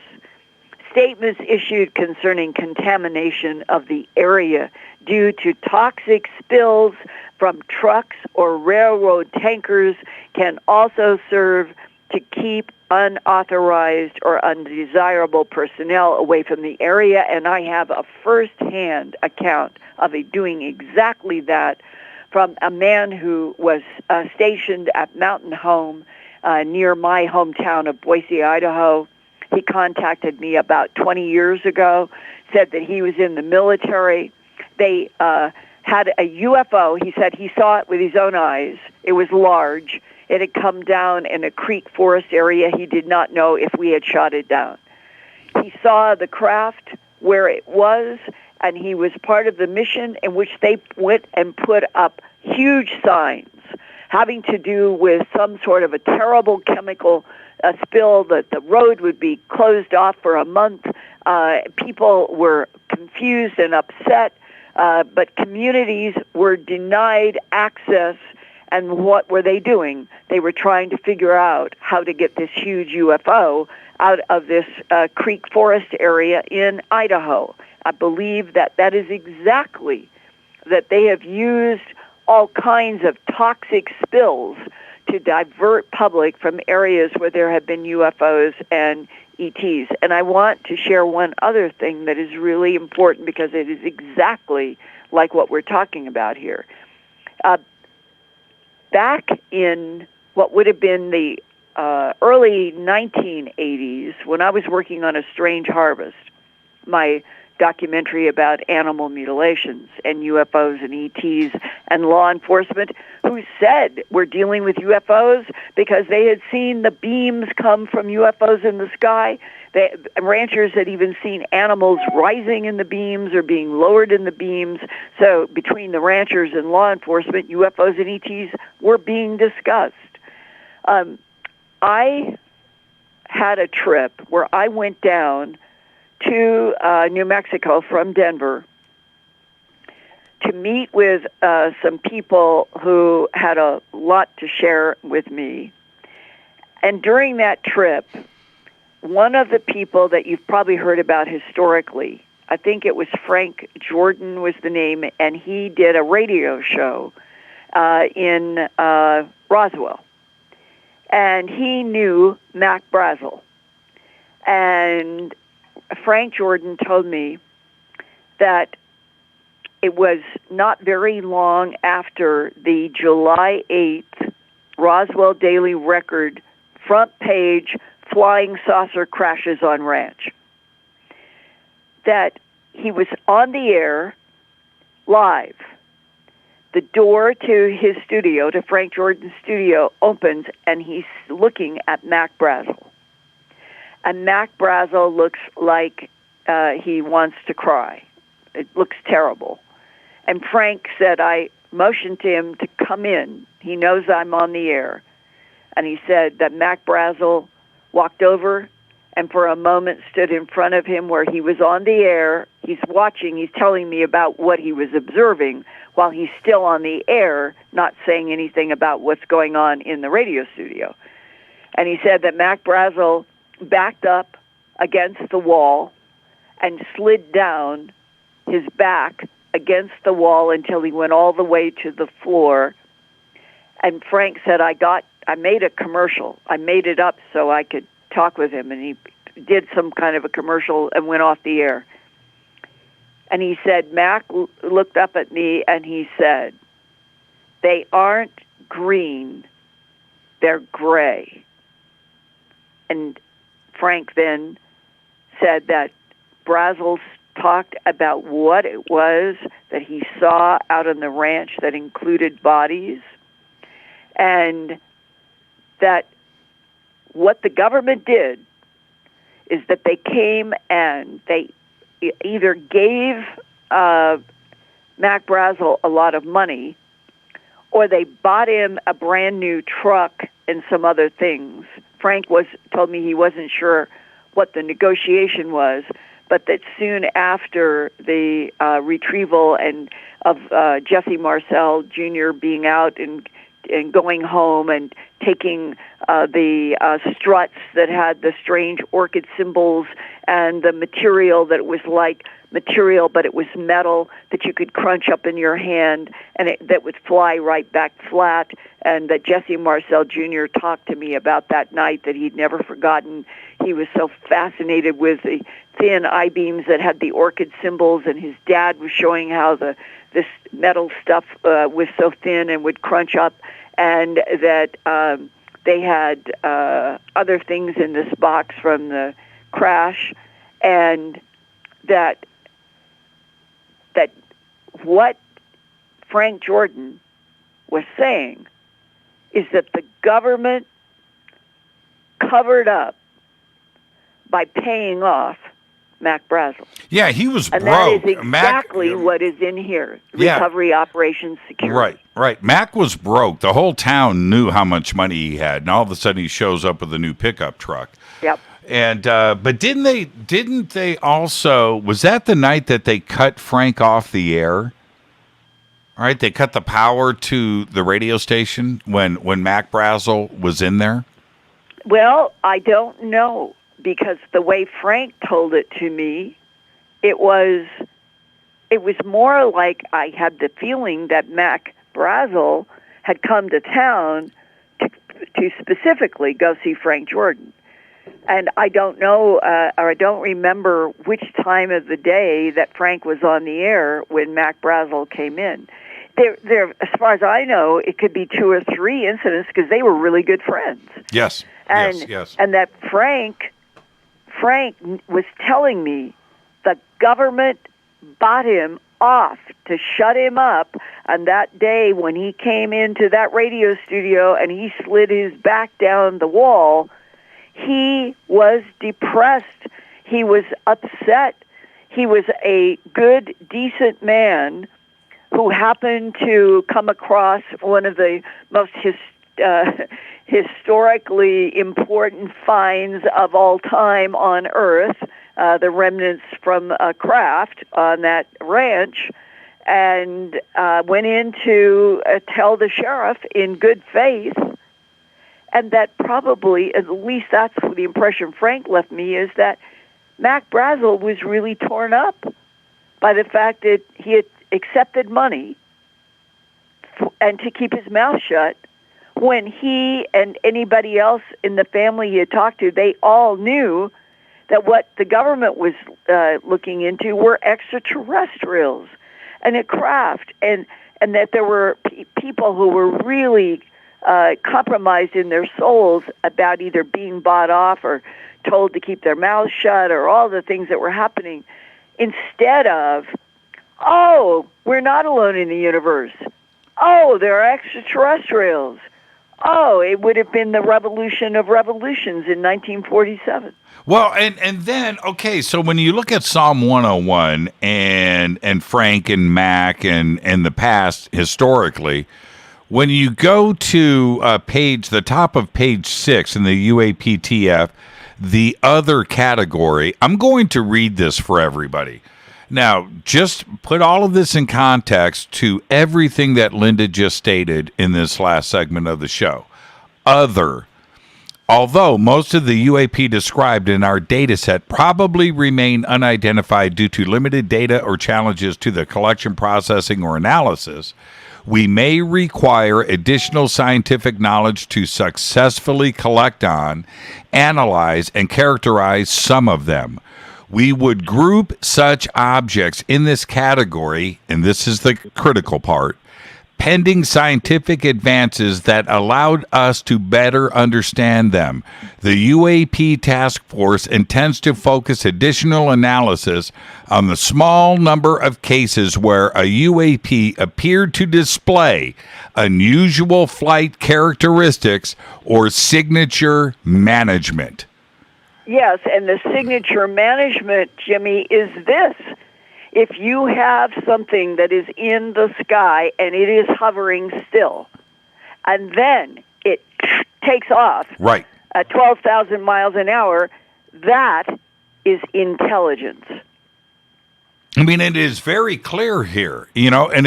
Statements issued concerning contamination of the area due to toxic spills from trucks or railroad tankers can also serve to keep unauthorized or undesirable personnel away from the area, and I have a first-hand account of doing exactly that from a man who was stationed at Moulton Howe near my hometown of Boise, Idaho. He contacted me about 20 years ago, said that he was in the military. They had a UFO. He said he saw it with his own eyes. It was large. It had come down in a creek forest area. He did not know if we had shot it down. He saw the craft where it was, and he was part of the mission in which they went and put up huge signs having to do with some sort of a terrible chemical spill, that the road would be closed off for a month. People were confused and upset, but communities were denied access. And what were they doing? They were trying to figure out how to get this huge UFO out of this creek forest area in Idaho. I believe that that is exactly that they have used all kinds of toxic spills to divert public from areas where there have been UFOs and ETs. And I want to share one other thing that is really important because it is exactly like what we're talking about here. Back in what would have been the early 1980s, when I was working on A Strange Harvest, my documentary about animal mutilations and UFOs and ETs and law enforcement who said we're dealing with UFOs because they had seen the beams come from UFOs in the sky. Ranchers had even seen animals rising in the beams or being lowered in the beams. So between the ranchers and law enforcement, UFOs and ETs were being discussed. I had a trip where I went down to New Mexico from Denver to meet with some people who had a lot to share with me. And during that trip, one of the people that you've probably heard about historically, I think it was Frank Jordan was the name, and he did a radio show in Roswell. And he knew Mac Brazel. And Frank Jordan told me that it was not very long after the July 8th Roswell Daily Record front page flying saucer crashes on ranch that he was on the air live, the door to his studio, to Frank Jordan's studio, opens, and he's looking at Mac Brazel. And Mac Brazel looks like he wants to cry. It looks terrible. And Frank said, I motioned to him to come in. He knows I'm on the air. And he said that Mac Brazel walked over and for a moment stood in front of him where he was on the air. He's watching. He's telling me about what he was observing while he's still on the air, not saying anything about what's going on in the radio studio. And he said that Mac Brazel backed up against the wall and slid down his back against the wall until he went all the way to the floor. And Frank said, I made a commercial. I made it up so I could talk with him, and he did some kind of a commercial and went off the air. And he said, Mac looked up at me and he said, they aren't green, they're gray. And Frank then said that Brazel talked about what it was that he saw out on the ranch that included bodies, and that what the government did is that they came and they either gave Mac Brazel a lot of money, or they bought him a brand new truck and some other things. Frank told me he wasn't sure what the negotiation was, but that soon after the retrieval and of Jesse Marcel Jr. being out and going home and taking the struts that had the strange orchid symbols and the material that was like material, but it was metal that you could crunch up in your hand and that would fly right back flat, and that Jesse Marcel Jr. talked to me about that night that he'd never forgotten. He was so fascinated with the thin I-beams that had the orchid symbols, and his dad was showing how this metal stuff was so thin and would crunch up, and that they had other things in this box from the crash, and that what Frank Jordan was saying is that the government covered up by paying off Mac Brazel. Yeah, he was and broke. That is exactly what is in here. Recovery Operations Security. Right. Mac was broke. The whole town knew how much money he had, and all of a sudden he shows up with a new pickup truck. Yep. And but didn't they also, was that the night that they cut Frank off the air? All right, they cut the power to the radio station when Mac Brazel was in there? Well, I don't know, because the way Frank told it to me, it was more like I had the feeling that Mac Brazel had come to town to specifically go see Frank Jordan. And I don't know, or I don't remember which time of the day that Frank was on the air when Mac Brazel came in. There, as far as I know, it could be 2 or 3 incidents because they were really good friends. Yes. Yes. And that Frank was telling me the government bought him off to shut him up. And that day when he came into that radio studio and he slid his back down the wall, he was depressed. He was upset. He was a good, decent man who happened to come across one of the most historically important finds of all time on Earth, the remnants from a craft on that ranch, and went in to tell the sheriff in good faith. And that probably, at least that's the impression Frank left me, is that Mac Brazel was really torn up by the fact that he had accepted money and to keep his mouth shut when he and anybody else in the family he had talked to, they all knew that what the government was looking into were extraterrestrials and a craft, and that there were people who were really compromised in their souls about either being bought off or told to keep their mouths shut or all the things that were happening, instead of, oh, we're not alone in the universe. Oh, they're extraterrestrials. Oh, it would have been the revolution of revolutions in 1947. Well, and then, okay, so when you look at Psalm 101 and Frank and Mac and the past historically, when you go to the top of page 6 in the UAPTF, the other category, I'm going to read this for everybody. Now, just put all of this in context to everything that Linda just stated in this last segment of the show. Other. Although most of the UAP described in our data set probably remain unidentified due to limited data or challenges to the collection, processing, or analysis, we may require additional scientific knowledge to successfully collect on, analyze, and characterize some of them. We would group such objects in this category, and this is the critical part, pending scientific advances that allowed us to better understand them. The UAP task force intends to focus additional analysis on the small number of cases where a UAP appeared to display unusual flight characteristics or signature management. Yes, and the signature management, Jimmy, is this. If you have something that is in the sky and it is hovering still, and then it takes off right at 12,000 miles an hour, that is intelligence. I mean, it is very clear here, and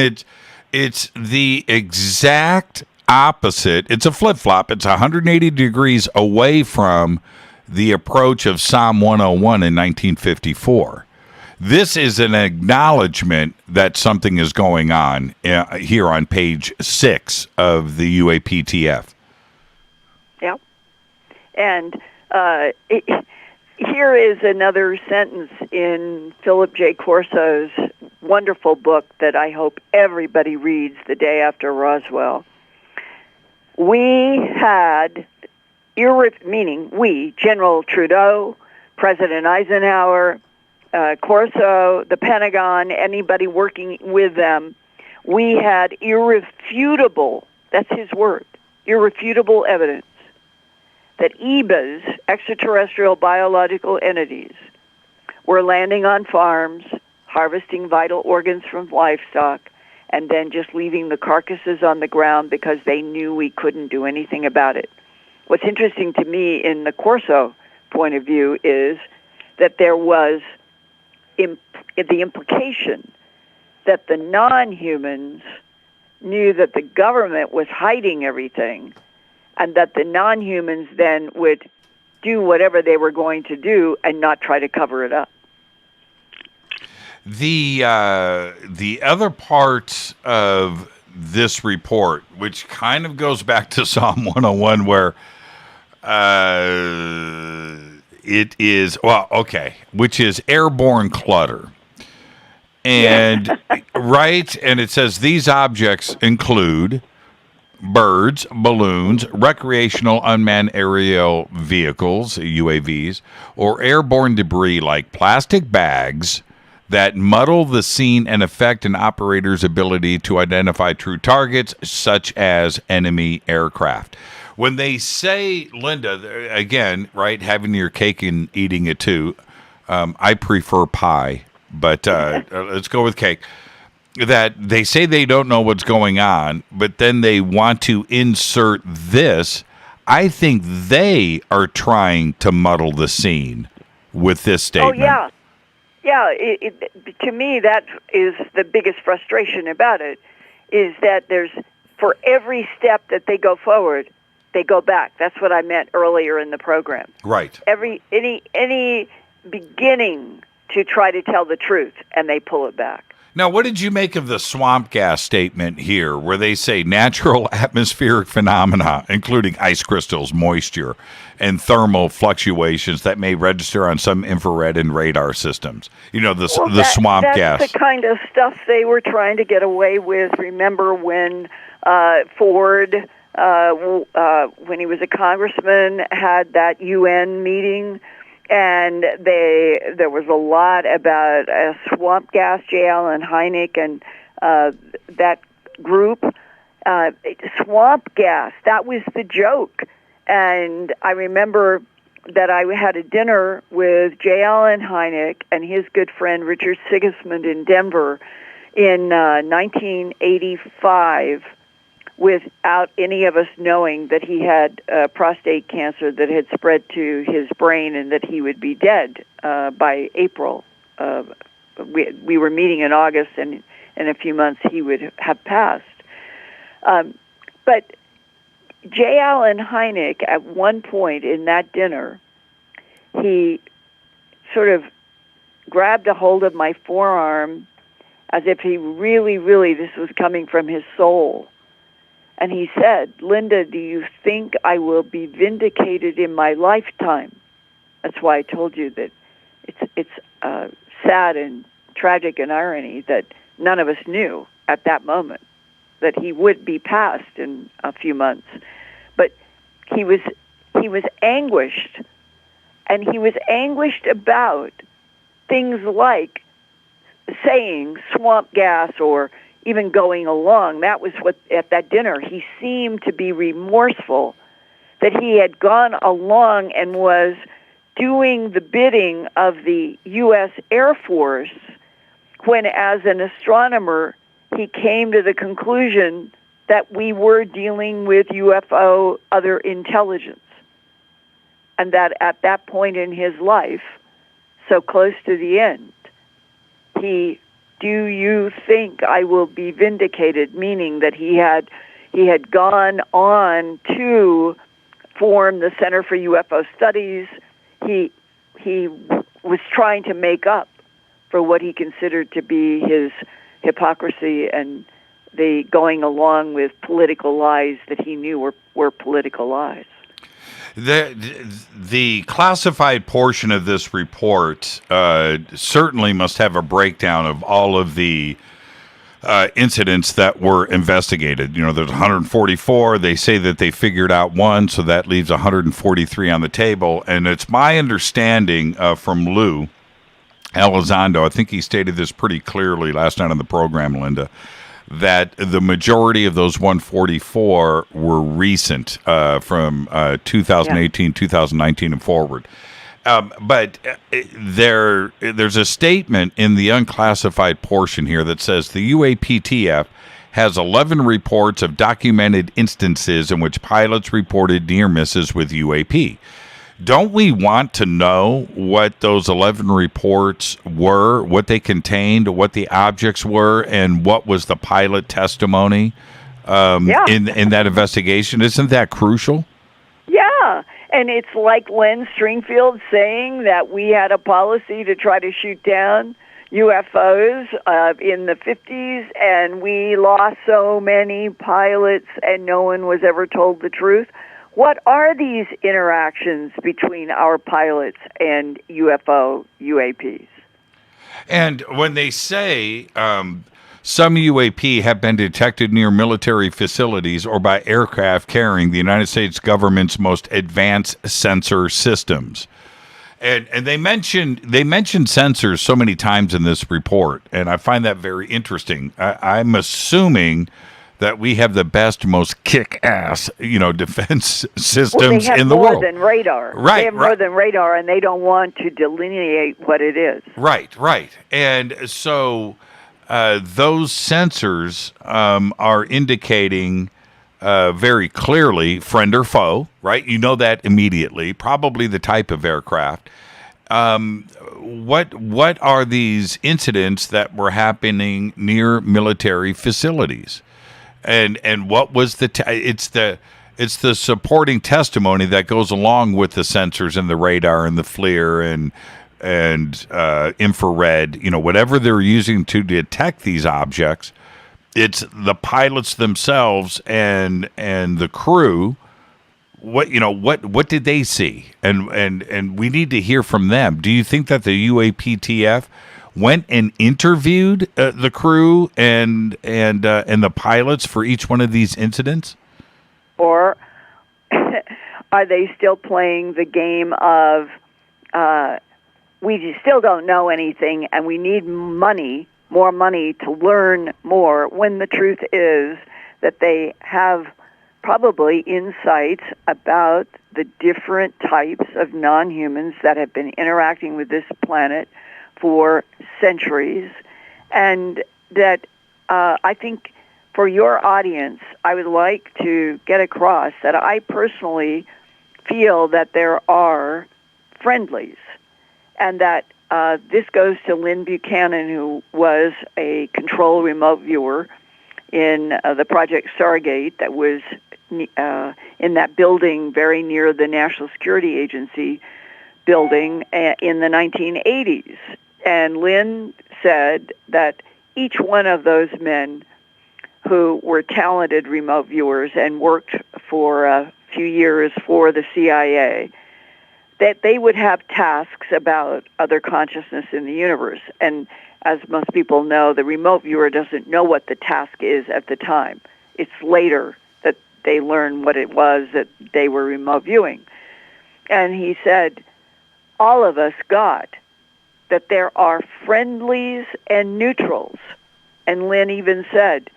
it's the exact opposite. It's a flip-flop. It's 180 degrees away from the approach of Psalm 101 in 1954. This is an acknowledgement that something is going on here on page 6 of the UAPTF. Yeah. And here is another sentence in Philip J. Corso's wonderful book that I hope everybody reads the day after Roswell. We had, meaning we, General Trudeau, President Eisenhower, Corso, the Pentagon, anybody working with them, we had irrefutable, that's his word, irrefutable evidence that EBAs, extraterrestrial biological entities, were landing on farms, harvesting vital organs from livestock, and then just leaving the carcasses on the ground because they knew we couldn't do anything about it. What's interesting to me in the Corso point of view is that there was the implication that the non-humans knew that the government was hiding everything, and that the non-humans then would do whatever they were going to do and not try to cover it up. The other part of this report, which kind of goes back to Psalm 101, where it is, which is airborne clutter. And, right, and it says these objects include birds, balloons, recreational unmanned aerial vehicles, UAVs, or airborne debris like plastic bags that muddle the scene and affect an operator's ability to identify true targets, such as enemy aircraft. When they say, Linda, again, right, having your cake and eating it too, I prefer pie, but let's go with cake. That they say they don't know what's going on, but then they want to insert this. I think they are trying to muddle the scene with this statement. Oh, yeah. Yeah, to me, that is the biggest frustration about it, is that there's, for every step that they go forward, they go back. That's what I meant earlier in the program. Right. Any beginning to try to tell the truth, and they pull it back. Now, what did you make of the swamp gas statement here, where they say natural atmospheric phenomena, including ice crystals, moisture, and thermal fluctuations that may register on some infrared and radar systems? You know, the swamp gas. That's the kind of stuff they were trying to get away with. Remember when Ford, when he was a congressman, had that UN meeting? And there was a lot about swamp gas, J. Allen Hynek and that group. swamp gas. That was the joke. And I remember that I had a dinner with J. Allen Hynek and his good friend Richard Sigismund in Denver in 1985 without any of us knowing that he had prostate cancer that had spread to his brain and that he would be dead by April. We were meeting in August, and in a few months he would have passed. But J. Allen Hynek, at one point in that dinner, he sort of grabbed a hold of my forearm as if he really, this was coming from his soul. And he said, "Linda, do you think I will be vindicated in my lifetime?" That's why I told you that it's sad and tragic and irony that none of us knew at that moment that he would be passed in a few months. But he was anguished, and he was anguished about things like saying swamp gas or even going along. That was what, at that dinner, he seemed to be remorseful that he had gone along and was doing the bidding of the U.S. Air Force when, as an astronomer, he came to the conclusion that we were dealing with UFO, other intelligence. And that at that point in his life, so close to the end, do you think I will be vindicated? Meaning that he had gone on to form the Center for UFO Studies. He was trying to make up for what he considered to be his hypocrisy and the going along with political lies that he knew were political lies. The classified portion of this report certainly must have a breakdown of all of the incidents that were investigated. You know, there's 144. They say that they figured out one, so that leaves 143 on the table. And it's my understanding from Lou Elizondo, I think he stated this pretty clearly last night on the program, Linda, that the majority of those 144 were recent from 2018, 2019, and forward. But there's a statement in the unclassified portion here that says the UAPTF has 11 reports of documented instances in which pilots reported near misses with UAP. Don't we want to know what those 11 reports were, what they contained, what the objects were, and what was the pilot testimony in that investigation? Isn't that crucial? Yeah, and it's like Len Stringfield saying that we had a policy to try to shoot down UFOs in the 50s, and we lost so many pilots, and no one was ever told the truth. What are these interactions between our pilots and UAPs? And when they say some UAP have been detected near military facilities or by aircraft carrying the United States government's most advanced sensor systems. And they mentioned sensors so many times in this report, and I find that very interesting. I'm assuming that we have the best, most kick-ass, defense systems in the world. They have more than radar. Right. They have more than radar, and they don't want to delineate what it is. Right. And so those sensors are indicating very clearly friend or foe, right? You know that immediately, probably the type of aircraft. What are these incidents that were happening near military facilities? And what was it's the supporting testimony that goes along with the sensors and the radar and the FLIR and infrared, whatever they're using to detect these objects. It's the pilots themselves and the crew. What did they see? And we need to hear from them. Do you think that the UAPTF went and interviewed the crew and the pilots for each one of these incidents? Or are they still playing the game of we still don't know anything and we need more money to learn more, when the truth is that they have probably insights about the different types of non-humans that have been interacting with this planet for centuries, and that I think for your audience, I would like to get across that I personally feel that there are friendlies, and that this goes to Lynn Buchanan, who was a control remote viewer in the Project Stargate that was in that building very near the National Security Agency building in the 1980s. And Lynn said that each one of those men who were talented remote viewers and worked for a few years for the CIA, that they would have tasks about other consciousness in the universe. And as most people know, the remote viewer doesn't know what the task is at the time. It's later that they learn what it was that they were remote viewing. And he said, all of us got that there are friendlies and neutrals. And Lynn even said,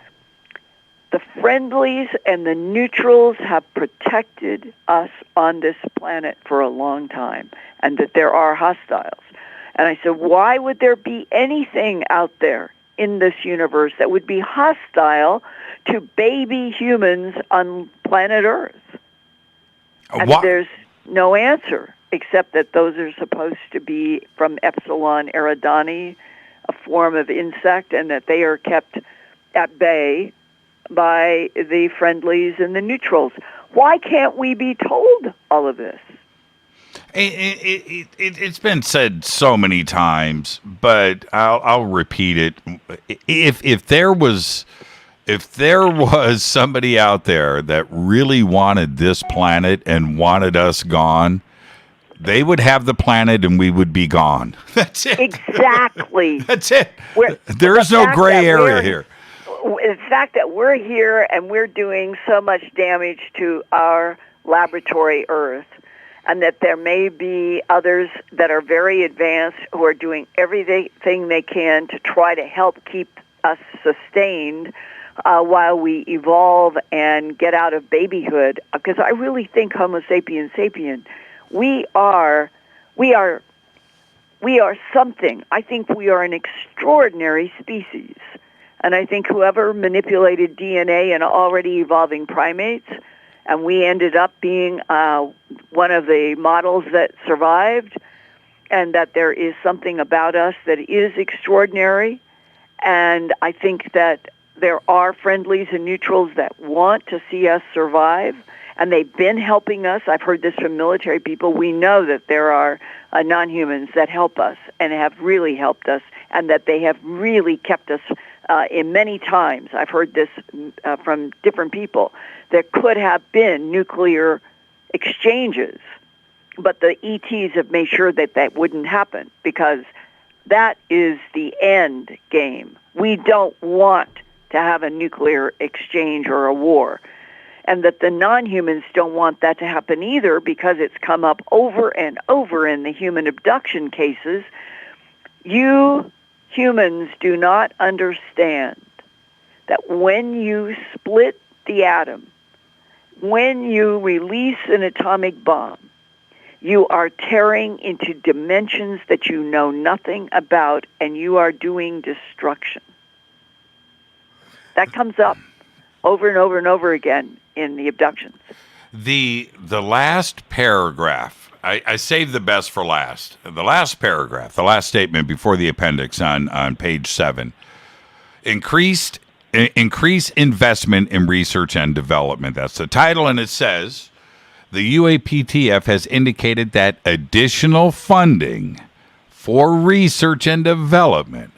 the friendlies and the neutrals have protected us on this planet for a long time, and that there are hostiles. And I said, why would there be anything out there in this universe that would be hostile to baby humans on planet Earth? And there's no answer, except that those are supposed to be from Epsilon eridani, a form of insect, and that they are kept at bay by the friendlies and the neutrals. Why can't we be told all of this? It's been said so many times, but I'll repeat it. If there was somebody out there that really wanted this planet and wanted us gone, they would have the planet and we would be gone. That's it. Exactly. That's it. There is no gray area here. The fact that we're here and we're doing so much damage to our laboratory Earth, and that there may be others that are very advanced who are doing everything they can to try to help keep us sustained while we evolve and get out of babyhood. Because I really think Homo sapiens sapien, we are something. I think we are an extraordinary species. And I think whoever manipulated DNA in already evolving primates, and we ended up being one of the models that survived, and that there is something about us that is extraordinary. And I think that there are friendlies and neutrals that want to see us survive, and they've been helping us. I've heard this from military people. We know that there are non-humans that help us and have really helped us, and that they have really kept us in many times. I've heard this from different people. There could have been nuclear exchanges, but the ETs have made sure that that wouldn't happen, because that is the end game. We don't want to have a nuclear exchange or a war. And that the non-humans don't want that to happen either, because it's come up over and over in the human abduction cases. You humans do not understand that when you split the atom, when you release an atomic bomb, you are tearing into dimensions that you know nothing about, and you are doing destruction. That comes up over and over and over again in the abductions. The last paragraph, I saved the best for last. The last paragraph, the last statement before the appendix on page 7. Increase investment in research and development. That's the title, and it says, the UAPTF has indicated that additional funding for research and development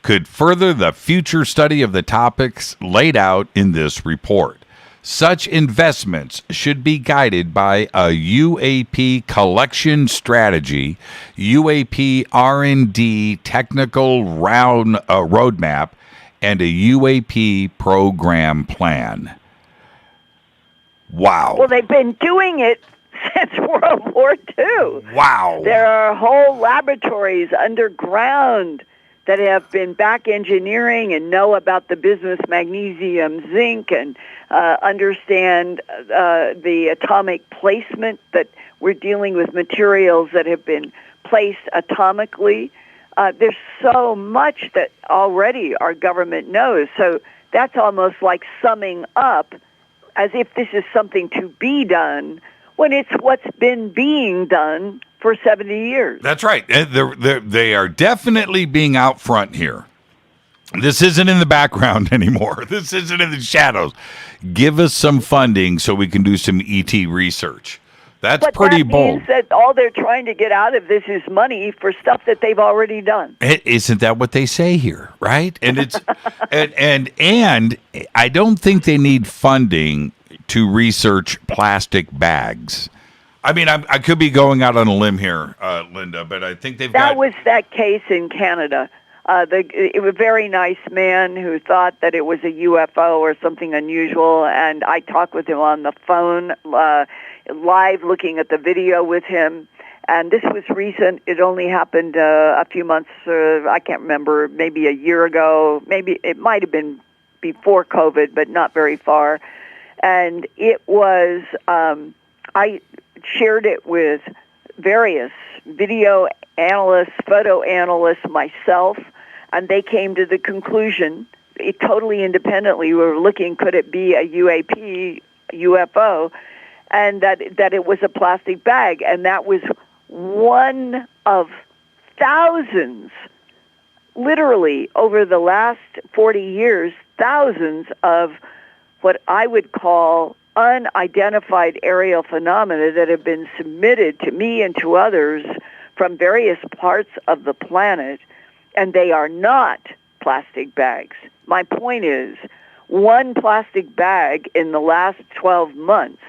could further the future study of the topics laid out in this report. Such investments should be guided by a UAP collection strategy, UAP R&D technical roadmap, and a UAP program plan. Wow. Well, they've been doing it since World War II. Wow. There are whole laboratories underground that have been back engineering and know about the business magnesium, zinc, and understand the atomic placement, that we're dealing with materials that have been placed atomically. There's so much that already our government knows. So that's almost like summing up as if this is something to be done when it's what's been being done for 70 years. That's right. They are definitely being out front here. This isn't in the background anymore. This isn't in the shadows. Give us some funding so we can do some ET research. That's pretty bold. Means that all they're trying to get out of this is money for stuff that they've already done. Isn't that what they say here, right? And it's and I don't think they need funding to research plastic bags. I mean, I could be going out on a limb here, Linda, but I think that was that case in Canada. It was a very nice man who thought that it was a UFO or something unusual, and I talked with him on the phone, live, looking at the video with him. And this was recent. It only happened a few months, I can't remember, maybe a year ago. Maybe it might have been before COVID, but not very far. And it was, I shared it with various video analysts, photo analysts, myself, and they came to the conclusion, totally independently, we were looking, could it be a UFO, and that it was a plastic bag. And that was one of thousands, literally over the last 40 years, thousands of what I would call unidentified aerial phenomena that have been submitted to me and to others from various parts of the planet, and they are not plastic bags. My point is, one plastic bag in the last 12 months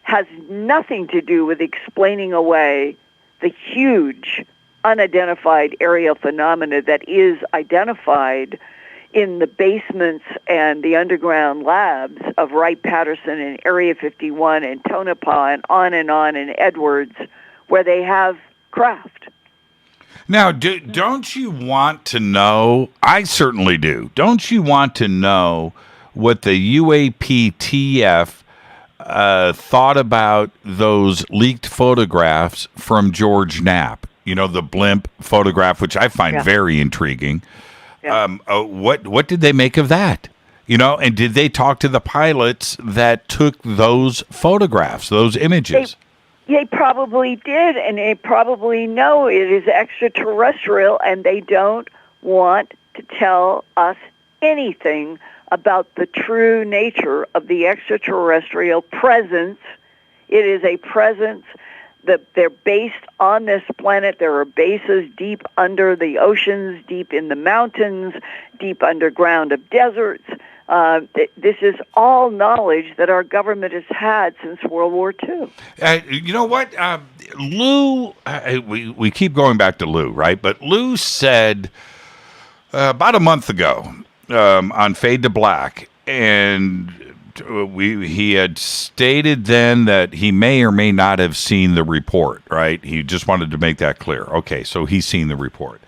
has nothing to do with explaining away the huge unidentified aerial phenomena that is identified in the basements and the underground labs of Wright-Patterson and Area 51 and Tonopah and on in Edwards, where they have craft. Now, don't you want to know, I certainly do, don't you want to know what the UAPTF thought about those leaked photographs from George Knapp? You know, the blimp photograph, which I find very intriguing. Yeah. What did they make of that? You know, and did they talk to the pilots that took those photographs, those images? They probably did, and they probably know it is extraterrestrial, and they don't want to tell us anything about the true nature of the extraterrestrial presence. It is a presence that they're based on this planet. There are bases deep under the oceans, deep in the mountains, deep underground of deserts. This is all knowledge that our government has had since World War II. You know what? Lou, we keep going back to Lou, right? But Lou said about a month ago on Fade to Black, and he had stated then that he may or may not have seen the report, right? He just wanted to make that clear. Okay, so he's seen the report.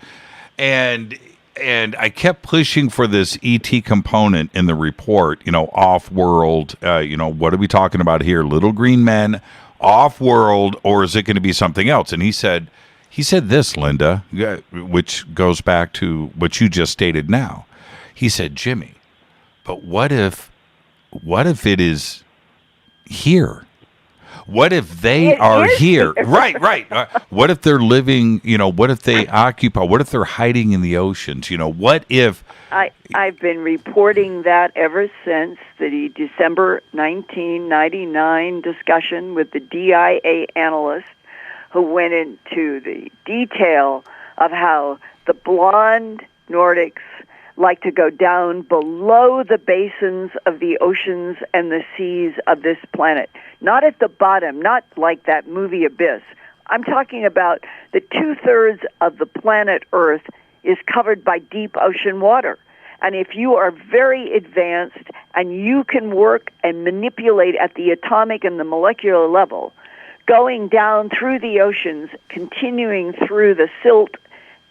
And I kept pushing for this ET component in the report, you know, off-world, you know, what are we talking about here? Little green men, off-world, or is it going to be something else? And he said this, Linda, which goes back to what you just stated now. He said, Jimmy, but what if it is here? What if they are here? Right. What if they're living, you know, what if they occupy, what if they're hiding in the oceans? You know, what if... I've been reporting that ever since the December 1999 discussion with the DIA analyst who went into the detail of how the blonde Nordics like to go down below the basins of the oceans and the seas of this planet. Not at the bottom, not like that movie Abyss. I'm talking about the 2/3 of the planet Earth is covered by deep ocean water. And if you are very advanced and you can work and manipulate at the atomic and the molecular level, going down through the oceans, continuing through the silt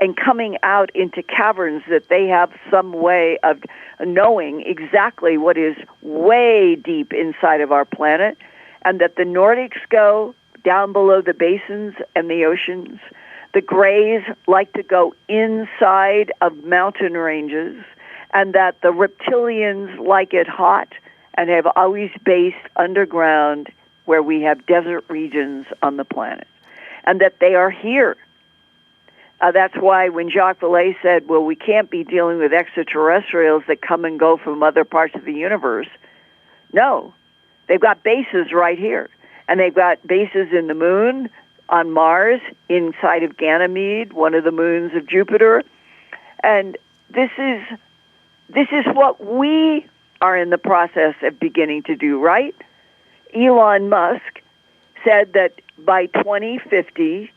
and coming out into caverns that they have some way of knowing exactly what is way deep inside of our planet, and that the Nordics go down below the basins and the oceans. The Greys like to go inside of mountain ranges, and that the reptilians like it hot and have always based underground where we have desert regions on the planet, and that they are here. That's why when Jacques Vallée said, well, we can't be dealing with extraterrestrials that come and go from other parts of the universe. No, they've got bases right here. And they've got bases in the moon, on Mars, inside of Ganymede, one of the moons of Jupiter. And this is what we are in the process of beginning to do, right? Elon Musk said that by 2050,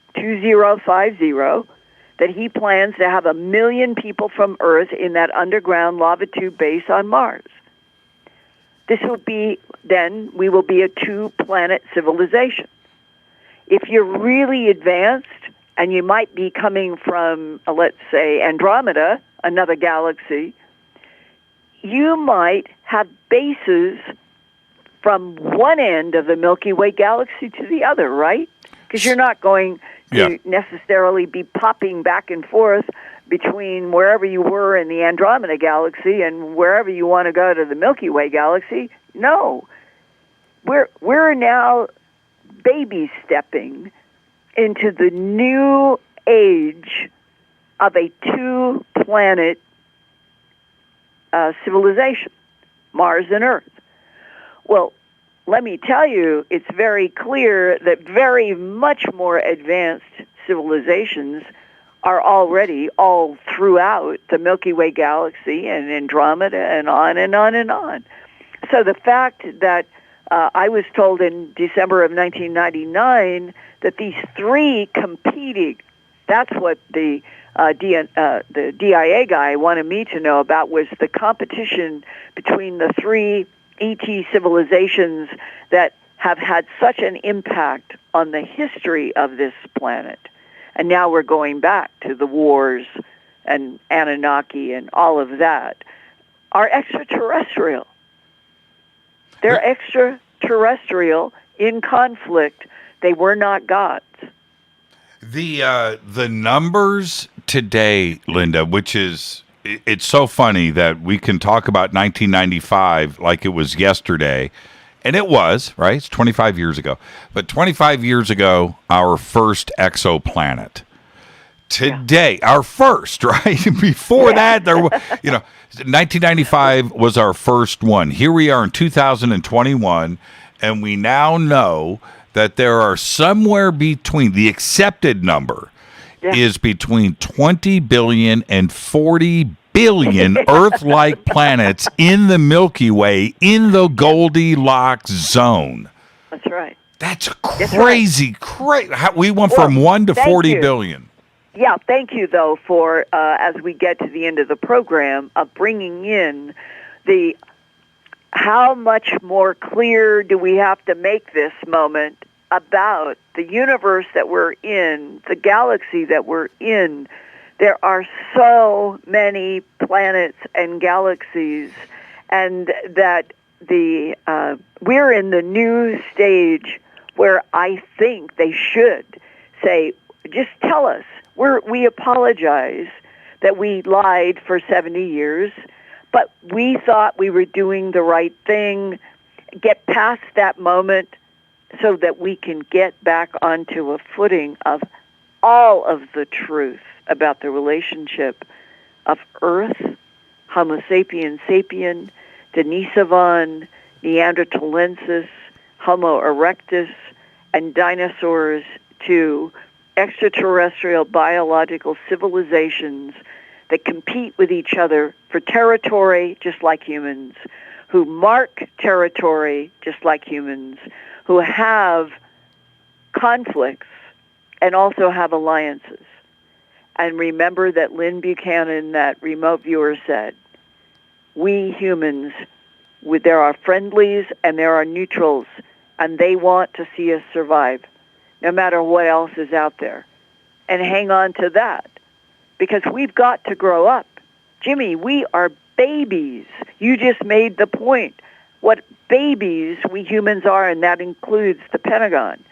that he plans to have 1 million people from Earth in that underground lava tube base on Mars. This will be, then, we will be a 2-planet civilization. If you're really advanced, and you might be coming from, let's say, Andromeda, another galaxy, you might have bases from one end of the Milky Way galaxy to the other, right? Because you're not going to necessarily be popping back and forth between wherever you were in the Andromeda galaxy and wherever you want to go to the Milky Way galaxy. No. We're now baby stepping into the new age of a 2-planet civilization, Mars and Earth. Well, let me tell you, it's very clear that very much more advanced civilizations are already all throughout the Milky Way galaxy and Andromeda and on and on and on. So the fact that I was told in December of 1999 that these 3 competing, that's what the DIA guy wanted me to know about, was the competition between the 3 ET civilizations that have had such an impact on the history of this planet. And now we're going back to the wars and Anunnaki and all of that, are extraterrestrial. They're extraterrestrial in conflict. They were not gods. The numbers today, Linda, which is, it's so funny that we can talk about 1995 like it was yesterday, and it was, right? It's 25 years ago. But 25 years ago, our first exoplanet. Today, our first, right? Before that, there was, 1995 was our first one. Here we are in 2021, and we now know that there are somewhere between, the accepted number is between 20 billion and 40 billion Earth-like planets in the Milky Way, in the Goldilocks zone. That's right. That's crazy. We went from 1 to 40 billion. Yeah, thank you, though, for, as we get to the end of the program, of bringing in the how much more clear do we have to make this moment about the universe that we're in, the galaxy that we're in. There are so many planets and galaxies, and that we're in the new stage where I think they should say, just tell us. We apologize that we lied for 70 years, but we thought we were doing the right thing. Get past that moment so that we can get back onto a footing of all of the truth about the relationship of Earth, Homo sapiens sapien, Denisovans, Neanderthalensis, Homo erectus, and dinosaurs, to extraterrestrial biological civilizations that compete with each other for territory just like humans, who mark territory just like humans, who have conflicts and also have alliances. And remember that Lynn Buchanan, that remote viewer, said, we humans, there are friendlies and there are neutrals, and they want to see us survive, no matter what else is out there. And hang on to that, because we've got to grow up. Jimmy, we are babies. You just made the point. What babies we humans are, and that includes the Pentagon.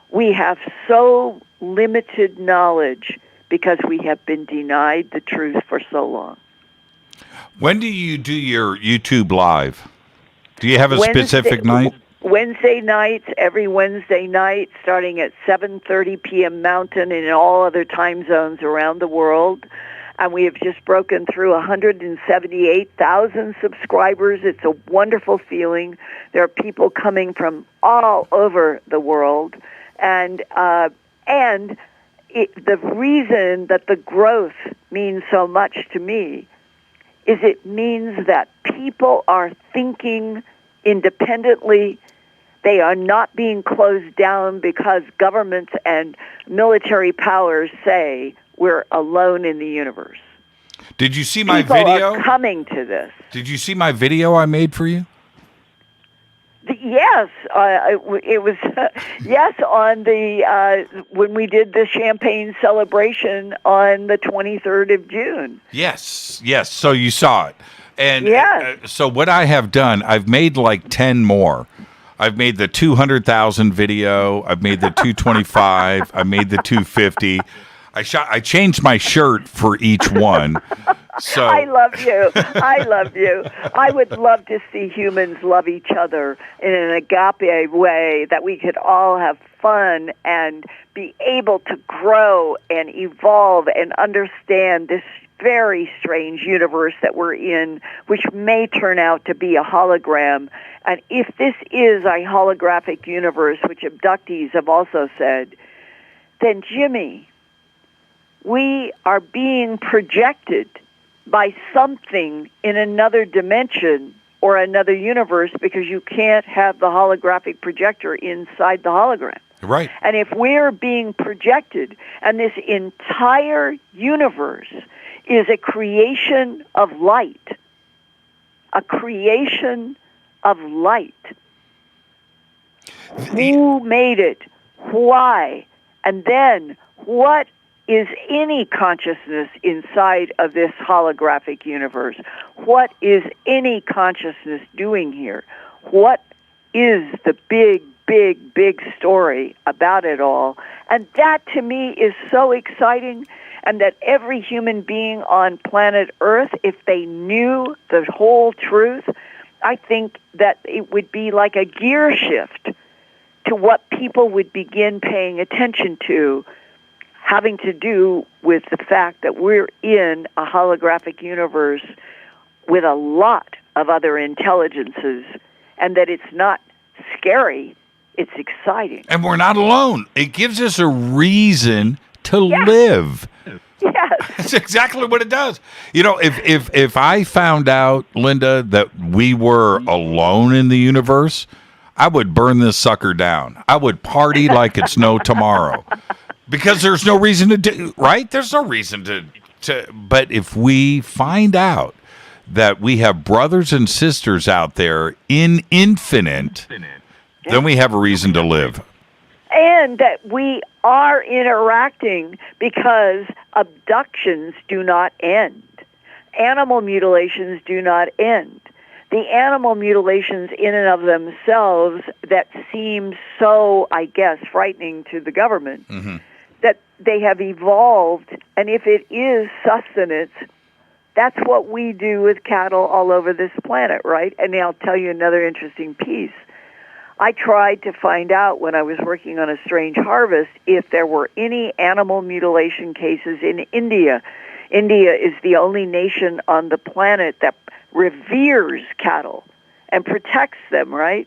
We have so limited knowledge because we have been denied the truth for so long. When do you do your YouTube Live? Do you have a specific night? Wednesday nights, every Wednesday night, starting at 7:30 p.m. Mountain and in all other time zones around the world. And we have just broken through 178,000 subscribers. It's a wonderful feeling. There are people coming from all over the world. And the reason that the growth means so much to me is it means that people are thinking independently. They are not being closed down because governments and military powers say we're alone in the universe. Did you see my People video? are coming to this. Did you see my video I made for you? Yes, it was. Yes, on the when we did the champagne celebration on the 23rd of June. Yes. So you saw it, and Yes. So what I have done, I've made like 10 more. I've made the 200,000 video. I've made the 225. I made the 250. I changed my shirt for each one. So I love you. I love you. I would love to see humans love each other in an agape way, that we could all have fun and be able to grow and evolve and understand this very strange universe that we're in, which may turn out to be a hologram. And if this is a holographic universe, which abductees have also said, then Jimmy, we are being projected by something in another dimension or another universe, because you can't have the holographic projector inside the hologram. Right. And if we're being projected, and this entire universe is a creation of light, a creation of light. Who made it? Why? And then what is any consciousness inside of this holographic universe? What is any consciousness doing here? What is the big story about it all? And that to me is so exciting, and that every human being on planet Earth, if they knew the whole truth, I think that it would be like a gear shift to what people would begin paying attention to, having to do with the fact that we're in a holographic universe with a lot of other intelligences, and that it's not scary, it's exciting. And we're not alone. It gives us a reason to live. Yes. That's exactly what it does. You know, if I found out, Linda, that we were alone in the universe, I would burn this sucker down. I would party like it's no tomorrow. Because there's no reason to do, right? There's no reason to. But if we find out that we have brothers and sisters out there in infinite, then we have a reason to live. And that we are interacting, because abductions do not end. Animal mutilations do not end. The animal mutilations in and of themselves that seem so, I guess, frightening to the government, that they have evolved, and if it is sustenance, that's what we do with cattle all over this planet, right? And I'll tell you another interesting piece. I tried to find out when I was working on A Strange Harvest if there were any animal mutilation cases in India. India is the only nation on the planet that reveres cattle and protects them, right?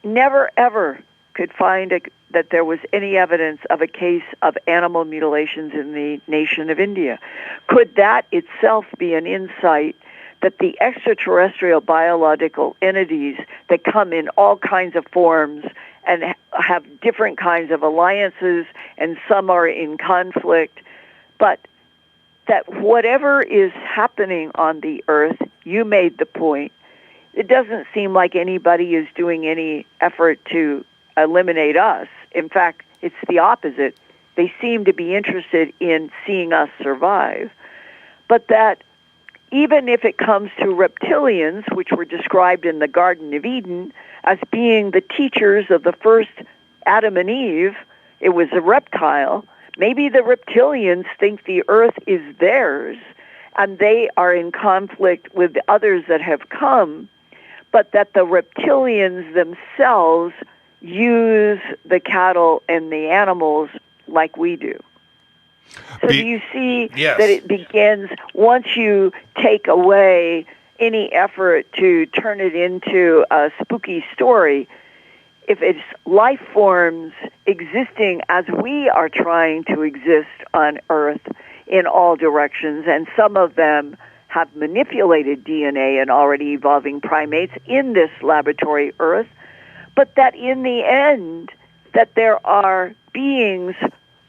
Never, ever could find that there was any evidence of a case of animal mutilations in the nation of India. Could that itself be an insight that the extraterrestrial biological entities that come in all kinds of forms and have different kinds of alliances, and some are in conflict, but that whatever is happening on the earth, you made the point, it doesn't seem like anybody is doing any effort to eliminate us. In fact, it's the opposite. They seem to be interested in seeing us survive. But that even if it comes to reptilians, which were described in the Garden of Eden as being the teachers of the first Adam and Eve, it was a reptile. Maybe the reptilians think the earth is theirs, and they are in conflict with the others that have come, but that the reptilians themselves use the cattle and the animals like we do. So do you see that it begins, once you take away any effort to turn it into a spooky story, if it's life forms existing as we are trying to exist on Earth in all directions, and some of them have manipulated DNA and already evolving primates in this laboratory Earth, but that in the end, that there are beings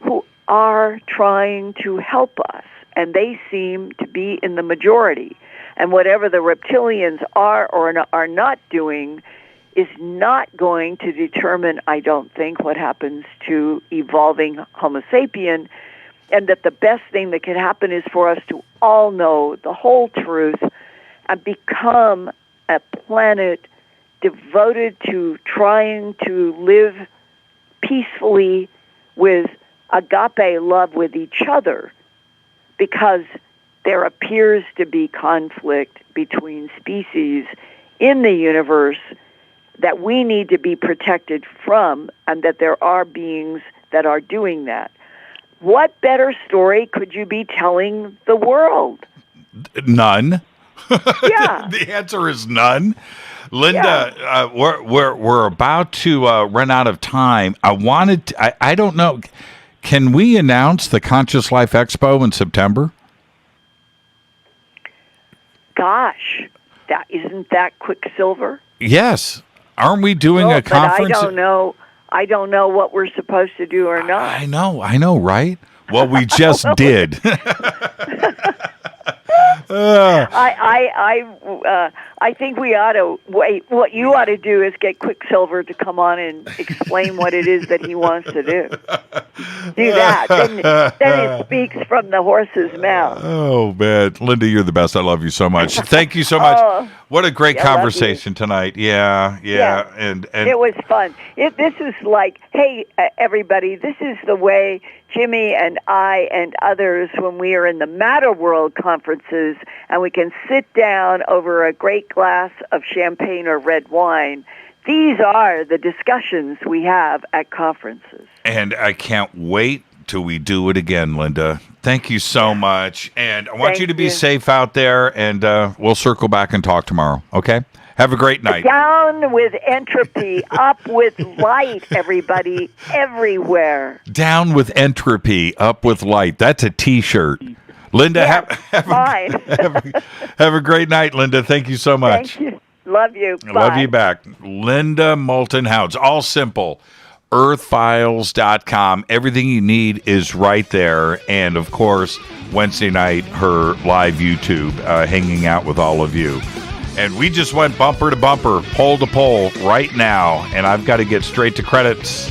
who are trying to help us, and they seem to be in the majority. And whatever the reptilians are or are not doing is not going to determine, I don't think, what happens to evolving Homo sapien, and that the best thing that can happen is for us to all know the whole truth and become a planet devoted to trying to live peacefully with agape love with each other, because there appears to be conflict between species in the universe that we need to be protected from, and that there are beings that are doing that. What better story could you be telling the world? None. Yeah. The answer is none. Linda, we're about to run out of time. I don't know. Can we announce the Conscious Life Expo in September? Gosh, isn't that Quicksilver? Yes. Aren't we doing a conference? But I don't know what we're supposed to do or not. I know, right? Well, we just did. I think we ought to wait. What you ought to do is get Quicksilver to come on and explain what it is that he wants to do. Do that. Then it speaks from the horse's mouth. Oh, man. Linda, you're the best. I love you so much. Thank you so much. What a great conversation tonight. Yeah. And it was fun. This is like, hey, everybody, this is the way Jimmy and I and others, when we are in the Matter World conferences and we can sit down over a great glass of champagne or red wine, these are the discussions we have at conferences. And I can't wait till we do it again, Linda. Thank you so much. And I want you to be safe out there, and we'll circle back and talk tomorrow, okay? Have a great night. Down with entropy, up with light, everybody, everywhere. Down with entropy, up with light. That's a T-shirt. Linda, have a great night, Linda. Thank you so much. Thank you. Love you. Bye. Love you back. Linda Moulton Howe. It's all simple. earthfiles.com. Everything you need is right there. And, of course, Wednesday night, her live YouTube, hanging out with all of you. And we just went bumper to bumper, pole to pole right now. And I've got to get straight to credits.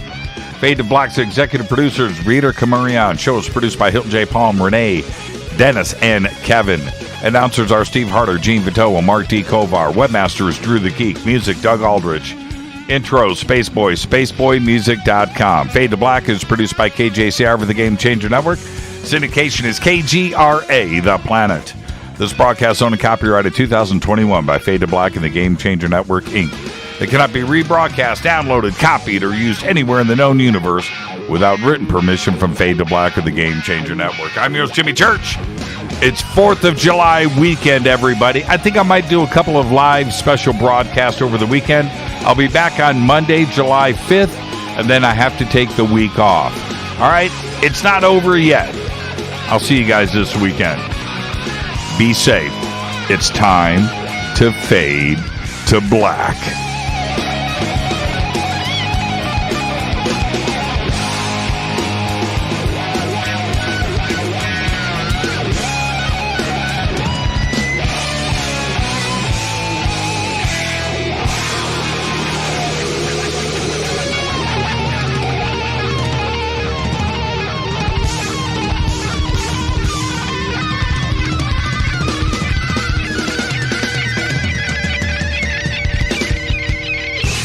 Fade to Black's executive producers, Rita Kamarian. Show is produced by Hilton J. Palm, Renee, Dennis, and Kevin. Announcers are Steve Harder, Gene Vitoa, Mark D. Kovar. Webmasters, Drew the Geek. Music, Doug Aldrich. Intro, Spaceboy, spaceboymusic.com. Fade to Black is produced by KJCR for the Game Changer Network. Syndication is KGRA, The Planet. This broadcast owned and copyrighted 2021 by Fade to Black and the Game Changer Network, Inc. It cannot be rebroadcast, downloaded, copied, or used anywhere in the known universe without written permission from Fade to Black or the Game Changer Network. I'm yours, Jimmy Church. It's 4th of July weekend, everybody. I think I might do a couple of live special broadcasts over the weekend. I'll be back on Monday, July 5th, and then I have to take the week off. All right? It's not over yet. I'll see you guys this weekend. Be safe. It's time to fade to black.